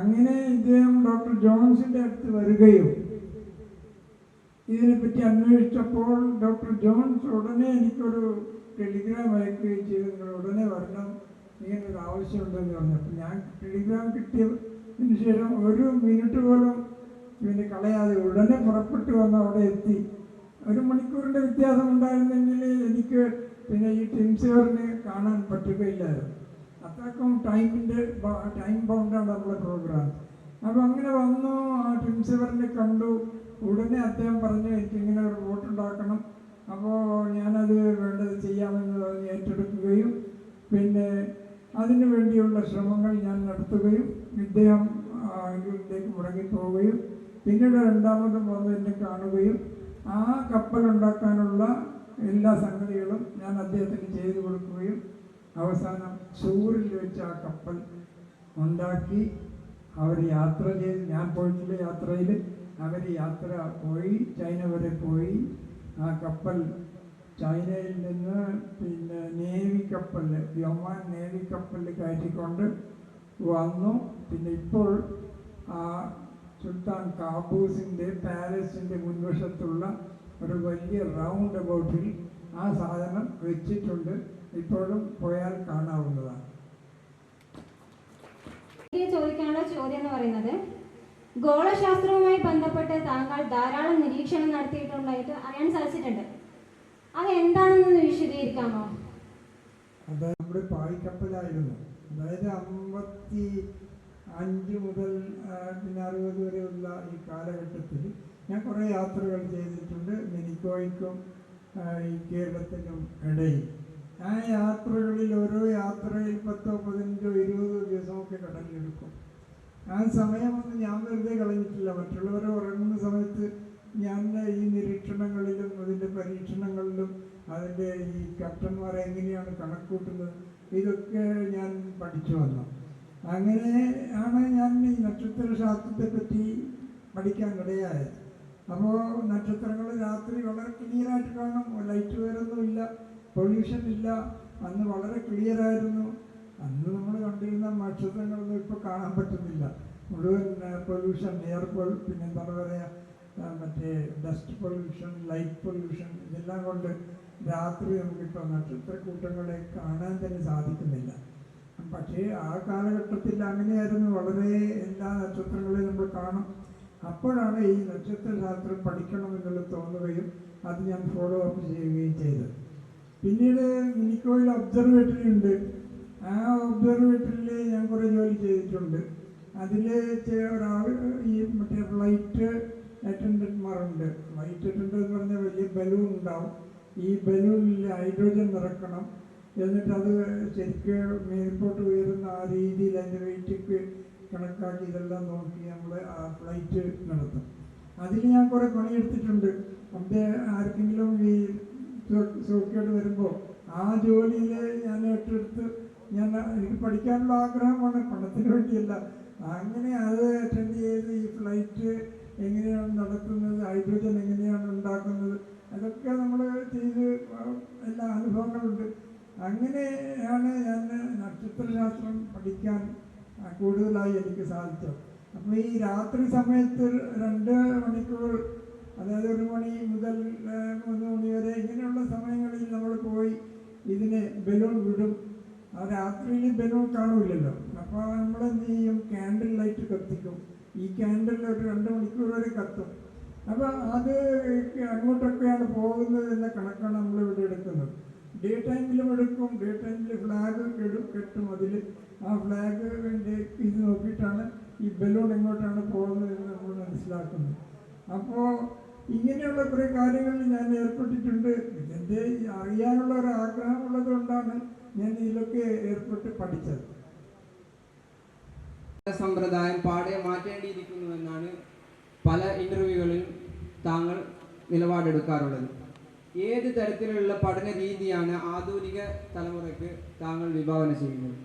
അങ്ങനെ ഇദ്ദേഹം ഡോക്ടർ ജോൺസിൻ്റെ അടുത്ത് വരികയും ഇതിനെപ്പറ്റി അന്വേഷിച്ചപ്പോൾ ഡോക്ടർ ജോൺസ് ഉടനെ എനിക്കൊരു ടെലിഗ്രാം അയക്കുകയും ചെയ്തു, നിങ്ങൾ ഉടനെ വരണം, ഇങ്ങനൊരു ആവശ്യമുണ്ടെന്ന് പറഞ്ഞു. അപ്പം ഞാൻ ടെലിഗ്രാം കിട്ടിയതിന് ശേഷം 1 മിനിറ്റ് പോലും പിന്നെ കളയാതെ ഉടനെ പുറപ്പെട്ടു വന്ന് അവിടെ എത്തി. 1 മണിക്കൂറിൻ്റെ വ്യത്യാസം ഉണ്ടായിരുന്നെങ്കിൽ എനിക്ക് പിന്നെ ഈ ടിം സെവറിനെ കാണാൻ പറ്റുകയില്ലായിരുന്നു. അത്രക്കും ടൈം ബൗണ്ടാണ് നമ്മുടെ പ്രോഗ്രാം. അപ്പോൾ അങ്ങനെ വന്നു, ആ ടിം സെവറിനെ കണ്ടു. ഉടനെ അദ്ദേഹം പറഞ്ഞു എനിക്കിങ്ങനെ ഒരു ബോട്ട് ഉണ്ടാക്കണം, അപ്പോൾ ഞാനത് വേണ്ടത് ചെയ്യാമെന്ന് പറഞ്ഞ് ഏറ്റെടുക്കുകയും പിന്നെ അതിനു വേണ്ടിയുള്ള ശ്രമങ്ങൾ ഞാൻ നടത്തുകയും ഇദ്ദേഹം ഇംഗ്ലണ്ടിലേക്ക് മുടങ്ങിപ്പോവുകയും പിന്നീട് 2ാമതും വന്ന് എന്നെ കാണുകയും ആ കപ്പലുണ്ടാക്കാനുള്ള എല്ലാ സംഗതികളും ഞാൻ അദ്ദേഹത്തിന് ചെയ്തു കൊടുക്കുകയും അവസാനം സൂറിൽ വെച്ച് ആ കപ്പൽ ഉണ്ടാക്കി അവർ യാത്ര ചെയ്ത്, ഞാൻ പോയിട്ടുള്ള യാത്രയിൽ അവർ യാത്ര പോയി ചൈന വരെ പോയി. ആ കപ്പൽ ചൈനയിൽ നിന്ന് പിന്നെ നേവി കപ്പലിൽ, ഒമാൻ നേവി കപ്പലിൽ കയറ്റിക്കൊണ്ട് വന്നു. പിന്നെ ഇപ്പോൾ ആ സുൽത്താൻ കാബൂസിൻ്റെ പാലസിൻ്റെ മുൻവശത്തുള്ള ഒരു വലിയ റൗണ്ട് അബൌട്ടിൽ ആ സാധനം വെച്ചിട്ടുണ്ട്. ഇപ്പോഴും പോയാൽ കാണാവുന്നതാണ്. ചോദിക്കാനുള്ള ചോദ്യം എന്ന് പറയുന്നത്, ഗോളശാസ്ത്രവുമായി ബന്ധപ്പെട്ട് താങ്കൾ ധാരാളം നിരീക്ഷണം നടത്തിയിട്ടുണ്ടായിട്ട് അറിയാൻ സാധിച്ചിട്ടുണ്ട്. അത് എന്താണെന്ന് വിശദീകരിക്കാമോ? അത് നമ്മുടെ പായ്ക്കപ്പലായിരുന്നു. അതായത് 55 മുതൽ പിന്നെ 60 വരെയുള്ള ഈ കാലഘട്ടത്തിൽ ഞാൻ കുറേ യാത്രകൾ ചെയ്തിട്ടുണ്ട്, മിനിക്കോയ്ക്കും ഈ കേരളത്തിനും ഇടയിൽ. ആ യാത്രകളിൽ ഓരോ യാത്രയിൽ 10, 15, 20 ദിവസമൊക്കെ കടലിലെടുക്കും. ആ സമയമൊന്നും ഞാൻ വെറുതെ കളഞ്ഞിട്ടില്ല. മറ്റുള്ളവർ ഉറങ്ങുന്ന സമയത്ത് ഞാൻ ഈ നിരീക്ഷണങ്ങളിലും അതിൻ്റെ പരീക്ഷണങ്ങളിലും അതിൻ്റെ ഈ ക്യാപ്റ്റന്മാരെ എങ്ങനെയാണ് കണക്കൂട്ടുന്നത് ഇതൊക്കെ ഞാൻ പഠിച്ചു വന്നു. അങ്ങനെ ആണ് ഞാൻ ഈ നക്ഷത്രശാസ്ത്രത്തെ പറ്റി പഠിക്കാൻ ഇടയായത്. അപ്പോൾ നക്ഷത്രങ്ങൾ രാത്രി വളരെ ക്ലിയറായിട്ട് കാണും, ലൈറ്റ് വേറൊന്നുമില്ല, പൊല്യൂഷൻ ഇല്ല. അന്ന് വളരെ ക്ലിയറായിരുന്നു. അന്ന് നമ്മൾ കണ്ടിരുന്ന നക്ഷത്രങ്ങളൊന്നും ഇപ്പോൾ കാണാൻ പറ്റുന്നില്ല. മുഴുവൻ പൊല്യൂഷൻ, എയർ പിന്നെന്താണ് പറയുക, മറ്റേ ഡസ്റ്റ് പൊല്യൂഷൻ, ലൈറ്റ് പൊല്യൂഷൻ, ഇതെല്ലാം കൊണ്ട് രാത്രി നമുക്കിപ്പോൾ നക്ഷത്രക്കൂട്ടങ്ങളെ കാണാൻ തന്നെ സാധിക്കുന്നില്ല. പക്ഷേ ആ കാലഘട്ടത്തിൽ അങ്ങനെയായിരുന്നു. വളരെ എല്ലാ നക്ഷത്രങ്ങളെയും നമ്മൾ കാണും. അപ്പോഴാണ് ഈ നക്ഷത്രശാസ്ത്രം പഠിക്കണമെന്നുള്ള തോന്നുകയും അത് ഞാൻ ഫോളോ അപ്പ് ചെയ്യുകയും ചെയ്തത്. പിന്നീട് മിനിക്കോയിൽ ഒബ്സർവേറ്ററി ഉണ്ട്. ആ ഒബ്സർവേറ്ററിയിൽ ഞാൻ കുറേ ജോലി ചെയ്തിട്ടുണ്ട്. അതിൽ ഈ മറ്റേ ഫ്ലൈറ്റ് അറ്റൻഡന്റ്മാരുണ്ട്. ഫ്ലൈറ്റ് അറ്റൻഡന്റ് എന്ന് പറഞ്ഞാൽ വലിയ ബലൂൺ ഉണ്ടാവും. ഈ ബലൂണിൽ ഹൈഡ്രോജൻ നിറക്കണം. എന്നിട്ട് അത് ശരിക്കും മേൽപോട്ട് ഉയരുന്ന ആ രീതിയിൽ അതിൻ്റെ വെയിറ്റ് കണക്കാക്കി ഇതെല്ലാം നോക്കി നമ്മൾ ആ ഫ്ലൈറ്റ് നടത്തും. അതിൽ ഞാൻ കുറേ പണിയെടുത്തിട്ടുണ്ട്. അവിടെ ആർക്കെങ്കിലും ഈ സൂക്കേട് വരുമ്പോൾ ആ ജോലിയിൽ ഞാൻ ഏറ്റെടുത്ത് എനിക്ക് പഠിക്കാനുള്ള ആഗ്രഹമാണ്, പണത്തിന് വേണ്ടിയല്ല. അങ്ങനെ അത് അറ്റൻഡ് ചെയ്ത് ഈ ഫ്ലൈറ്റ് എങ്ങനെയാണ് നടത്തുന്നത്, ഹൈഡ്രോജൻ എങ്ങനെയാണ് ഉണ്ടാക്കുന്നത്, അതൊക്കെ നമ്മൾ ചെയ്ത് എല്ലാ അനുഭവങ്ങളുണ്ട്. അങ്ങനെയാണ് ഞാൻ നക്ഷത്രശാസ്ത്രം പഠിക്കാൻ കൂടുതലായി എനിക്ക് സാധിച്ചത്. അപ്പോൾ ഈ രാത്രി സമയത്ത് 2 മണിക്കൂർ, അതായത് 1 മണി മുതൽ 3 മണി വരെ ഇങ്ങനെയുള്ള സമയങ്ങളിൽ നമ്മൾ പോയി ഇതിനെ ബലൂൺ വിടും. ആ രാത്രിയിൽ ബലൂൺ കാണില്ലല്ലോ. അപ്പോൾ നമ്മൾ എന്ത് ചെയ്യും, ക്യാൻഡിൽ ലൈറ്റ് കത്തിക്കും. ഈ ക്യാൻഡിൽ ഒരു 2 മണിക്കൂർ വരെ കത്തും. അപ്പോൾ അത് അങ്ങോട്ടൊക്കെയാണ് പോകുന്നത് എന്ന കണക്കാണ് നമ്മളിവിടെ എടുക്കുന്നത്. ഡേ ടൈമിലും എടുക്കും. ഡേ ടൈമിൽ ഫ്ലാഗ് കെട്ടും. അതിൽ ആ ഫ്ലാഗ് ഇത് നോക്കിയിട്ടാണ് ഈ ബലൂൺ എങ്ങോട്ടാണ് പോകുന്നത് എന്ന് നമ്മൾ മനസ്സിലാക്കുന്നത്. അപ്പോൾ ഇങ്ങനെയുള്ള കുറേ കാര്യങ്ങളിൽ ഞാൻ ഏർപ്പെട്ടിട്ടുണ്ട്. ഇതെൻ്റെ അറിയാനുള്ള ഒരു ആഗ്രഹമുള്ളത് കൊണ്ടാണ് ഞാൻ ഇതിലൊക്കെ ഏർപ്പെട്ട് പഠിച്ചത്. സമ്പ്രദായം പാടെ മാറ്റേണ്ടിയിരിക്കുന്നുവെന്നാണ് പല ഇൻ്റർവ്യൂകളിൽ താങ്കൾ നിലപാടെടുക്കാറുള്ളത്. ഏത് തരത്തിലുള്ള പഠന രീതിയാണ് ആധുനിക തലമുറയ്ക്ക് താങ്കൾ വിഭാവന ചെയ്യുന്നത്?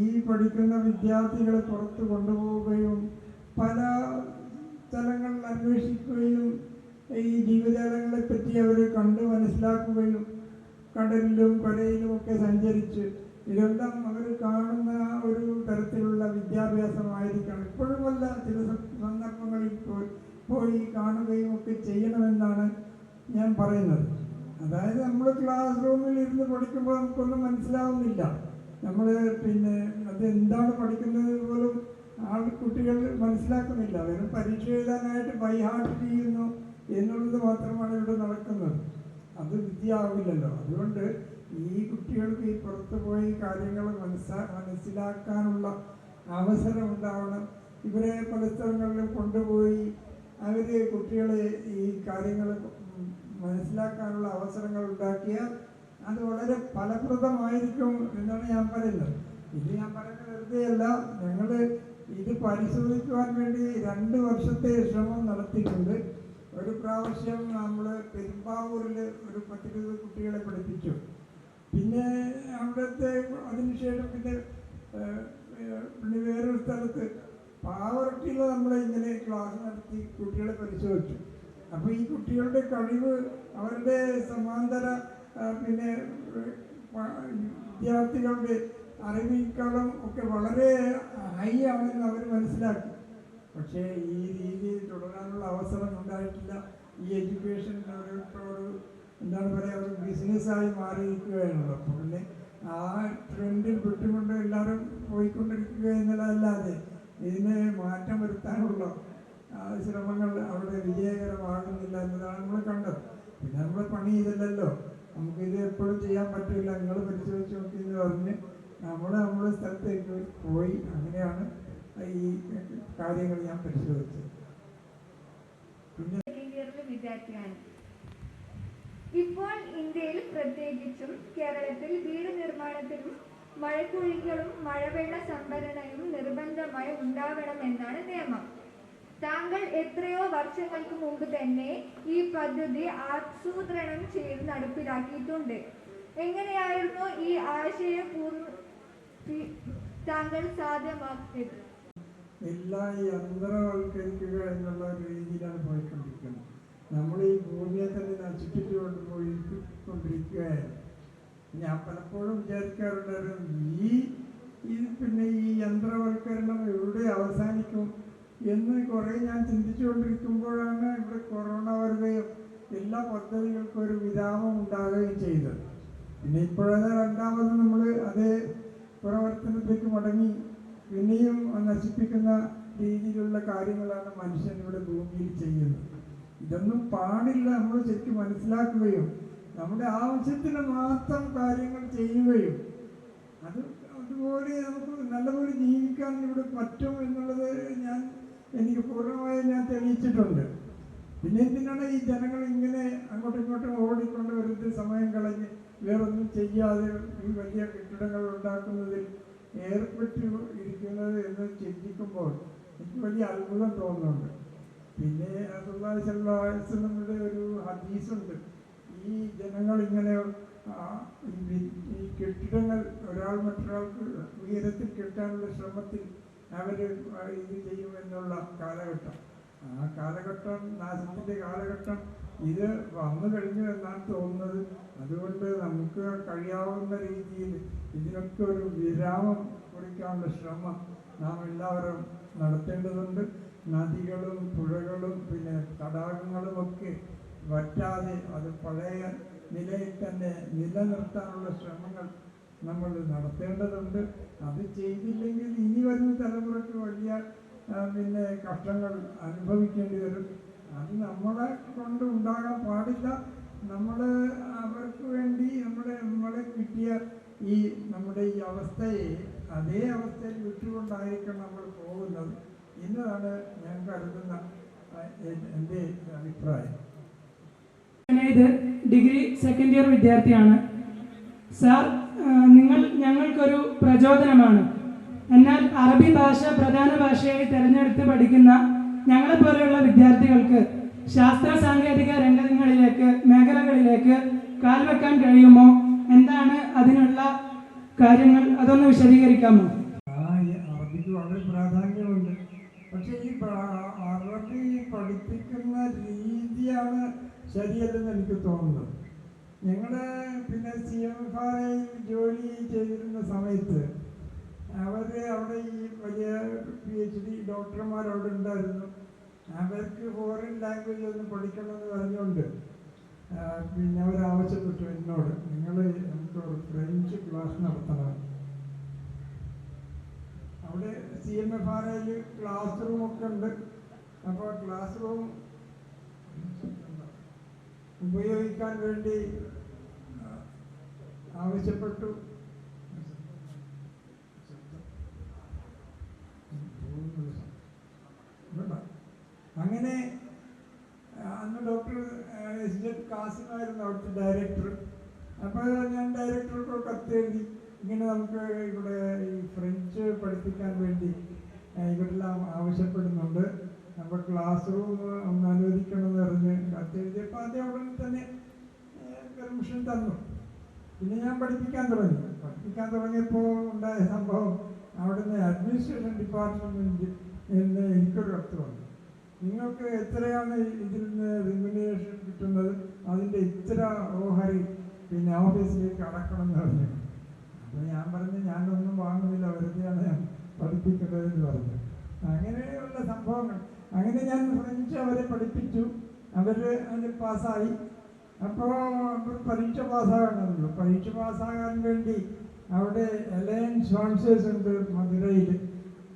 ഈ പഠിക്കുന്ന വിദ്യാർത്ഥികളെ പുറത്ത് കൊണ്ടുപോവുകയും പല സ്ഥലങ്ങളിൽ അന്വേഷിക്കുകയും ഈ ജീവജാലങ്ങളെ പറ്റി അവർ കണ്ട് മനസ്സിലാക്കുകയും കടലിലും കരയിലും ഒക്കെ സഞ്ചരിച്ച് ഇതെല്ലാം അവർ കാണുന്ന ഒരു തരത്തിലുള്ള വിദ്യാഭ്യാസമായിരിക്കണം. ഇപ്പോഴുമല്ല, ചില സന്ദർഭങ്ങളിൽ പോയി കാണുകയും ഒക്കെ ചെയ്യണമെന്നാണ് ഞാൻ പറയുന്നത്. അതായത് നമ്മൾ ക്ലാസ് റൂമിൽ ഇരുന്ന് പഠിക്കുമ്പോൾ നമുക്കൊന്നും മനസ്സിലാവുന്നില്ല. നമ്മൾ അതെന്താണ് പഠിക്കുന്നത് പോലും കുട്ടികൾ മനസ്സിലാക്കുന്നില്ല. വെറും പരീക്ഷ എഴുതാനായിട്ട് ബൈ ഹാർട്ട് ചെയ്യുന്നു എന്നുള്ളത് മാത്രമാണ് ഇവിടെ നടക്കുന്നത്. അത് വിദ്യ ആവില്ലല്ലോ. അതുകൊണ്ട് ഈ കുട്ടികൾക്ക് ഈ പുറത്ത് പോയി കാര്യങ്ങൾ മനസ്സിലാക്കാനുള്ള അവസരം ഉണ്ടാവണം. ഇവരെ പല സ്ഥലങ്ങളിലും കൊണ്ടുപോയി അവർ കുട്ടികളെ ഈ കാര്യങ്ങൾ മനസ്സിലാക്കാനുള്ള അവസരങ്ങൾ ഉണ്ടാക്കിയാൽ അത് വളരെ ഫലപ്രദമായിരിക്കും എന്നാണ് ഞാൻ പറയുന്നത്. ഇത് ഞാൻ പറയുന്നത് വെറുതെയല്ല. ഞങ്ങൾ ഇത് പരിശോധിക്കുവാൻ വേണ്ടി 2 വർഷത്തെ ശ്രമം നടത്തിയിട്ടുണ്ട്. ഒരു പ്രാവശ്യം നമ്മൾ പെരുമ്പാവൂരിൽ ഒരു 10-20 കുട്ടികളെ പഠിപ്പിച്ചു. പിന്നെ അവിടുത്തെ അതിനുശേഷം പിന്നെ വേറൊരു സ്ഥലത്ത് പാവറട്ടിയിൽ നമ്മൾ ഇങ്ങനെ ക്ലാസ് നടത്തി കുട്ടികളെ പരിശോധിച്ചു. അപ്പോൾ ഈ കുട്ടികളുടെ കഴിവ് അവരുടെ സമാന്തര വിദ്യാർത്ഥികളുടെ അറിവിനേക്കാളും ഒക്കെ വളരെ ഹൈ ആണെന്ന് അവർ മനസ്സിലാക്കി. പക്ഷേ ഈ രീതി തുടരാനുള്ള അവസരം ഉണ്ടായിട്ടില്ല. ഈ എഡ്യൂക്കേഷൻ ഒരു എന്താണ് പറയുക, ഒരു ബിസിനസ്സായി മാറിയിരിക്കുകയാണല്ലോ. അപ്പോൾ പിന്നെ ആ ട്രെൻഡിൽ വിട്ടുകൊണ്ട് എല്ലാവരും പോയിക്കൊണ്ടിരിക്കുക എന്നുള്ളതല്ലാതെ ഇതിനെ മാറ്റം വരുത്താനുള്ള ശ്രമങ്ങൾ അവിടെ വിജയകരമാകുന്നില്ല എന്നതാണ് നമ്മൾ കണ്ടത്. പിന്നെ നമ്മൾ പണി ചെയ്തില്ലല്ലോ, നമുക്കിത് എപ്പോഴും ചെയ്യാൻ പറ്റില്ല, നിങ്ങൾ പരിശോധിച്ച് നോക്കി എന്ന് പറഞ്ഞ് നമ്മുടെ സ്ഥലത്തേക്ക് പോയി. അങ്ങനെയാണ് ഈ കാര്യങ്ങൾ ഞാൻ പരിശോധിച്ചത്. പിന്നെ വിദ്യാർത്ഥിയാണ്. ഇപ്പോൾ ഇന്ത്യയിൽ പ്രത്യേകിച്ചും കേരളത്തിൽ വീട് നിർമ്മാണത്തിലും മഴക്കുഴികളും മഴവെള്ള സംഭരണയും നിർബന്ധമായി ഉണ്ടാവണമെന്നാണ് നിയമം. താങ്കൾ എത്രയോ വർഷങ്ങൾക്ക് മുമ്പ് തന്നെ ഈ പദ്ധതി ആസൂത്രണം ചെയ്ത് നടപ്പിലാക്കിയിട്ടുണ്ട്. എങ്ങനെയായിരുന്നു ഈ ആശയം താങ്കൾ സാധ്യമാക്കിയത്? എല്ലാം യന്ത്രവൽക്കരിക്കുക എന്നുള്ള ഒരു രീതിയിലാണ് പോയിക്കൊണ്ടിരിക്കുന്നത്. നമ്മൾ ഈ ഭൂമിയെ തന്നെ നശിപ്പിച്ചു കൊണ്ടുപോയിക്കൊണ്ടിരിക്കുകയാണ്. ഞാൻ പലപ്പോഴും വിചാരിക്കാറുണ്ടായിരുന്നു ഈ യന്ത്രവൽക്കരണം എവിടെ അവസാനിക്കും എന്ന് കുറേ ഞാൻ ചിന്തിച്ചുകൊണ്ടിരിക്കുമ്പോഴാണ് ഇവിടെ കൊറോണ വരികയും എല്ലാ പദ്ധതികൾക്കും ഒരു വിരാമം ഉണ്ടാകുകയും ചെയ്തത്. പിന്നെ ഇപ്പോഴത് രണ്ടാമത് നമ്മൾ അതേ പ്രവർത്തനത്തേക്ക് മടങ്ങി പിന്നെയും നശിപ്പിക്കുന്ന രീതിയിലുള്ള കാര്യങ്ങളാണ് മനുഷ്യൻ ഇവിടെ ഭൂമിയിൽ ചെയ്യുന്നത്. ഇതൊന്നും പാടില്ല. നമ്മൾ ശരിക്കും മനസ്സിലാക്കുകയും നമ്മുടെ ആവശ്യത്തിന് മാത്രം കാര്യങ്ങൾ ചെയ്യുകയും അതുപോലെ നമുക്ക് നല്ലപോലെ ജീവിക്കാൻ ഇവിടെ പറ്റും എന്നുള്ളത് എനിക്ക് പൂർണ്ണമായും ഞാൻ തെളിയിച്ചിട്ടുണ്ട്. പിന്നെ എന്തിനാണ് ഈ ജനങ്ങൾ ഇങ്ങനെ അങ്ങോട്ടും ഇങ്ങോട്ടും ഓടിക്കൊണ്ട് വെറുതെ സമയം കളഞ്ഞ് വേറൊന്നും ചെയ്യാതെ ഈ വലിയ കെട്ടിടങ്ങൾ ഉണ്ടാക്കുന്നതിൽ ഏർപ്പെട്ടു ഇരിക്കുന്നത് എന്ന് ചിന്തിക്കുമ്പോൾ എനിക്ക് വലിയ അത്ഭുതം തോന്നുന്നുണ്ട്. പിന്നെ റസൂലുള്ളാഹി സ്വല്ലല്ലാഹു അലൈഹി വസല്ലമയുടെ ഒരു ഹദീസുണ്ട്. ഈ ജനങ്ങൾ ഇങ്ങനെ ഈ കെട്ടിടങ്ങൾ ഒരാൾ മറ്റൊരാൾക്ക് ഉയരത്തിൽ കെട്ടാനുള്ള ശ്രമത്തിൽ അവർ ഇത് ചെയ്യുമെന്നുള്ള കാലഘട്ടം, ആ കാലഘട്ടം നാശത്തിൻ്റെ കാലഘട്ടം ഇത് വന്നു കഴിഞ്ഞു എന്നാണ് തോന്നുന്നത്. അതുകൊണ്ട് നമുക്ക് കഴിയാവുന്ന രീതിയിൽ ഇതിനൊക്കെ ഒരു വിരാമം കുറിക്കാനുള്ള ശ്രമം നാം എല്ലാവരും നടത്തേണ്ടതുണ്ട്. നദികളും പുഴകളും പിന്നെ തടാകങ്ങളുമൊക്കെ വറ്റാതെ അത് പഴയ നിലയിൽ തന്നെ നിലനിർത്താനുള്ള ശ്രമങ്ങൾ നമ്മൾ നടത്തേണ്ടതുണ്ട്. അത് ചെയ്തില്ലെങ്കിൽ ഇനി വരുന്ന തലമുറയ്ക്ക് വലിയ പിന്നെ കഷ്ടങ്ങൾ അനുഭവിക്കേണ്ടി വരും. അത് നമ്മളെ കൊണ്ട് ഉണ്ടാകാൻ പാടില്ല. നമ്മൾ അവർക്ക് വേണ്ടി നമ്മളെ കിട്ടിയ നമ്മുടെ ഈ അവസ്ഥയെ അതേ അവസ്ഥയിൽ വിട്ടുകൊണ്ടായിരിക്കണം നമ്മൾ പോകുന്നത് എന്നതാണ് ഞാൻ കരുതുന്ന എൻ്റെ അഭിപ്രായം. ഇത് ഡിഗ്രി സെക്കൻഡ് ഇയർ വിദ്യാർത്ഥിയാണ്. സാർ, നിങ്ങൾ ഞങ്ങൾക്കൊരു പ്രചോദനമാണ്. എന്നാൽ അറബി ഭാഷ പ്രധാന ഭാഷയായി തിരഞ്ഞെടുത്ത് പഠിക്കുന്ന ഞങ്ങളെപ്പോലെയുള്ള വിദ്യാർത്ഥികൾക്ക് ശാസ്ത്ര സാങ്കേതിക മേഖലകളിലേക്ക് കാൽവെക്കാൻ കഴിയുമോ? എന്താണ് അതിനുള്ള കാര്യങ്ങൾ? അതൊന്ന് വിശദീകരിക്കാമോ? അറബിക്ക് വളരെ പ്രാധാന്യമുണ്ട്. പക്ഷേ ഈ അറബി പഠിപ്പിക്കുന്ന രീതിയാണ് ശരിയല്ലെന്ന് എനിക്ക് തോന്നുന്നത്. ഞങ്ങൾ പിന്നെ CMFRയിൽ ജോലി ചെയ്തിരുന്ന സമയത്ത് അവിടെ ഈ വലിയ PhD ഡോക്ടർമാർ അവിടെ ഉണ്ടായിരുന്നു. അവർക്ക് ഫോറിൻ ലാംഗ്വേജ് ഒന്ന് പഠിക്കണമെന്ന് പറഞ്ഞുകൊണ്ട് പിന്നെ അവരാവശ്യപ്പെട്ടു എന്നോട്, നമുക്ക് ഒരു ഫ്രഞ്ച് ക്ലാസ് നടത്തണം. അവിടെ CMFRയിൽ ക്ലാസ് റൂമൊക്കെ ഉണ്ട്. അപ്പോൾ ക്ലാസ് റൂം ഉപയോഗിക്കാൻ വേണ്ടി ആവശ്യപ്പെട്ടു. അങ്ങനെ അന്ന് ഡോക്ടർ SZ കാസിമായിരുന്നു അവിടുത്തെ ഡയറക്ടർ. അപ്പോൾ ഞാൻ ഡയറക്ടർക്ക് കത്തെഴുതി, ഇങ്ങനെ നമുക്ക് ഇവിടെ ഈ ഫ്രഞ്ച് പഠിപ്പിക്കാൻ വേണ്ടി ഇവരെല്ലാം ആവശ്യപ്പെടുന്നുണ്ട്, അപ്പോൾ ക്ലാസ് റൂം ഒന്ന് അനുവദിക്കണമെന്ന് പറഞ്ഞ് കത്തെഴുതിയപ്പോൾ അദ്ദേഹം ഉടനെ തന്നെ പെർമിഷൻ തന്നു. പിന്നെ ഞാൻ പഠിപ്പിക്കാൻ തുടങ്ങിയപ്പോൾ ഉണ്ടായ സംഭവം, അവിടുന്ന് അഡ്മിനിസ്ട്രേഷൻ ഡിപ്പാർട്ട്മെൻറ്റ് എന്ന് എനിക്കൊരു കത്ത് വന്നു. നിങ്ങൾക്ക് എത്രയാണ് ഇതിൽ നിന്ന് റിമ്യൂണറേഷൻ കിട്ടുന്നത്, അതിൻ്റെ ഇത്ര ഓഹരി പിന്നെ ഓഫീസിലേക്ക് അടക്കണമെന്ന് പറഞ്ഞു. അപ്പോൾ ഞാൻ പറഞ്ഞു, ഞാനൊന്നും വാങ്ങുന്നില്ല, വെറുതെയാണ് ഞാൻ പഠിപ്പിക്കേണ്ടതെന്ന് പറഞ്ഞു. അങ്ങനെയുള്ള സംഭവങ്ങൾ. അങ്ങനെ ഞാൻ ഫ്രഞ്ച് അവരെ പഠിപ്പിച്ചു. അവർ അതിൽ പാസ്സായി. അപ്പോൾ പരീക്ഷ പാസ്സാകണമല്ലോ. പരീക്ഷ പാസ്സാകാൻ വേണ്ടി അവിടെ അലയൻസ് സ്പോൺസേഴ്സ് ഉണ്ട് മധുരയിൽ.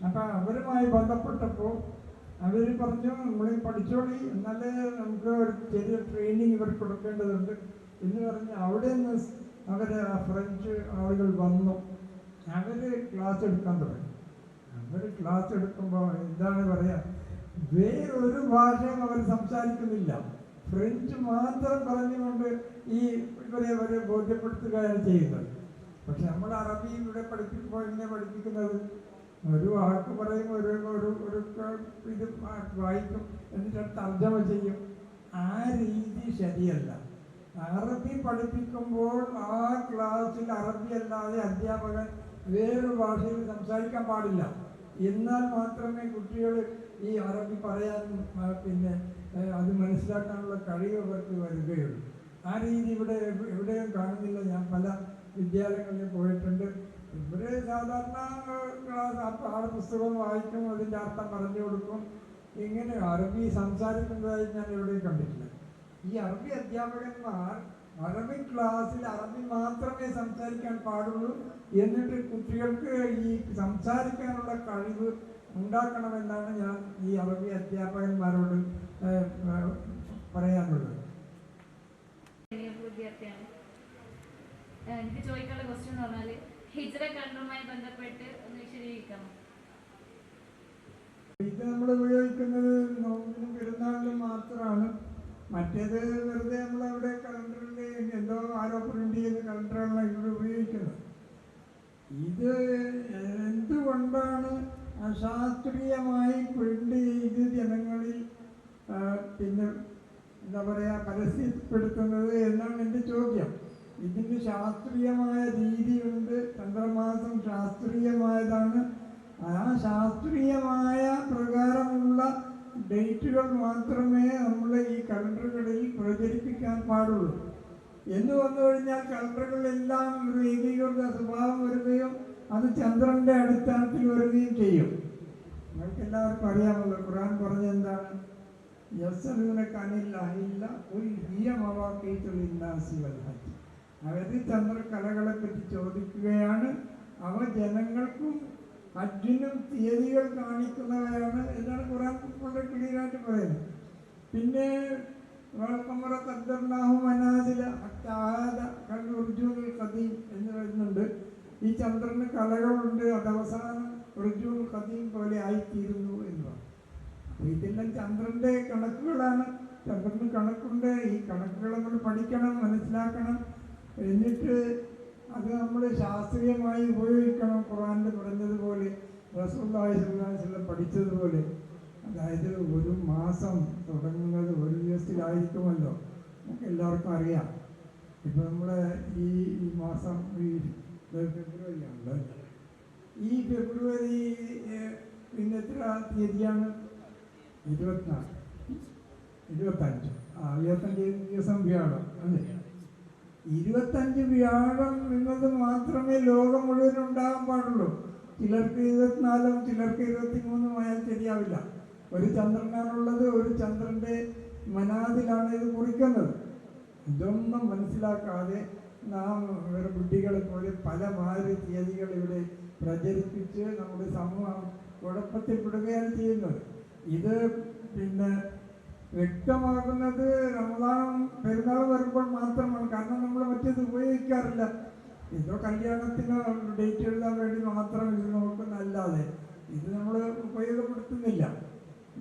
അപ്പോൾ അവരുമായി ബന്ധപ്പെട്ടപ്പോൾ അവർ പറഞ്ഞു, നമ്മൾ പഠിച്ചോളി, എന്നാലേ നമുക്ക് ഒരു ചെറിയ ട്രെയിനിങ് ഇവർക്ക് കൊടുക്കേണ്ടതുണ്ട് എന്ന് പറഞ്ഞ് അവിടെ നിന്ന് അവർ ഫ്രഞ്ച് ആളുകൾ വന്നു. അവർ ക്ലാസ് എടുക്കാൻ തുടങ്ങി. അവർ ക്ലാസ് എടുക്കുമ്പോൾ എന്താണ് പറയുക, വേറൊരു ഭാഷയും അവർ സംസാരിക്കുന്നില്ല, ഫ്രഞ്ച് മാത്രം പറഞ്ഞുകൊണ്ട് ഇവരെ ബോധ്യപ്പെടുത്തുകയാണ് ചെയ്യുന്നത്. പക്ഷെ നമ്മൾ അറബി ഇവിടെ പഠിപ്പിക്കുമ്പോൾ ഇങ്ങനെ പഠിപ്പിക്കുന്നത്, ഒരു വാക്ക് പറയും, ഒരു ഇത് വായിക്കും, എന്നിട്ട് തർജ്ജമ ചെയ്യും. ആ രീതി ശരിയല്ല. അറബി പഠിപ്പിക്കുമ്പോൾ ആ ക്ലാസ്സിൽ അറബി അല്ലാതെ അധ്യാപകൻ വേറൊരു ഭാഷയിൽ സംസാരിക്കാൻ പാടില്ല. എന്നാൽ മാത്രമേ കുട്ടികൾ ഈ അറബി പറയാൻ പിന്നെ അത് മനസ്സിലാക്കാനുള്ള കഴിവ് അവർക്ക് വരികയുള്ളൂ. ആ രീതി ഇവിടെ എവിടെയും കാണുന്നില്ല. ഞാൻ പല വിദ്യാലയങ്ങളിൽ പോയിട്ടുണ്ട്. ഇവിടെ സാധാരണ പാഠപുസ്തകം വായിക്കും, അതിൻ്റെ അർത്ഥം പറഞ്ഞു കൊടുക്കും. ഇങ്ങനെ അറബി സംസാരിക്കുന്നതായി ഞാൻ എവിടെയും കണ്ടിട്ടില്ല. ഈ അറബി അധ്യാപകന്മാർ അറബി ക്ലാസ്സിൽ അറബി മാത്രമേ സംസാരിക്കാൻ പാടുള്ളൂ, എന്നിട്ട് കുട്ടികൾക്ക് ഈ സംസാരിക്കാനുള്ള കഴിവ് ഉണ്ടാക്കണമെന്നാണ് ഞാൻ ഈ അറബി അധ്യാപകന്മാരോട് പറയാനുള്ളത്. വിദ്യാർത്ഥിയാണ്. എനിക്ക് ചോദിക്കാനുള്ള ക്വസ്റ്റ്യൻ എന്ന് പറഞ്ഞാൽ ഹിജ്റ കലണ്ടറുമായി ബന്ധപ്പെട്ട് ഒന്ന് വിശദീകരിക്കാമോ? ഇത് നമ്മൾ ഉപയോഗിക്കുന്നത് നോമ്പിനും പെരുന്നാളിനും മാത്രമാണ്. മറ്റേത് വെറുതെ നമ്മളവിടെ കലണ്ടറിൽ എന്തോ ആരോ പ്രിന്റ് ചെയ്ത് കലണ്ടറാണ് ഇവിടെ ഉപയോഗിക്കുന്നത്. ഇത് എന്തുകൊണ്ടാണ് അശാസ്ത്രീയമായി പ്രിന്റ് ചെയ്ത് ജനങ്ങളിൽ പിന്നെ എന്താ പറയുക പരസ്യപ്പെടുത്തുന്നത് എന്നാണ് എൻ്റെ ചോദ്യം. ഇതിന് ശാസ്ത്രീയമായ രീതിയുണ്ട്. ചന്ദ്രമാസം ശാസ്ത്രീയമായതാണ്. ആ ശാസ്ത്രീയമായ പ്രകാരമുള്ള ഡേറ്റുകൾ മാത്രമേ നമ്മൾ ഈ കലണ്ടറുകളിൽ പ്രചരിപ്പിക്കാൻ പാടുള്ളൂ. എന്ന് വന്നു കഴിഞ്ഞാൽ കലണ്ടറുകളെല്ലാം ഒരു ഏകീകൃത സ്വഭാവം വരികയും അത് ചന്ദ്രൻ്റെ അടിസ്ഥാനത്തിൽ വരികയും ചെയ്യും. നിങ്ങൾക്ക് എല്ലാവർക്കും അറിയാമല്ലോ, ഖുർആൻ പറഞ്ഞെന്താണ്? അവർ ചന്ദ്രകലകളെ പറ്റി ചോദിക്കുകയാണ്. അവ ജനങ്ങൾക്കും ഹജ്ജിനും തീയതികൾ കാണിക്കുന്നവയാണ് എന്നാണ് ഖുർആൻ വളരെ ക്ലിയറായിട്ട് പറയുന്നത്. പിന്നെ എന്ന് പറയുന്നുണ്ട്. ഈ ചന്ദ്രന് കലകളുണ്ട്, അത് അവസാനം റുജൂൽ ഖദീം പോലെ ആയിത്തീരുന്നു എന്ന് പറഞ്ഞു. അപ്പോൾ ഇതെല്ലാം ചന്ദ്രൻ്റെ കണക്കുകളാണ്. ചന്ദ്രന് കണക്കുണ്ട്. ഈ കണക്കുകൾ നമ്മൾ പഠിക്കണം, മനസ്സിലാക്കണം. എന്നിട്ട് അത് നമ്മൾ ശാസ്ത്രീയമായി ഉപയോഗിക്കണം. ഖുർആനിൽ പറഞ്ഞതുപോലെ, റസൂലുള്ളാഹി സ്വല്ലല്ലാഹു അലൈഹി വസല്ലം പഠിച്ചതുപോലെ. അതായത് ഒരു മാസം തുടങ്ങുന്നത് ഒരു ദിവസത്തിലായിരിക്കുമല്ലോ, നമുക്ക് എല്ലാവർക്കും അറിയാം. ഇപ്പം നമ്മൾ ഈ മാസം ഈ ഫെബ്രുവരി ആണല്ലോ. ഈ ഫെബ്രുവരി പിന്നെ എത്ര തീയതിയാണ്? 25 ദിവസം വ്യാഴം അല്ലേ? 25 വ്യാഴം എന്നത് മാത്രമേ ലോകം മുഴുവൻ ഉണ്ടാകാൻ പാടുള്ളൂ. ചിലർക്ക് 24 ചിലർക്ക് 23 ആയാൽ ശരിയാവില്ല. ഒരു ചന്ദ്രനാണുള്ളത്, ഒരു ചന്ദ്രൻ്റെ മനാദിലാണ് ഇത് കുറിക്കുന്നത്. ഇതൊന്നും മനസ്സിലാക്കാതെ നാം വേറെ ബുദ്ധികളെ പോലെ പല മാതിരി തീയതികൾ ഇവിടെ പ്രചരിപ്പിച്ച് നമ്മുടെ സമൂഹം കുഴപ്പത്തിൽപ്പെടുകയാണ് ചെയ്യുന്നത്. ഇത് പിന്നെ വ്യക്തമാകുന്നത് റമദാനും പെരുന്നാൾ വരുമ്പോൾ മാത്രമാണ്. കാരണം നമ്മൾ മറ്റേത് ഉപയോഗിക്കാറില്ല. ഏതോ കല്യാണത്തിനോ ഡേറ്റ് എഴുതാൻ വേണ്ടി മാത്രം ഇത് നോക്കുന്നതല്ലാതെ ഇത് നമ്മൾ ഉപയോഗപ്പെടുത്തുന്നില്ല.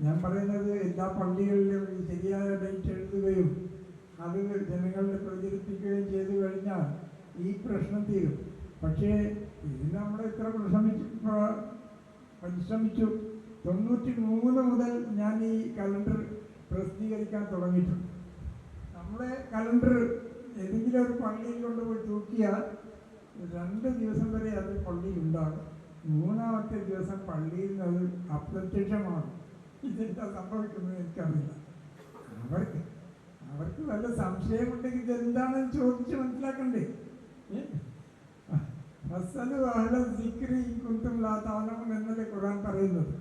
ഞാൻ പറയുന്നത് എല്ലാ പള്ളികളിലും ശരിയായ ഡേറ്റ് എഴുതുകയും അത് ജനങ്ങളിൽ പ്രചരിപ്പിക്കുകയും ചെയ്തു കഴിഞ്ഞാൽ ഈ പ്രശ്നം തീരും. പക്ഷേ ഇതിന് നമ്മൾ എത്ര പരിശ്രമിച്ചു. 93 മുതൽ ഞാൻ ഈ കലണ്ടർ പ്രസിദ്ധീകരിക്കാൻ തുടങ്ങിയിട്ടുണ്ട്. നമ്മളെ കലണ്ടർ ഏതെങ്കിലും ഒരു പള്ളിയിൽ കൊണ്ടുപോയി തൂക്കിയാൽ 2 ദിവസം വരെ അത് പള്ളിയിൽ ഉണ്ടാകും. 3-ാമത്തെ ദിവസം പള്ളിയിൽ നിന്ന് അത് അപ്രത്യക്ഷമാകും. ഇതെന്താ സംഭവിക്കുന്നത് എനിക്കറിയില്ല. അവർക്ക് വല്ല സംശയമുണ്ടെങ്കിൽ ഇതെന്താണെന്ന് ചോദിച്ച് മനസ്സിലാക്കണ്ടേ? എന്നല്ലേ ഖുർആൻ പറയുന്നത്.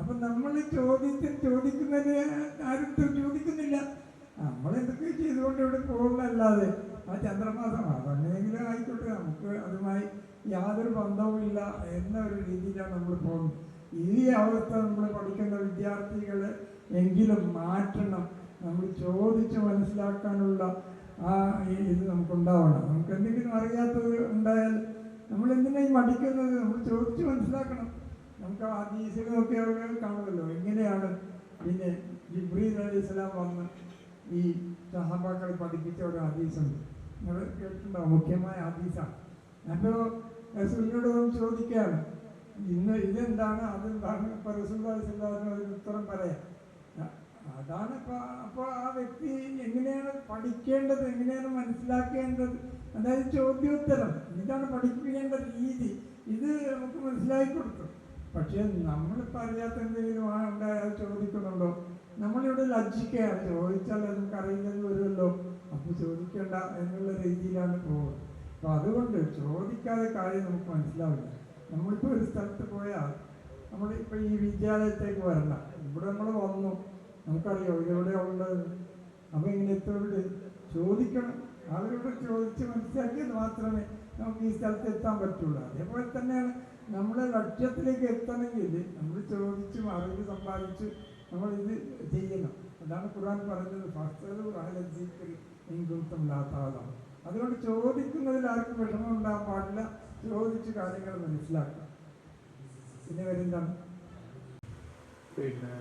അപ്പം നമ്മൾ ചോദിക്കുന്നതിന് ആരും ചോദിക്കുന്നില്ല. നമ്മളെന്തൊക്കെ ചെയ്തുകൊണ്ട് ഇവിടെ പോകുന്നതല്ലാതെ ആ ചന്ദ്രമാസം അതങ്ങനെയെങ്കിലും ആയിക്കോട്ടെ, നമുക്ക് അതുമായി യാതൊരു ബന്ധവുമില്ല എന്ന ഒരു രീതിയിലാണ് നമ്മൾ പോകുന്നത്. ഈ അവസ്ഥ നമ്മൾ പഠിക്കുന്ന വിദ്യാർത്ഥികൾ എങ്കിലും മാറ്റണം. നമ്മൾ ചോദിച്ച് മനസ്സിലാക്കാനുള്ള ആ ഇത് നമുക്കുണ്ടാവണം. നമുക്ക് എന്തെങ്കിലും അറിയാത്തത് ഉണ്ടായാൽ നമ്മൾ എന്തിനായി മടിക്കുന്നത്? നമ്മൾ ചോദിച്ച് മനസ്സിലാക്കണം. നമുക്ക് ഹദീസിലൊക്കെ അവിടെ കാണുമല്ലോ എങ്ങനെയാണ് പിന്നെ ജിബ്രീൽ അലൈഹിസ്സലാം വന്ന് ഈ സഹാബാക്കളെ പഠിപ്പിച്ച ഒരു ഹദീസുണ്ട്. നിങ്ങൾ കേട്ടിട്ടുണ്ടാവും, മുഖ്യമായ ഹദീസാണ്. അപ്പോൾ റസൂലിനോട് ചോദിക്കുകയാണ്, ഇന്ന് ഇതെന്താണ് അതെന്താണ്? ഇപ്പോൾ റസൂലുള്ളാഹി സ്വല്ലല്ലാഹു അലൈഹി വസല്ലം അതിന് ഉത്തരം പറയാം. അതാണ് അപ്പോൾ ആ വ്യക്തി എങ്ങനെയാണ് പഠിക്കേണ്ടത്, എങ്ങനെയാണ് മനസ്സിലാക്കേണ്ടത്, അതായത് ചോദ്യോത്തരം. ഇതാണ് പഠിപ്പിക്കേണ്ട രീതി. ഇത് നമുക്ക് മനസ്സിലാക്കി കൊടുത്തു. പക്ഷേ നമ്മളിപ്പോൾ അറിയാത്ത എന്തെങ്കിലും ഉണ്ടായാൽ ചോദിക്കുന്നുണ്ടോ? നമ്മളിവിടെ ലജ്ജിക്കുകയാണ്. ചോദിച്ചാൽ നമുക്ക് അറിയില്ലെന്ന് വരുമല്ലോ, അപ്പോൾ ചോദിക്കേണ്ട എന്നുള്ള രീതിയിലാണ് പോകുന്നത്. അപ്പോൾ അതുകൊണ്ട് ചോദിക്കാതെ കാര്യം നമുക്ക് മനസ്സിലാവില്ല. നമ്മളിപ്പോൾ ഒരു സ്ഥലത്ത് പോയാൽ നമ്മളിപ്പോൾ ഈ വിദ്യാലയത്തേക്ക് വരണം. ഇവിടെ നമ്മൾ വന്നു, നമുക്കറിയാം ഇതെവിടെ ഉള്ളത്. അപ്പോൾ ഇങ്ങനത്തോട് ചോദിക്കണം, ആളുകളോട് ചോദിച്ച് മനസ്സിലാക്കിയത് മാത്രമേ നമുക്ക് ഈ സ്ഥലത്ത് എത്താൻ പറ്റുള്ളൂ. അതേപോലെ തന്നെയാണ് നമ്മുടെ ലക്ഷ്യത്തിലേക്ക് എത്തണമെങ്കിൽ നമ്മൾ ചോദിച്ചും അറിവ് സമ്പാദിച്ച് നമ്മളിത് ചെയ്യണം. അതാണ് ഖുർആൻ പറഞ്ഞത്, ഫസ്തും. അതുകൊണ്ട് ചോദിക്കുന്നതിൽ ആർക്കും വിഷമം ഉണ്ടാകാൻ പാടില്ല, ചോദിച്ച് കാര്യങ്ങൾ മനസ്സിലാക്കാം. പിന്നെ വരുന്നതാണ് പിന്നെ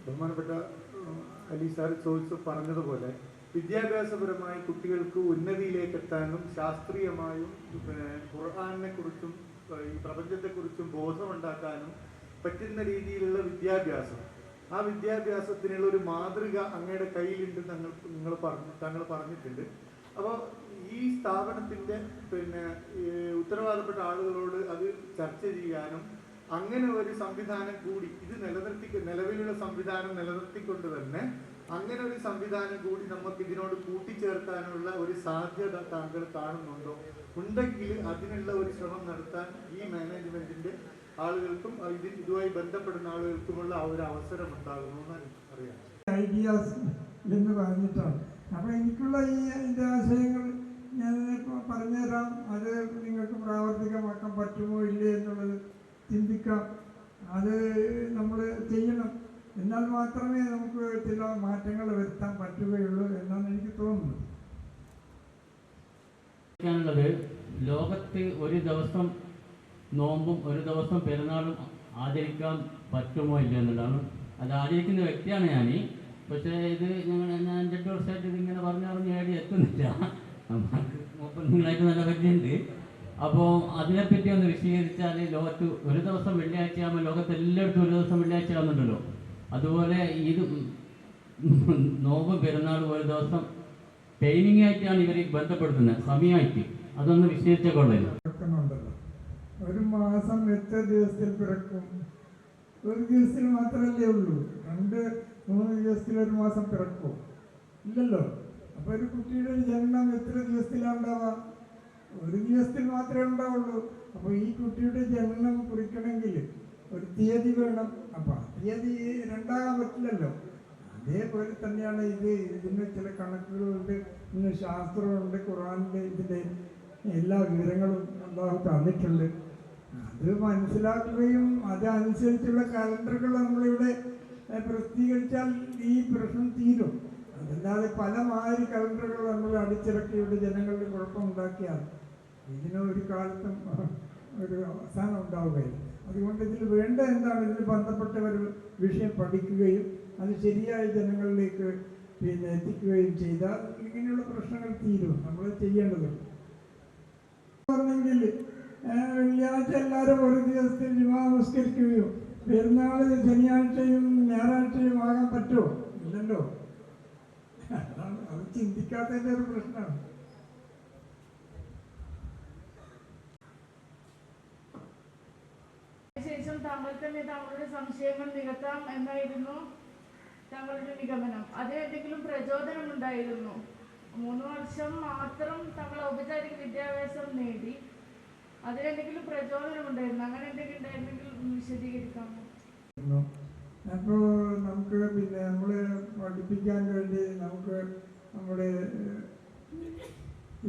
ബഹുമാനപ്പെട്ട അലി സാർ പറഞ്ഞതുപോലെ വിദ്യാഭ്യാസപരമായി കുട്ടികൾക്ക് ഉന്നതിയിലേക്ക് എത്താനും ശാസ്ത്രീയമായും പിന്നെ ഖുർആനെ കുറിച്ചും ഈ പ്രപഞ്ചത്തെക്കുറിച്ചും ബോധമുണ്ടാക്കാനും പറ്റുന്ന രീതിയിലുള്ള വിദ്യാഭ്യാസം, ആ വിദ്യാഭ്യാസത്തിനുള്ള ഒരു മാതൃക അങ്ങയുടെ കയ്യിലുണ്ട് താങ്കൾ പറഞ്ഞിട്ടുണ്ട്. അപ്പോൾ ഈ സ്ഥാപനത്തിൻ്റെ പിന്നെ ഉത്തരവാദപ്പെട്ട ആളുകളോട് അത് ചർച്ച ചെയ്യാനും അങ്ങനെ ഒരു സംവിധാനം കൂടി ഇത് നിലവിലുള്ള സംവിധാനം നിലനിർത്തിക്കൊണ്ട് തന്നെ അങ്ങനെ ഒരു സംവിധാനം കൂടി നമുക്ക് ഇതിനോട് കൂട്ടിച്ചേർക്കാനുള്ള ഒരു സാധ്യത താങ്കൾ കാണുന്നുണ്ടോ? ഉണ്ടെങ്കിൽ അതിനുള്ള ഒരു ശ്രമം നടത്താൻ ഈ മാനേജ്മെന്റിന്റെ ആളുകൾക്കും ഇതുമായി ബന്ധപ്പെടുന്ന ആളുകൾക്കുമുള്ള ആ ഒരു അവസരം ഉണ്ടാകുമെന്ന് അറിയാം. ഐഡിയാസ് എന്ന് പറഞ്ഞിട്ടാണ്. അപ്പോൾ എനിക്കുള്ള ഇതിൻ്റെ ആശയങ്ങൾ ഞാൻ പറഞ്ഞുതരാം. അത് നിങ്ങൾക്ക് പ്രാവർത്തികമാക്കാൻ പറ്റുമോ ഇല്ലേ എന്നുള്ളത് ചിന്തിക്കാം. അത് നമ്മൾ ചെയ്യണം. എന്നാൽ മാത്രമേ നമുക്ക് ചില മാറ്റങ്ങൾ വരുത്താൻ പറ്റുകയുള്ളൂ എന്നാണ് എനിക്ക് തോന്നുന്നത്. ലോകത്ത് ഒരു ദിവസം നോമ്പും ഒരു ദിവസം പെരുന്നാളും ആചരിക്കാൻ പറ്റുമോ ഇല്ല എന്നുള്ളതാണ്. അത് ആചരിക്കുന്ന വ്യക്തിയാണ് ഞാൻ. പക്ഷേ ഇത് ഞാൻ 5-8 വർഷമായിട്ട് ഇതിങ്ങനെ പറഞ്ഞ് ഏടി എത്തുന്നില്ല. നിങ്ങളായിട്ട് നല്ല പരിചയമുണ്ട്. അപ്പോൾ അതിനെപ്പറ്റി ഒന്ന് വിശദീകരിച്ചാൽ, ലോകത്ത് ഒരു ദിവസം വെള്ളിയാഴ്ചയാകുമ്പോൾ ലോകത്ത് എല്ലായിടത്തും ഒരു ദിവസം വെള്ളിയാഴ്ച ആകുന്നുണ്ടല്ലോ. അതുപോലെ ഇത് നോമ്പ് പെരുന്നാൾ ഒരു ദിവസം ടൈമിംഗ് ആയിട്ടാണ് ഇവർ ബന്ധപ്പെടുത്തുന്നത്, സമയമായിട്ട്. അതൊന്ന് വിശദീകരിച്ചാൽ കൊള്ളാം. ഒരു മാസം എത്ര ദിവസത്തിൽ പിറക്കും? ഒരു ദിവസത്തിൽ മാത്രമല്ലേ ഉള്ളൂ. 2-3 ദിവസത്തിൽ ഒരു മാസം പിറക്കും ഇല്ലല്ലോ. അപ്പോൾ ഒരു കുട്ടിയുടെ ജനനം എത്ര ദിവസത്തിലാണ് ഉണ്ടാവുക? ഒരു ദിവസത്തിൽ മാത്രമേ ഉണ്ടാവുള്ളൂ. അപ്പോൾ ഈ കുട്ടിയുടെ ജനനം കുറിക്കണമെങ്കിൽ ഒരു തീയതി വേണം. അപ്പോൾ ആ തീയതി രണ്ടാകാൻ പറ്റില്ലല്ലോ. അതേപോലെ തന്നെയാണ് ഇതിന് ചില കണക്കുകളുണ്ട്, ഇന്ന് ശാസ്ത്രമുണ്ട്, ഖുർആനിൻ്റെ ഇതിൻ്റെ എല്ലാ വിവരങ്ങളും അല്ലാഹു തന്നിട്ടുണ്ട്. അത് മനസ്സിലാക്കുകയും അതനുസരിച്ചുള്ള കലണ്ടറുകൾ നമ്മളിവിടെ പ്രസിദ്ധീകരിച്ചാൽ ഈ പ്രശ്നം തീരും. അതല്ലാതെ പല മാതിരി കലണ്ടറുകൾ നമ്മൾ അടിച്ചിറക്കിയുടെ ജനങ്ങളുടെ കുഴപ്പമുണ്ടാക്കിയാൽ ഇതിന് ഒരു കാലത്തും ഒരു അവസാനം ഉണ്ടാവുകയില്ല. അതുകൊണ്ട് ഇതിൽ വേണ്ട എന്താണ്, ഇതിൽ ബന്ധപ്പെട്ട ഒരു വിഷയം പഠിക്കുകയും അത് ശരിയായ ജനങ്ങളിലേക്ക് എത്തിക്കുകയും ചെയ്താൽ ഇങ്ങനെയുള്ള പ്രശ്നങ്ങൾ തീരും. നമ്മൾ ചെയ്യേണ്ടതുണ്ട്. പറഞ്ഞെങ്കിൽ വെള്ളിയാഴ്ച എല്ലാവരും ഒരു ദിവസത്തിൽ ജുമാ നമസ്കരിക്കുകയോ പെരുന്നാൾ ശനിയാഴ്ചയും ഞായറാഴ്ചയും ആകാൻ പറ്റുമോ? ഇല്ലല്ലോ. അത് ചിന്തിക്കാത്തതിൻ്റെ ഒരു പ്രശ്നമാണ്. ശേഷം താങ്കൾ തന്നെ താങ്കളുടെ സംശയങ്ങൾ നികത്താം എന്നായിരുന്നു താങ്കളുടെ നിഗമനം. അതിന് എന്തെങ്കിലും പ്രചോദനം ഉണ്ടായിരുന്നു? 3 വർഷം മാത്രം താങ്കൾ ഔപചാരിക വിദ്യാഭ്യാസം നേടി, അതിലെന്തെങ്കിലും പ്രചോദനം ഉണ്ടായിരുന്നു? അങ്ങനെ എന്തെങ്കിലും ഉണ്ടായിരുന്നെങ്കിൽ വിശദീകരിക്കാമോ? അപ്പോൾ നമുക്ക് നമ്മൾ പഠിപ്പിക്കാൻ വേണ്ടി നമുക്ക് നമ്മുടെ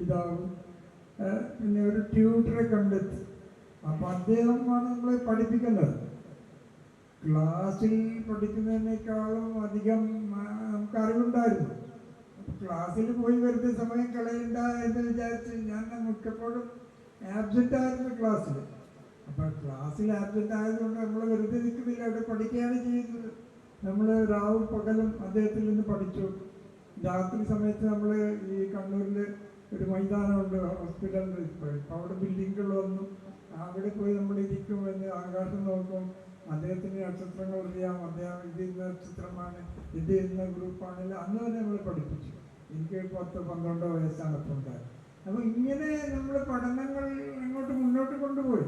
ഇതാവും ഒരു ട്യൂട്ടറെ കണ്ടെത്തി. അപ്പോൾ അദ്ദേഹമാണ് നമ്മളെ പഠിപ്പിക്കുന്നത്. ക്ലാസ്സിൽ പഠിക്കുന്നതിനേക്കാളും അധികം നമുക്ക് അറിവുണ്ടായിരുന്നു. ക്ലാസ്സിൽ പോയി വെറുതെ സമയം കളയണ്ട എന്ന് വിചാരിച്ച് ഞാൻ മിക്കപ്പോഴും ആബ്സെൻ്റ് ആയിരുന്നു ക്ലാസ്സിൽ. അപ്പോൾ ക്ലാസ്സിൽ ആബ്സെൻ്റ് ആയതുകൊണ്ട് നമ്മൾ വെറുതെ നിൽക്കുന്നില്ല, അവിടെ പഠിക്കുകയാണ് ചെയ്യുന്നത്. നമ്മൾ രാവും പകലും അദ്ദേഹത്തിൽ നിന്ന് പഠിച്ചു. രാത്രി സമയത്ത് നമ്മൾ ഈ കണ്ണൂരിൽ ഒരു മൈതാനമുണ്ട്, ഹോസ്പിറ്റലിൽ. ഇപ്പോൾ അവിടെ ബിൽഡിങ്ങുകൾ വന്നു, അവിടെ പോയി നമ്മൾ ഇരിക്കുമെന്ന് ആകാശം നോക്കും. അദ്ദേഹത്തിന് നക്ഷത്രങ്ങൾ അറിയാം, അദ്ദേഹം ഇത് ഇന്ന നക്ഷത്രമാണ്, ഇത് ഇന്ന ഗ്രൂപ്പാണെങ്കിൽ അന്ന് തന്നെ നമ്മൾ പഠിപ്പിച്ചു. എനിക്ക് 10-12 വയസ്സാണ് അപ്പോൾ ഉണ്ടായത്. അപ്പോൾ ഇങ്ങനെ നമ്മൾ പഠനങ്ങൾ ഇങ്ങോട്ട് മുന്നോട്ട് കൊണ്ടുപോയി.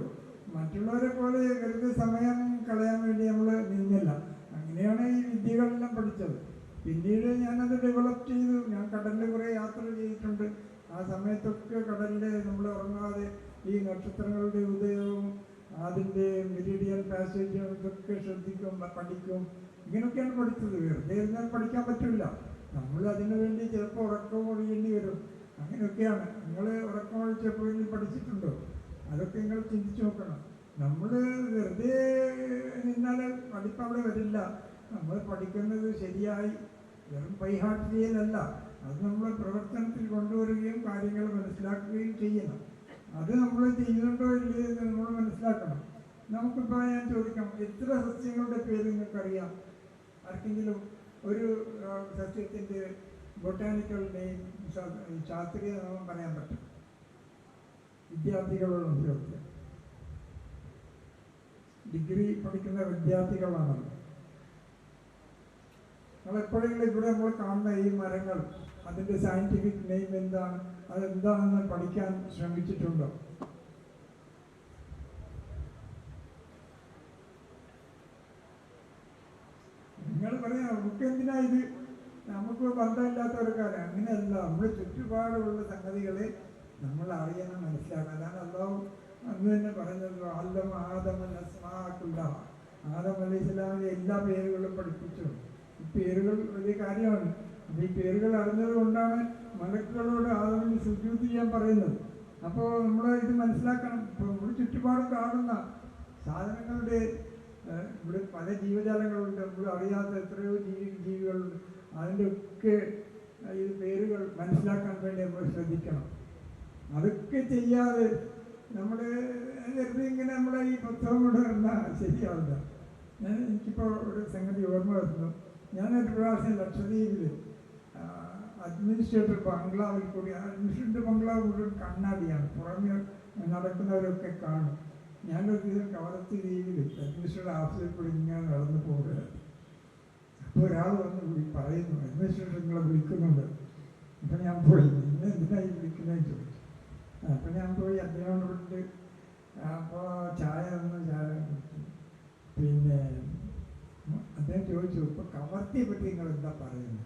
മറ്റുള്ളവരെ പോലെ വെറുതെ സമയം കളയാൻ വേണ്ടി നമ്മൾ നിന്നില്ല. അങ്ങനെയാണ് ഈ വിദ്യകളെല്ലാം പഠിച്ചത്. പിന്നീട് ഞാനത് ഡെവലപ്പ് ചെയ്തു. ഞാൻ കടലിൽ കുറേ യാത്ര ചെയ്തിട്ടുണ്ട്. ആ സമയത്തൊക്കെ കടലിൽ നമ്മൾ ഉറങ്ങാതെ ഈ നക്ഷത്രങ്ങളുടെ ഉദയവും അതിൻ്റെ മെരീഡിയൻ പാസേജും ഇതൊക്കെ ശ്രദ്ധിക്കും, പഠിക്കും. ഇങ്ങനെയൊക്കെയാണ് പഠിച്ചത്. വെറുതെ ഇരുന്നാൽ പഠിക്കാൻ പറ്റില്ല. നമ്മൾ അതിനു വേണ്ടി ചിലപ്പോൾ ഉറക്കം ഒഴിയേണ്ടി വരും. അങ്ങനെയൊക്കെയാണ്. നിങ്ങൾ ഉറക്കം ഒഴിച്ചപ്പോഴെങ്കിലും പഠിച്ചിട്ടുണ്ടോ? അതൊക്കെ നിങ്ങൾ ചിന്തിച്ചു നോക്കണം. നമ്മൾ വെറുതെ നിന്നാൽ പഠിപ്പ് അവിടെ വരില്ല. നമ്മൾ പഠിക്കുന്നത് ശരിയായി വെറും ബൈഹാർട്ട് ചെയ്യലല്ല, അത് നമ്മൾ പ്രവർത്തനത്തിൽ കൊണ്ടുവരികയും കാര്യങ്ങൾ മനസ്സിലാക്കുകയും ചെയ്യണം. അത് നമ്മൾ ചെയ്യുന്നുണ്ടോ ഇല്ലയോ എന്ന് നമ്മൾ മനസ്സിലാക്കണം. നമുക്കിപ്പോൾ ഞാൻ ചോദിക്കാം, എത്ര സസ്യങ്ങളുടെ പേര് നിങ്ങൾക്കറിയാം? ആർക്കെങ്കിലും ഒരു സസ്യത്തിൻ്റെ ബൊട്ടാനിക്കൽ നെയിം, ശാസ്ത്രീയ നാമം പറയാൻ പറ്റും? വിദ്യാർത്ഥികളോടും ചോദിക്കുക. ഡിഗ്രി പഠിക്കുന്ന വിദ്യാർത്ഥികളാണല്ലോ. നമ്മളെപ്പോഴെങ്കിലും ഇവിടെ നമ്മൾ കാണുന്ന ഈ മരങ്ങൾ, അതിൻ്റെ സയൻറ്റിഫിക് നെയിം എന്താണ്, അതെന്താണെന്ന് പഠിക്കാൻ ശ്രമിച്ചിട്ടുണ്ടോ? നിങ്ങൾ പറയാം നമുക്ക് എന്തിനാ ഇത്, നമുക്ക് ബന്ധമില്ലാത്ത ഒരു കാര്യം. അങ്ങനെയല്ല, നമ്മുടെ ചുറ്റുപാടുള്ള സംഗതികളെ നമ്മൾ അറിയണം, മനസ്സിലാക്കണം. അതാണ് അല്ലാഹു അന്ന് തന്നെ പറയുന്നത്, ആദം അലൈഹി ഇസ്ലാമിലെ എല്ലാ പേരുകളും പഠിപ്പിച്ചു. ഈ പേരുകൾ വലിയ കാര്യമാണ്. അപ്പം ഈ പേരുകൾ അറിഞ്ഞത് കൊണ്ടാണ് മലക്കുകളോട് ആദമിന് സുജൂദ് ചെയ്യാൻ പറയുന്നത്. അപ്പോൾ നമ്മൾ ഇത് മനസ്സിലാക്കണം. ഇപ്പോൾ നമ്മൾ ചുറ്റുപാടും കാണുന്ന സാധനങ്ങളുടെ ഇവിടെ പല ജീവജാലങ്ങളുണ്ട്, നമ്മൾ അറിയാത്ത എത്രയോ ജീവികളുണ്ട്. അതിൻ്റെ ഒക്കെ ഈ പേരുകൾ മനസ്സിലാക്കാൻ വേണ്ടി നമ്മൾ ശ്രദ്ധിക്കണം. അതൊക്കെ ചെയ്യാതെ നമ്മൾ വെറുതെ ഇങ്ങനെ നമ്മളെ ഈ പുസ്തകം കൊണ്ട് വന്നാൽ ശരിയാവില്ല. എനിക്കിപ്പോൾ ഒരു സംഗതി ഓർമ്മ വരുന്നു. ഞാനൊരു പ്രാവശ്യം ലക്ഷദ്വീപിൽ അഡ്മിനിസ്ട്രേറ്റർ ബംഗ്ലാവിൽ കൂടി, അഡ്മിനിസ്ട്രേറ്റർ ബംഗ്ലാവ് മുഴുവൻ കണ്ണാടിയാണ്, പുറമെ നടക്കുന്നവരൊക്കെ കാണും. ഞാനൊരു ദിവസം കവരത്തി ദ്വീപിൽ അഡ്മിനിസ്ട്രേറ്റർ ഓഫീസിൽ കൂടി ഇങ്ങനെ നടന്നു പോകുകയാണ്. അപ്പോൾ ഒരാൾ വന്ന് പറയുന്നു, അഡ്മിനിസ്ട്രേറ്റർ നിങ്ങളെ വിളിക്കുന്നുണ്ട്. അപ്പം ഞാൻ പോയി, ഇന്ന് എന്തിനായി വിളിക്കുന്നതെന്ന് ചോദിച്ചു. അപ്പം ഞാൻ പോയി അദ്ദേഹം വിട്ട് അപ്പോൾ ചായ കുടിച്ചു. പിന്നെ അദ്ദേഹം ചോദിച്ചു, ഇപ്പോൾ കവർത്തിയെ പറ്റി നിങ്ങൾ എന്താ പറയുന്നത്?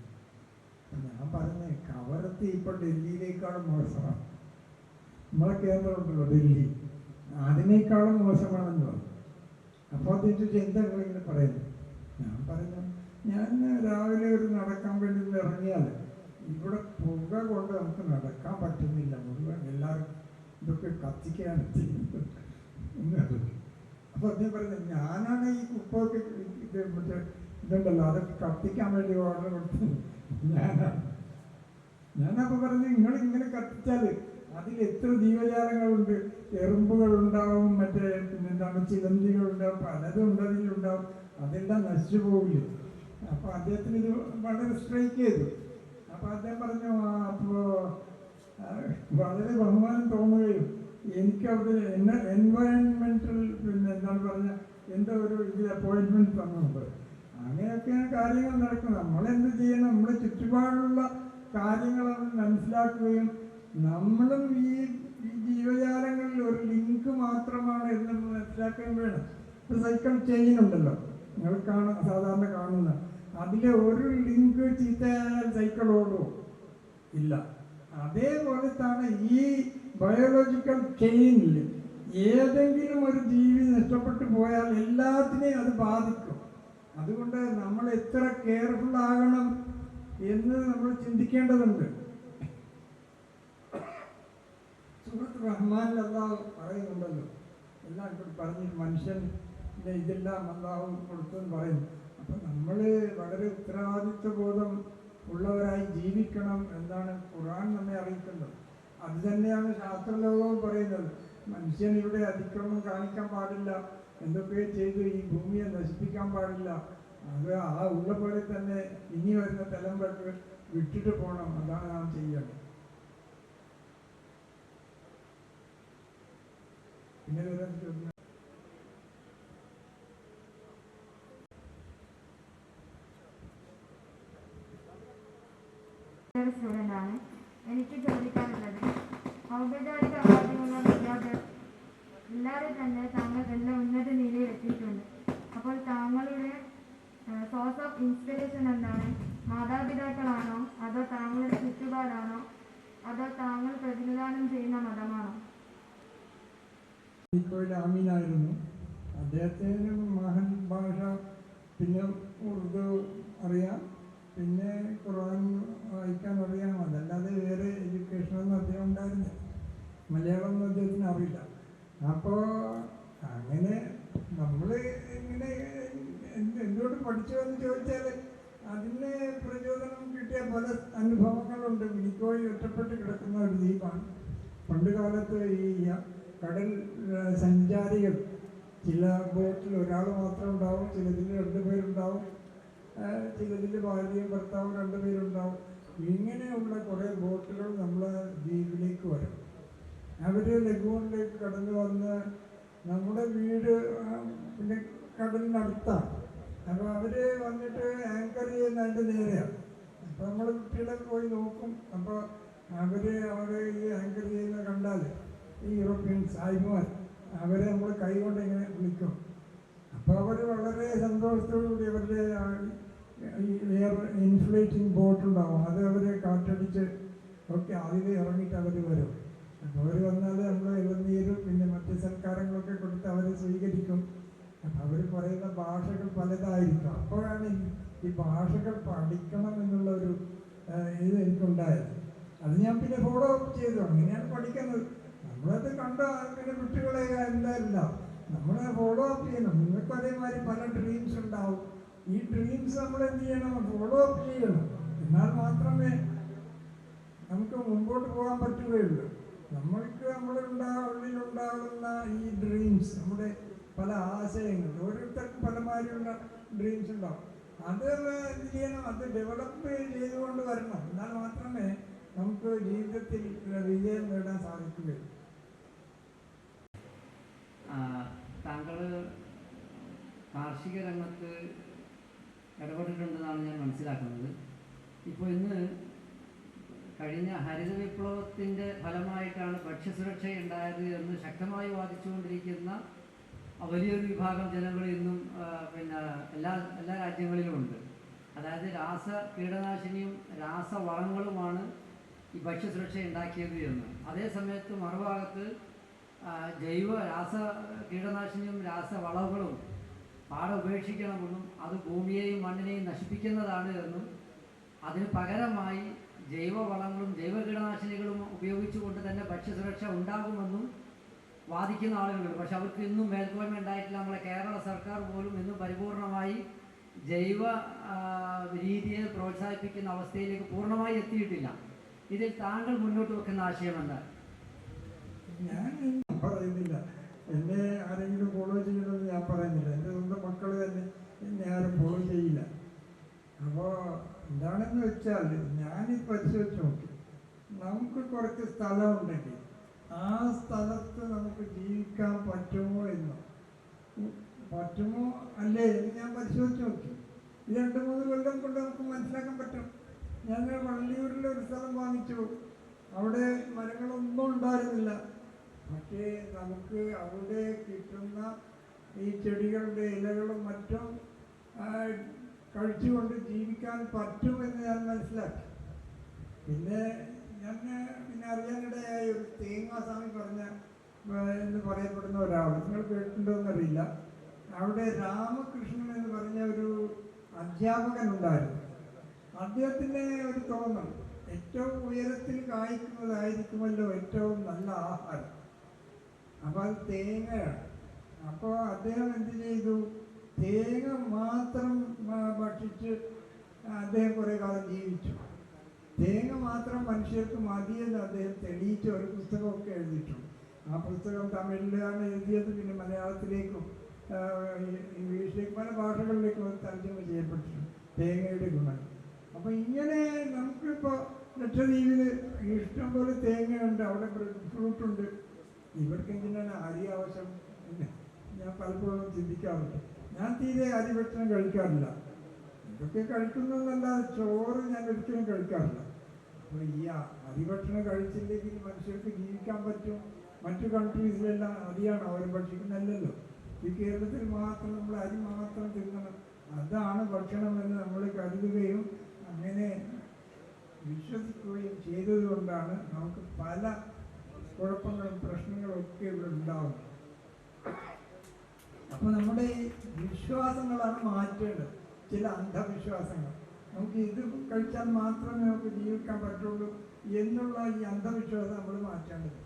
ഞാൻ പറഞ്ഞേ, കവർത്തി ഇപ്പോൾ ഡൽഹിയിലേക്കാളും മോശമാണ്. നമ്മളെ കേന്ദ്രമുണ്ടല്ലോ ഡൽഹി, അതിനേക്കാളും മോശമാണെന്ന് പറഞ്ഞു. അപ്പോൾ അദ്ദേഹം ചോദിച്ചു, എന്താ നിങ്ങളിങ്ങനെ പറയുന്നത്? ഞാൻ പറഞ്ഞു, ഞാൻ രാവിലെ ഒരു നടക്കാൻ വേണ്ടി ഇറങ്ങിയാൽ ഇവിടെ പുക കൊണ്ട് നമുക്ക് നടക്കാൻ പറ്റുന്നില്ല, മുഴുവൻ എല്ലാവരും ഇതൊക്കെ കത്തിക്കുകയാണ് ചെയ്യുന്നത് എന്ന് പറഞ്ഞു. അപ്പോൾ അദ്ദേഹം പറഞ്ഞു, ഞാനാണ് ഈ കുപ്പൊക്കെ ഇത് മറ്റേ ഇതുണ്ടല്ലോ അതൊക്കെ കത്തിക്കാൻ വേണ്ടി ഓർഡർ കൊടുത്തത് ഞാനപ്പോൾ പറഞ്ഞു, നിങ്ങളിങ്ങനെ കത്തിച്ചാൽ അതിൽ എത്ര ജീവജാലങ്ങളുണ്ട്, എറുമ്പുകളുണ്ടാവും, മറ്റേ പിന്നെന്താണ് ചിലന്തികളുണ്ടാവും, പലതും ഉണ്ട്, അതിലുണ്ടാവും, അതെല്ലാം നശിച്ചു പോകില്ല. അപ്പോൾ അദ്ദേഹത്തിന് ഇത് വളരെ സ്ട്രൈക്ക് ചെയ്തു. അപ്പോൾ അദ്ദേഹം പറഞ്ഞു, അപ്പോൾ വളരെ ബഹുമാനം തോന്നുകയും എനിക്കവിടെ എൻവയൺമെൻറ്റൽ പിന്നെ എന്താണ് പറഞ്ഞ എന്തോ ഒരു ഇതിൽ അപ്പോയിൻമെൻറ്റ് തന്നുണ്ട്. അങ്ങനെയൊക്കെയാണ് കാര്യങ്ങൾ നടക്കുന്നത്. നമ്മളെന്ത് ചെയ്യണം, നമ്മുടെ ചുറ്റുപാടുള്ള കാര്യങ്ങളൊന്ന് മനസ്സിലാക്കുകയും നമ്മളും ഈ ജീവജാലങ്ങളിൽ ഒരു ലിങ്ക് മാത്രമാണ് എന്ന് മനസ്സിലാക്കുകയും വേണം. ഇപ്പോൾ സൈക്കിൾ ചെയിൻ ഉണ്ടല്ലോ, നിങ്ങൾ സാധാരണ കാണുന്ന, അതിലെ ഒരു ലിങ്ക് ചീത്തയായാൽ സൈക്കിൾ ഓടുമോ? ഇല്ല. അതേപോലത്താണ് ഈ ബയോളജിക്കൽ ചെയിനിൽ ഏതെങ്കിലും ഒരു ജീവി നഷ്ടപ്പെട്ടു പോയാൽ എല്ലാത്തിനെയും അത് ബാധിക്കും. അതുകൊണ്ട് നമ്മൾ എത്ര കെയർഫുൾ ആകണം എന്ന് നമ്മൾ ചിന്തിക്കേണ്ടതുണ്ട്. സൂറത്ത് റഹ്മാനിൽ അല്ലാഹു പറയുന്നുണ്ടല്ലോ, എല്ലാം കൂടി പറഞ്ഞ് മനുഷ്യൻ്റെ ഇതെല്ലാം അല്ലാഹു കൊടുത്തെന്ന് പറയുന്നു. അപ്പം നമ്മൾ വളരെ ഉത്തരവാദിത്വ ബോധം ഉള്ളവരായി ജീവിക്കണം എന്നാണ് ഖുർആൻ നമ്മെ അറിയിക്കുന്നത്. അത് തന്നെയാണ് ശാസ്ത്രലോകവും പറയുന്നത്. മനുഷ്യൻ ഇവിടെ അതിക്രമം കാണിക്കാൻ പാടില്ല, എന്തൊക്കെ ചെയ്ത് ഈ ഭൂമിയെ നശിപ്പിക്കാൻ പാടില്ല. അത് ആ ഉള്ള പോലെ തന്നെ ഇനി വരുന്ന തലമുറക്ക് വിട്ടിട്ട് പോകണം. അതാണ് നാം ചെയ്യേണ്ടത്. പിന്നെ സ്റ്റുഡൻ്റാണ്. എനിക്ക് ചോദിക്കാനുള്ളത്, ഔപചാരിക ആദ്യമുള്ള വിദ്യാഭ്യാസം ഇല്ലാതെ തന്നെ താങ്കൾ എല്ലാ ഉന്നത നിലയിൽ എത്തിയിട്ടുണ്ട്. അപ്പോൾ താങ്കളുടെ സോഴ്സ് ഓഫ് ഇൻസ്പിറേഷൻ എന്താണ്? മാതാപിതാക്കളാണോ, അതോ താങ്കളുടെ ചുറ്റുപാടാണോ, അതോ താങ്കൾ പ്രതിനിധാനം ചെയ്യുന്ന മതമാണോ? ആമീനായിരുന്നു. അദ്ദേഹത്തിന് മഹൻ ഭാഷ, പിന്നെ ഉറുദു അറിയാം, പിന്നെ ഖുർആൻ വായിക്കാൻ അറിയാം, അതല്ലാതെ വേറെ എഡ്യൂക്കേഷനൊന്നും അദ്ദേഹം ഉണ്ടായിരുന്നില്ല. മലയാളമൊന്നും അദ്ദേഹത്തിന് അറിയില്ല. അപ്പോൾ അങ്ങനെ നമ്മൾ ഇങ്ങനെ എന്തുകൊണ്ട് പഠിച്ചു എന്ന് ചോദിച്ചാൽ അതിന് പ്രചോദനം കിട്ടിയ പല അനുഭവങ്ങളുണ്ട്. മിനിക്കോയി ഒറ്റപ്പെട്ട് കിടക്കുന്ന ഒരു ദ്വീപാണ്. പണ്ട് കാലത്ത് ഈ കടൽ സഞ്ചാരികൾ ചില ബോട്ടിൽ ഒരാൾ മാത്രം ഉണ്ടാവും, ചിലതിൽ 2 പേരുണ്ടാവും, ചിലതിൽ ഭാര്യയും ഭർത്താവും 2 പേരുണ്ടാവും. ഇങ്ങനെയുള്ള കുറേ ബോട്ടുകൾ നമ്മളെ ദ്വീപിലേക്ക് വരും. അവർ ലഗൂണിലേക്ക് കടന്നു വന്ന് നമ്മുടെ വീട് പിന്നെ കടലിനടുത്താണ്. അപ്പോൾ അവർ വന്നിട്ട് ആങ്കർ ചെയ്യുന്നതിൻ്റെ നേരെയാണ്. അപ്പോൾ നമ്മൾ കുട്ടികളൊക്കെ പോയി നോക്കും. അപ്പോൾ അവിടെ ഈ ആങ്കർ ചെയ്യുന്ന കണ്ടാൽ ഈ യൂറോപ്യൻസ് ആയിമാർ അവരെ നമ്മൾ കൈ കൊണ്ട് ഇങ്ങനെ വിളിക്കും. അപ്പോൾ അവർ വളരെ സന്തോഷത്തോടുകൂടി അവരുടെ ഈ എയർ ഇൻഫ്ലേറ്റിംഗ് ബോട്ടുണ്ടാവും, അത് അവരെ കാറ്റടിച്ച് ഒക്കെ അതിൽ ഇറങ്ങിയിട്ട് അവർ വരും. അപ്പോൾ അവർ വന്നാൽ നമ്മൾ ഇളനീരും പിന്നെ മറ്റ് സൽക്കാരങ്ങളൊക്കെ കൊടുത്ത് അവരെ സ്വീകരിക്കും. അപ്പം അവർ പറയുന്ന ഭാഷകൾ പലതായിരിക്കും. അപ്പോഴാണ് ഈ ഭാഷകൾ പഠിക്കണം എന്നുള്ളൊരു ഇത് എനിക്കുണ്ടായത്. അത് ഞാൻ പിന്നെ ഫോളോ അപ്പ് ചെയ്തു. അങ്ങനെയാണ് പഠിക്കുന്നത്. നമ്മളത് കണ്ട പിന്നെ കുട്ടികളെ എന്തായില്ല, നമ്മളെ ഫോളോ അപ്പ് ചെയ്യണം. നിങ്ങൾക്ക് അതേമാതിരി പല ഡ്രീംസ് ഉണ്ടാവും. ഈ ഡ്രീംസ് നമ്മൾ എന്ത് ചെയ്യണം? ഫോളോ അപ്പ് ചെയ്യണം. എന്നാൽ മാത്രമേ നമുക്ക് മുമ്പോട്ട് പോകാൻ പറ്റുകയുള്ളൂ. നമ്മൾക്ക് ഉള്ളിലുണ്ടാകുന്ന ഈ ഡ്രീംസ്, നമ്മുടെ പല ആശയങ്ങൾ, ഓരോരുത്തർക്കും പലമാതിരിയുള്ള ഡ്രീംസ് ഉണ്ടാവും. അത് എന്ത് ചെയ്യണം? അത് ഡെവലപ്പ് ചെയ്തുകൊണ്ട് വരണം. എന്നാൽ മാത്രമേ നമുക്ക് ജീവിതത്തിൽ വിജയം നേടാൻ സാധിക്കുകയുള്ളൂ. താങ്കൾ കാർഷിക രംഗത്ത് ഇടപെട്ടിട്ടുണ്ടെന്നാണ് ഞാൻ മനസ്സിലാക്കുന്നത്. ഇപ്പോൾ ഇന്ന് കഴിഞ്ഞ ഹരിത വിപ്ലവത്തിൻ്റെ ഫലമായിട്ടാണ് ഭക്ഷ്യസുരക്ഷ ഉണ്ടായത് എന്ന് ശക്തമായി വാദിച്ചുകൊണ്ടിരിക്കുന്ന വലിയൊരു വിഭാഗം ജനങ്ങൾ ഇന്നും പിന്നെ എല്ലാ രാജ്യങ്ങളിലുമുണ്ട്. അതായത് കീടനാശിനിയും രാസവളങ്ങളുമാണ് ഈ ഭക്ഷ്യസുരക്ഷ ഉണ്ടാക്കിയത് എന്ന്. അതേസമയത്ത് മറുഭാഗത്ത് കീടനാശിനിയും രാസവളങ്ങളും പാടെ ഉപേക്ഷിക്കണമെന്നും അത് ഭൂമിയെയും മണ്ണിനെയും നശിപ്പിക്കുന്നതാണ് എന്നും അതിന് പകരമായി ജൈവവളങ്ങളും കീടനാശിനികളും ഉപയോഗിച്ചുകൊണ്ട് തന്നെ ഭക്ഷ്യസുരക്ഷ ഉണ്ടാകുമെന്നും വാദിക്കുന്ന ആളുകളുണ്ട്. പക്ഷെ അവർക്ക് ഇന്നും മേൽക്കോയ്മ ഉണ്ടായിട്ടില്ല. നമ്മളെ കേരള സർക്കാർ പോലും ഇന്നും പരിപൂർണമായി ജൈവ രീതിയെ പ്രോത്സാഹിപ്പിക്കുന്ന അവസ്ഥയിലേക്ക് പൂർണ്ണമായി എത്തിയിട്ടില്ല. ഇതിൽ താങ്കൾ മുന്നോട്ട് വെക്കുന്ന ആശയം എന്താ? ഞാൻ പറയുന്നില്ല, എന്നെ ആരെങ്കിലും ഫോളോ ചെയ്യണമെന്ന് ഞാൻ പറയുന്നില്ല. എൻ്റെ സ്വന്തം മക്കൾ തന്നെ എന്നെ ആരും ഫോളോ ചെയ്യില്ല. അപ്പോൾ എന്താണെന്ന് വെച്ചാൽ ഞാനീ പരിശോധിച്ച് നോക്കി, നമുക്ക് കുറച്ച് സ്ഥലമുണ്ടെങ്കിൽ ആ സ്ഥലത്ത് നമുക്ക് ജീവിക്കാൻ പറ്റുമോ അല്ലേ എന്ന് ഞാൻ പരിശോധിച്ച് നോക്കി. 2-3 കൊല്ലം കൊണ്ട് നമുക്ക് മനസ്സിലാക്കാൻ പറ്റും. ഞാൻ വള്ളിയൂരിൽ ഒരു സ്ഥലം വാങ്ങിച്ചു. അവിടെ മരങ്ങളൊന്നും ഉണ്ടായിരുന്നില്ല. പക്ഷേ നമുക്ക് അവിടെ കിട്ടുന്ന ഈ ചെടികളുടെ ഇലകളും മറ്റും കഴിച്ചുകൊണ്ട് ജീവിക്കാൻ പറ്റുമെന്ന് ഞാൻ മനസ്സിലാക്കി. പിന്നെ അറിയാനിടയായ ഒരു തേങ്ങാസ്വാമി എന്ന് പറയപ്പെടുന്ന ഒരാൾ, നിങ്ങൾ കേട്ടിട്ടുണ്ടോയെന്നറിയില്ല. അവിടെ രാമകൃഷ്ണൻ എന്ന് പറഞ്ഞ ഒരു അധ്യാപകനുണ്ടായിരുന്നു. അദ്ദേഹത്തിൻ്റെ ഒരു തോന്നൽ, ഏറ്റവും ഉയരത്തിൽ കായ്ക്കുന്നതായിരിക്കുമല്ലോ ഏറ്റവും നല്ല ആഹാരം. അപ്പോൾ അത് തേങ്ങയാണ്. അപ്പോൾ അദ്ദേഹം എന്ത് ചെയ്തു? തേങ്ങ മാത്രം ഭക്ഷിച്ച് അദ്ദേഹം കുറേ കാലം ജീവിച്ചു. തേങ്ങ മാത്രം മനുഷ്യർക്ക് മതിയെന്ന് അദ്ദേഹം തെളിയിച്ച ഒരു പുസ്തകമൊക്കെ എഴുതിയിട്ടുണ്ട്. ആ പുസ്തകം തമിഴിലാണ് എഴുതിയത്. പിന്നെ മലയാളത്തിലേക്കും ഇംഗ്ലീഷിലേക്കും പല ഭാഷകളിലേക്കും തർജ്ജമ ചെയ്യപ്പെട്ടിട്ടുണ്ട് തേങ്ങയുടെ ഗുണം. അപ്പോൾ ഇങ്ങനെ നമുക്കിപ്പോൾ ലക്ഷദ്വീപിൽ ഇഷ്ടംപോലെ തേങ്ങയുണ്ട്, അവിടെ ഫ്രൂട്ടുണ്ട്. ഇവർക്ക് എന്തിനാണ് അരി ആവശ്യം എന്ന് ഞാൻ പലപ്പോഴും ചിന്തിക്കാറുണ്ട്. ഞാൻ തീരെ അരി ഭക്ഷണം കഴിക്കാറില്ല. ഇതൊക്കെ കഴിക്കുന്നതല്ലാതെ ചോറ് ഞാൻ ഒരിക്കലും കഴിക്കാറില്ല. അപ്പോൾ ഈ അരി ഭക്ഷണം കഴിച്ചില്ലെങ്കിൽ മനുഷ്യർക്ക് ജീവിക്കാൻ പറ്റും. മറ്റു കൺട്രീസിലെല്ലാം അരിയാണ് അവർ ഭക്ഷിക്കുന്നതല്ലല്ലോ. ഈ കേരളത്തിൽ മാത്രം നമ്മൾ അരി മാത്രം തിന്നണം, അതാണ് ഭക്ഷണമെന്ന് നമ്മൾ കരുതുകയും അങ്ങനെ വിശ്വസിക്കുകയും ചെയ്തതുകൊണ്ടാണ് നമുക്ക് പല കുഴപ്പങ്ങളും പ്രശ്നങ്ങളും ഒക്കെ ഇവിടെ ഉണ്ടാവുന്നത്. അപ്പോൾ നമ്മുടെ ഈ വിശ്വാസങ്ങളാണ് മാറ്റേണ്ടത്. ചില അന്ധവിശ്വാസങ്ങൾ നമുക്ക് ഇത് കഴിച്ചാൽ മാത്രമേ നമുക്ക് ജീവിക്കാൻ പറ്റുള്ളൂ എന്നുള്ള ഈ അന്ധവിശ്വാസം നമ്മൾ മാറ്റേണ്ടത്.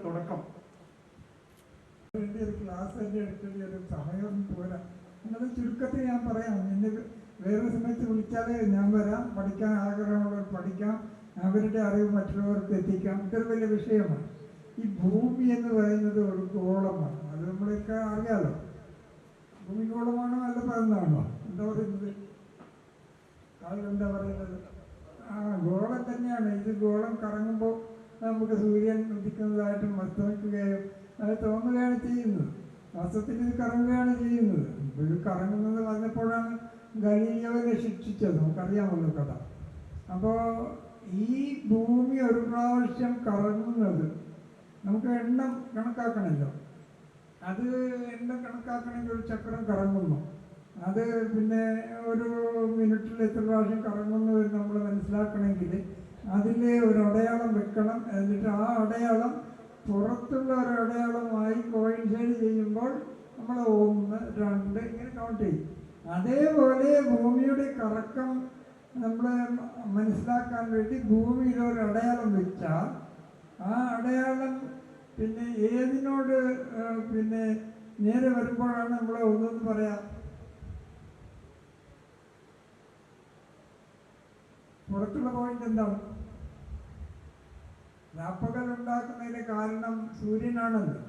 തുടക്കം ഒരു ക്ലാസ് തന്നെ എടുക്കേണ്ട ഒരു സമയമൊന്നും പോരാ. എന്നത് ചുരുക്കത്തിൽ ഞാൻ പറയാം. എന്നെ വേറൊരു സമയത്ത് വിളിച്ചാൽ ഞാൻ വരാം, പഠിക്കാൻ ആഗ്രഹമുള്ളവർ പഠിക്കാം, അവരുടെ അറിവ് മറ്റുള്ളവർക്ക് എത്തിക്കാം. ഇതൊരു വലിയ വിഷയമാണ്. ഈ ഭൂമി എന്ന് പറയുന്നത് ഒരു ഗോളമാണ്. അത് നമ്മളൊക്കെ അറിയാലോ. ഭൂമി ഗോളമാണോ അല്ല പറയുന്നതാണോ? എന്താ പറയുന്നത്? ആളുകളെന്താ പറയുന്നത്? ഗോളം തന്നെയാണ്. ഇത് ഗോളം കറങ്ങുമ്പോൾ നമുക്ക് സൂര്യൻ ഉദിക്കുന്നതായിട്ടും അസ്തമിക്കുകയും അത് തോന്നുകയാണ് ചെയ്യുന്നത്. വാസ്തവത്തിൽ ഇത് കറങ്ങുകയാണ് ചെയ്യുന്നത്. ഇത് കറങ്ങുന്നത് പറഞ്ഞപ്പോഴാണ് ഗലീലിയോനെ ശിക്ഷിച്ചത്. നമുക്കറിയാമല്ലോ കഥ. അപ്പോൾ ഈ ഭൂമി ഒരു പ്രാവശ്യം കറങ്ങുന്നത് നമുക്ക് എണ്ണം കണക്കാക്കണമല്ലോ. അത് എണ്ണം കണക്കാക്കണമെങ്കിൽ ഒരു ചക്രം കറങ്ങുന്നു. അത് പിന്നെ ഒരു മിനിറ്റിൽ എത്ര പ്രാവശ്യം കറങ്ങുന്നു എന്ന് നമ്മൾ മനസ്സിലാക്കണമെങ്കിൽ അതിൽ ഒരു അടയാളം വെക്കണം. എന്നിട്ട് ആ അടയാളം പുറത്തുള്ള ഒരു അടയാളമായി കോയിൻസൈഡ് ചെയ്യുമ്പോൾ നമ്മൾ 1, 2 ഇങ്ങനെ കൗണ്ട് ചെയ്യും. അതേപോലെ ഭൂമിയുടെ കറക്കം നമ്മൾ മനസ്സിലാക്കാൻ വേണ്ടി ഭൂമിയിൽ ഒരു അടയാളം വെച്ചാൽ ആ അടയാളം പിന്നെ ഏതിനോട് പിന്നെ നേരെ വരുമ്പോഴാണ് നമ്മൾ ഒന്നെന്ന് പറയാം. പുറത്തുള്ള പോയിന്റ് എന്താണ്? രാപ്പകൽ ഉണ്ടാക്കുന്നതിന് കാരണം സൂര്യനാണല്ലോ.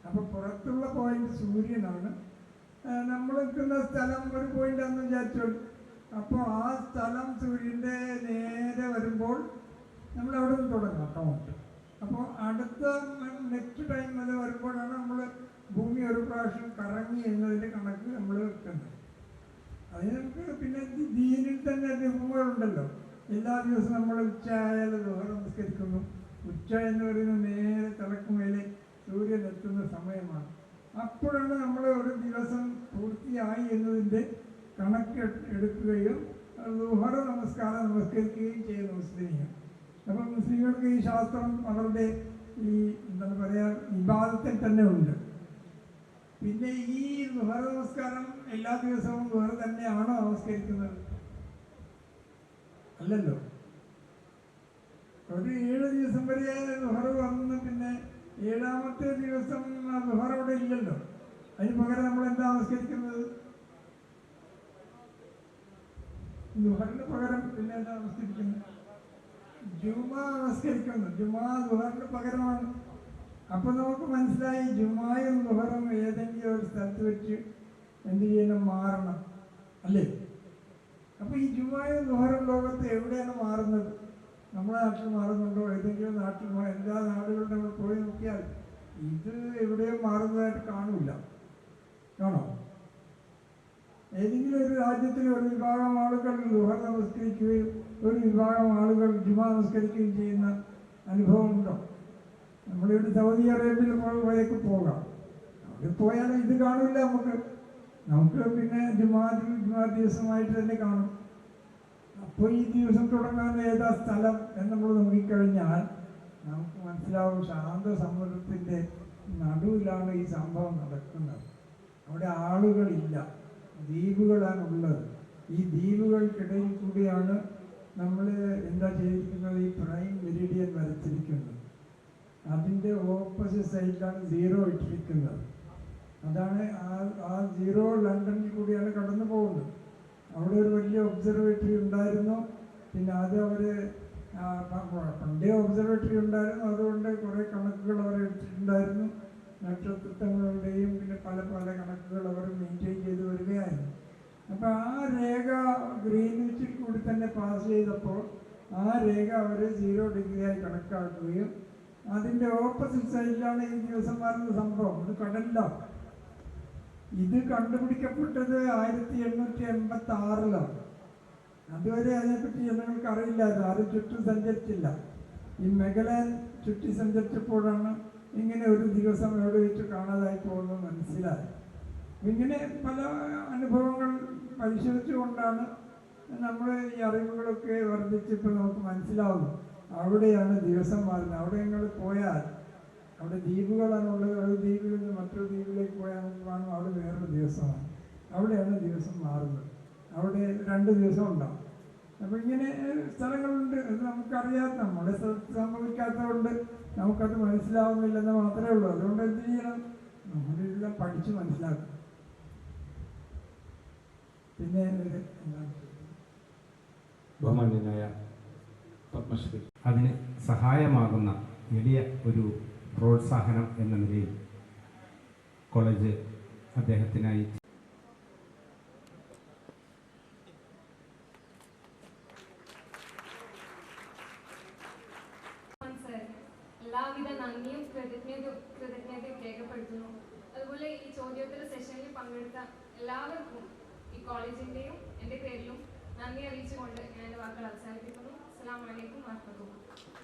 അപ്പൊ പുറത്തുള്ള പോയിന്റ് സൂര്യനാണ്. നമ്മൾ നിൽക്കുന്ന സ്ഥലം ഒരു പോയിന്റ് ആണെന്ന് വിചാരിച്ചോളൂ. അപ്പോൾ ആ സ്ഥലം സൂര്യൻ്റെ നേരെ വരുമ്പോൾ നമ്മൾ അവിടെ നിന്ന് തുടങ്ങാം കൗണ്ട്. അപ്പോൾ അടുത്ത നെക്സ്റ്റ് ടൈം അത് വരുമ്പോഴാണ് നമ്മൾ ഭൂമി ഒരു പ്രാവശ്യം കറങ്ങി എന്നതിൻ്റെ കണക്ക് നമ്മൾ വെക്കുന്നത്. അതിന് നമുക്ക് പിന്നെ ദീനിൽ തന്നെ രൂപങ്ങളുണ്ടല്ലോ. എല്ലാ ദിവസവും നമ്മൾ ഉച്ച ആയാലും ദുഹർ നമസ്കരിക്കുന്നു. ഉച്ച എന്ന് പറയുന്നത് നേരെ തിളക്കുമേലെ സൂര്യൻ എത്തുന്ന സമയമാണ്. അപ്പോഴാണ് നമ്മൾ ഒരു ദിവസം പൂർത്തിയായി എന്നതിൻ്റെ കണക്ക് എടുക്കുകയും ദുഹർ നമസ്കാരം നമസ്കരിക്കുകയും ചെയ്യുന്നു മുസ്ലിങ്ങൾ. അപ്പം മുസ്ലിങ്ങൾക്ക് ഈ ശാസ്ത്രം അവരുടെ ഈ എന്താണ് പറയുക വിഭാഗത്തിൽ തന്നെ ഉണ്ട്. പിന്നെ ഈ ദുഹർ നമസ്കാരം എല്ലാ ദിവസവും ദുഹർ തന്നെയാണോ നമസ്കരിക്കുന്നത്? അല്ലല്ലോ. ഒരു 7 ദിവസം വരെ ദുഹർ വന്ന് പിന്നെ 7ാമത്തെ ദിവസം ദുഹർ അവിടെ ഇല്ലല്ലോ. അതിന് പകരം നമ്മൾ എന്താ നമസ്കരിക്കുന്നത്? ദുഹറിന് പകരം പിന്നെ എന്താ നമസ്കരിക്കുന്നത്? ജുമാ നമസ്കരിക്കുന്നു. ജുമാ ദുഹറിന് പകരമാണ്. അപ്പൊ നമുക്ക് മനസ്സിലായി ജുമായും ദുഹറും ഏതെങ്കിലും ഒരു സ്ഥലത്ത് വെച്ച് എന്ത് ചെയ്യണം? മാറണം അല്ലേ? അപ്പൊ ഈ ജുമായും ദുഹറും ലോകത്ത് എവിടെയാണ് മാറുന്നത്? നമ്മുടെ നാട്ടിൽ മാറുന്നുണ്ടോ? ഏതെങ്കിലും നാട്ടിൽ എല്ലാ നാടുകളിലും നമ്മൾ പോയി നോക്കിയാൽ ഇത് എവിടെയും മാറുന്നതായിട്ട് കാണൂല. കാണോ? ഏതെങ്കിലും ഒരു രാജ്യത്തിൽ ഒരു വിഭാഗം ആളുകൾ ദുഹർ നമസ്കരിക്കുകയും ഒരു വിഭാഗം ആളുകൾ ജുമാ നമസ്കരിക്കുകയും ചെയ്യുന്ന അനുഭവം ഉണ്ടോ? നമ്മളിവിടെ സൗദി അറേബ്യയിൽ പോയേക്ക് പോകാം. അവിടെ പോയാലും ഇത് കാണില്ല. നമുക്ക് പിന്നെ ജുമാ ദിവസമായിട്ട് തന്നെ കാണും. അപ്പോൾ ഈ ദിവസം തുടങ്ങാൻ ഏതാ സ്ഥലം എന്ന് നമ്മൾ നോക്കിക്കഴിഞ്ഞാൽ നമുക്ക് മനസ്സിലാവും ശാന്ത സമുദ്രത്തിൻ്റെ നടുവിലാണ് ഈ സംഭവം നടക്കുന്നത്. അവിടെ ആളുകളില്ല, ദ്വീപുകളാണുള്ളത്. ഈ ദ്വീപുകൾക്കിടയിൽ കൂടിയാണ് നമ്മൾ എന്താ ചെയ്തിരിക്കുന്നത്? ഈ പ്രൈം മെരിഡിയൻ വരച്ചിരിക്കുന്നത്. അതിൻ്റെ ഓപ്പോസിറ്റ് സൈഡിലാണ് 0 ഇട്ടിരിക്കുന്നത്. അതാണ് ആ 0 ലണ്ടനിൽ കൂടിയാണ് കടന്നു പോകുന്നത്. അവിടെ ഒരു വലിയ ഒബ്സർവേറ്ററി ഉണ്ടായിരുന്നു. പിന്നെ അത് അവർ പണ്ടേ ഒബ്സർവേറ്ററി ഉണ്ടായിരുന്നു. അതുകൊണ്ട് കുറേ കണക്കുകൾ അവർ എടുത്തിട്ടുണ്ടായിരുന്നു. നക്ഷത്രങ്ങളുടെയും പിന്നെ പല പല കണക്കുകൾ അവർ മെയിൻറ്റെയിൻ ചെയ്ത് വരികയായിരുന്നു. അപ്പോൾ ആ രേഖ ഗ്രീൻവിച്ചിൽ കൂടി തന്നെ പാസ് ചെയ്തപ്പോൾ ആ രേഖ അവർ 0 ഡിഗ്രിയായി കണക്കാക്കുകയും അതിൻ്റെ ഓപ്പോസിറ്റ് സൈഡിലാണ് ഈ ദിവസം വരുന്ന സംഭവം. ഇത് കടലിലാണ്. ഇത് കണ്ടുപിടിക്കപ്പെട്ടത് 1886-ലാണ്. അതുവരെ അതിനെപ്പറ്റി ജനങ്ങൾക്ക് അറിയില്ലായിരുന്നു. ആരും ചുറ്റും സഞ്ചരിച്ചില്ല. ഈ മെഗലാൻ ചുറ്റി സഞ്ചരിച്ചപ്പോഴാണ് ഇങ്ങനെ ഒരു ദിവസം എവിടെ വെച്ച് കാണാതായി പോകുന്നത് മനസ്സിലായി. ഇങ്ങനെ പല അനുഭവങ്ങൾ പരിശോധിച്ചുകൊണ്ടാണ് നമ്മൾ ഈ അറിവുകളൊക്കെ വർദ്ധിച്ചപ്പോൾ നമുക്ക് മനസ്സിലാവുന്നു അവിടെയാണ് ദിവസം മാറുന്നത്. അവിടെ നിങ്ങൾ പോയാൽ അവിടെ ദ്വീപുകളാണുള്ളത്. ഒരു ദ്വീപിൽ നിന്ന് മറ്റൊരു ദ്വീപിലേക്ക് പോയാൽ നമുക്ക് കാണും അവിടെ വേറൊരു ദിവസമാണ്. അവിടെയാണ് ദിവസം മാറുന്നത്. അവിടെ 2 ദിവസം ഉണ്ടാവും. അപ്പോൾ ഇങ്ങനെ സ്ഥലങ്ങളുണ്ട്. അത് നമുക്കറിയാത്ത, നമ്മുടെ സ്ഥലത്ത് സംഭവിക്കാത്തതുകൊണ്ട് നമുക്കത് മനസ്സിലാവുന്നില്ലെന്ന് മാത്രമേ ഉള്ളൂ. അതുകൊണ്ട് എന്ത് ചെയ്യണം, നമ്മളിതെല്ലാം പഠിച്ച് മനസ്സിലാക്കും. പിന്നെ ബഹുമാന്യനായ പത്മശ്രീ, അതിന് സഹായമാകുന്ന വലിയ ഒരു പ്രോത്സാഹനം എന്ന നിലയിൽ കോളേജ് അദ്ദേഹത്തിനായി എല്ലാവിധ നന്ദിയും കൃതജ്ഞതയും രേഖപ്പെടുത്തുന്നു. അതുപോലെ ഈ ചോദ്യോത്തര സെഷനിൽ പങ്കെടുത്ത എല്ലാവർക്കും ഈ കോളേജിൻ്റെയും എൻ്റെ പേരിലും നന്ദി അറിയിച്ചുകൊണ്ട് ഞാൻ എൻ്റെ വാക്കുകൾ അവസാനിപ്പിക്കുന്നു. അസ്സലാമു അലൈക്കും വറഹ്മത്തുള്ളാഹി.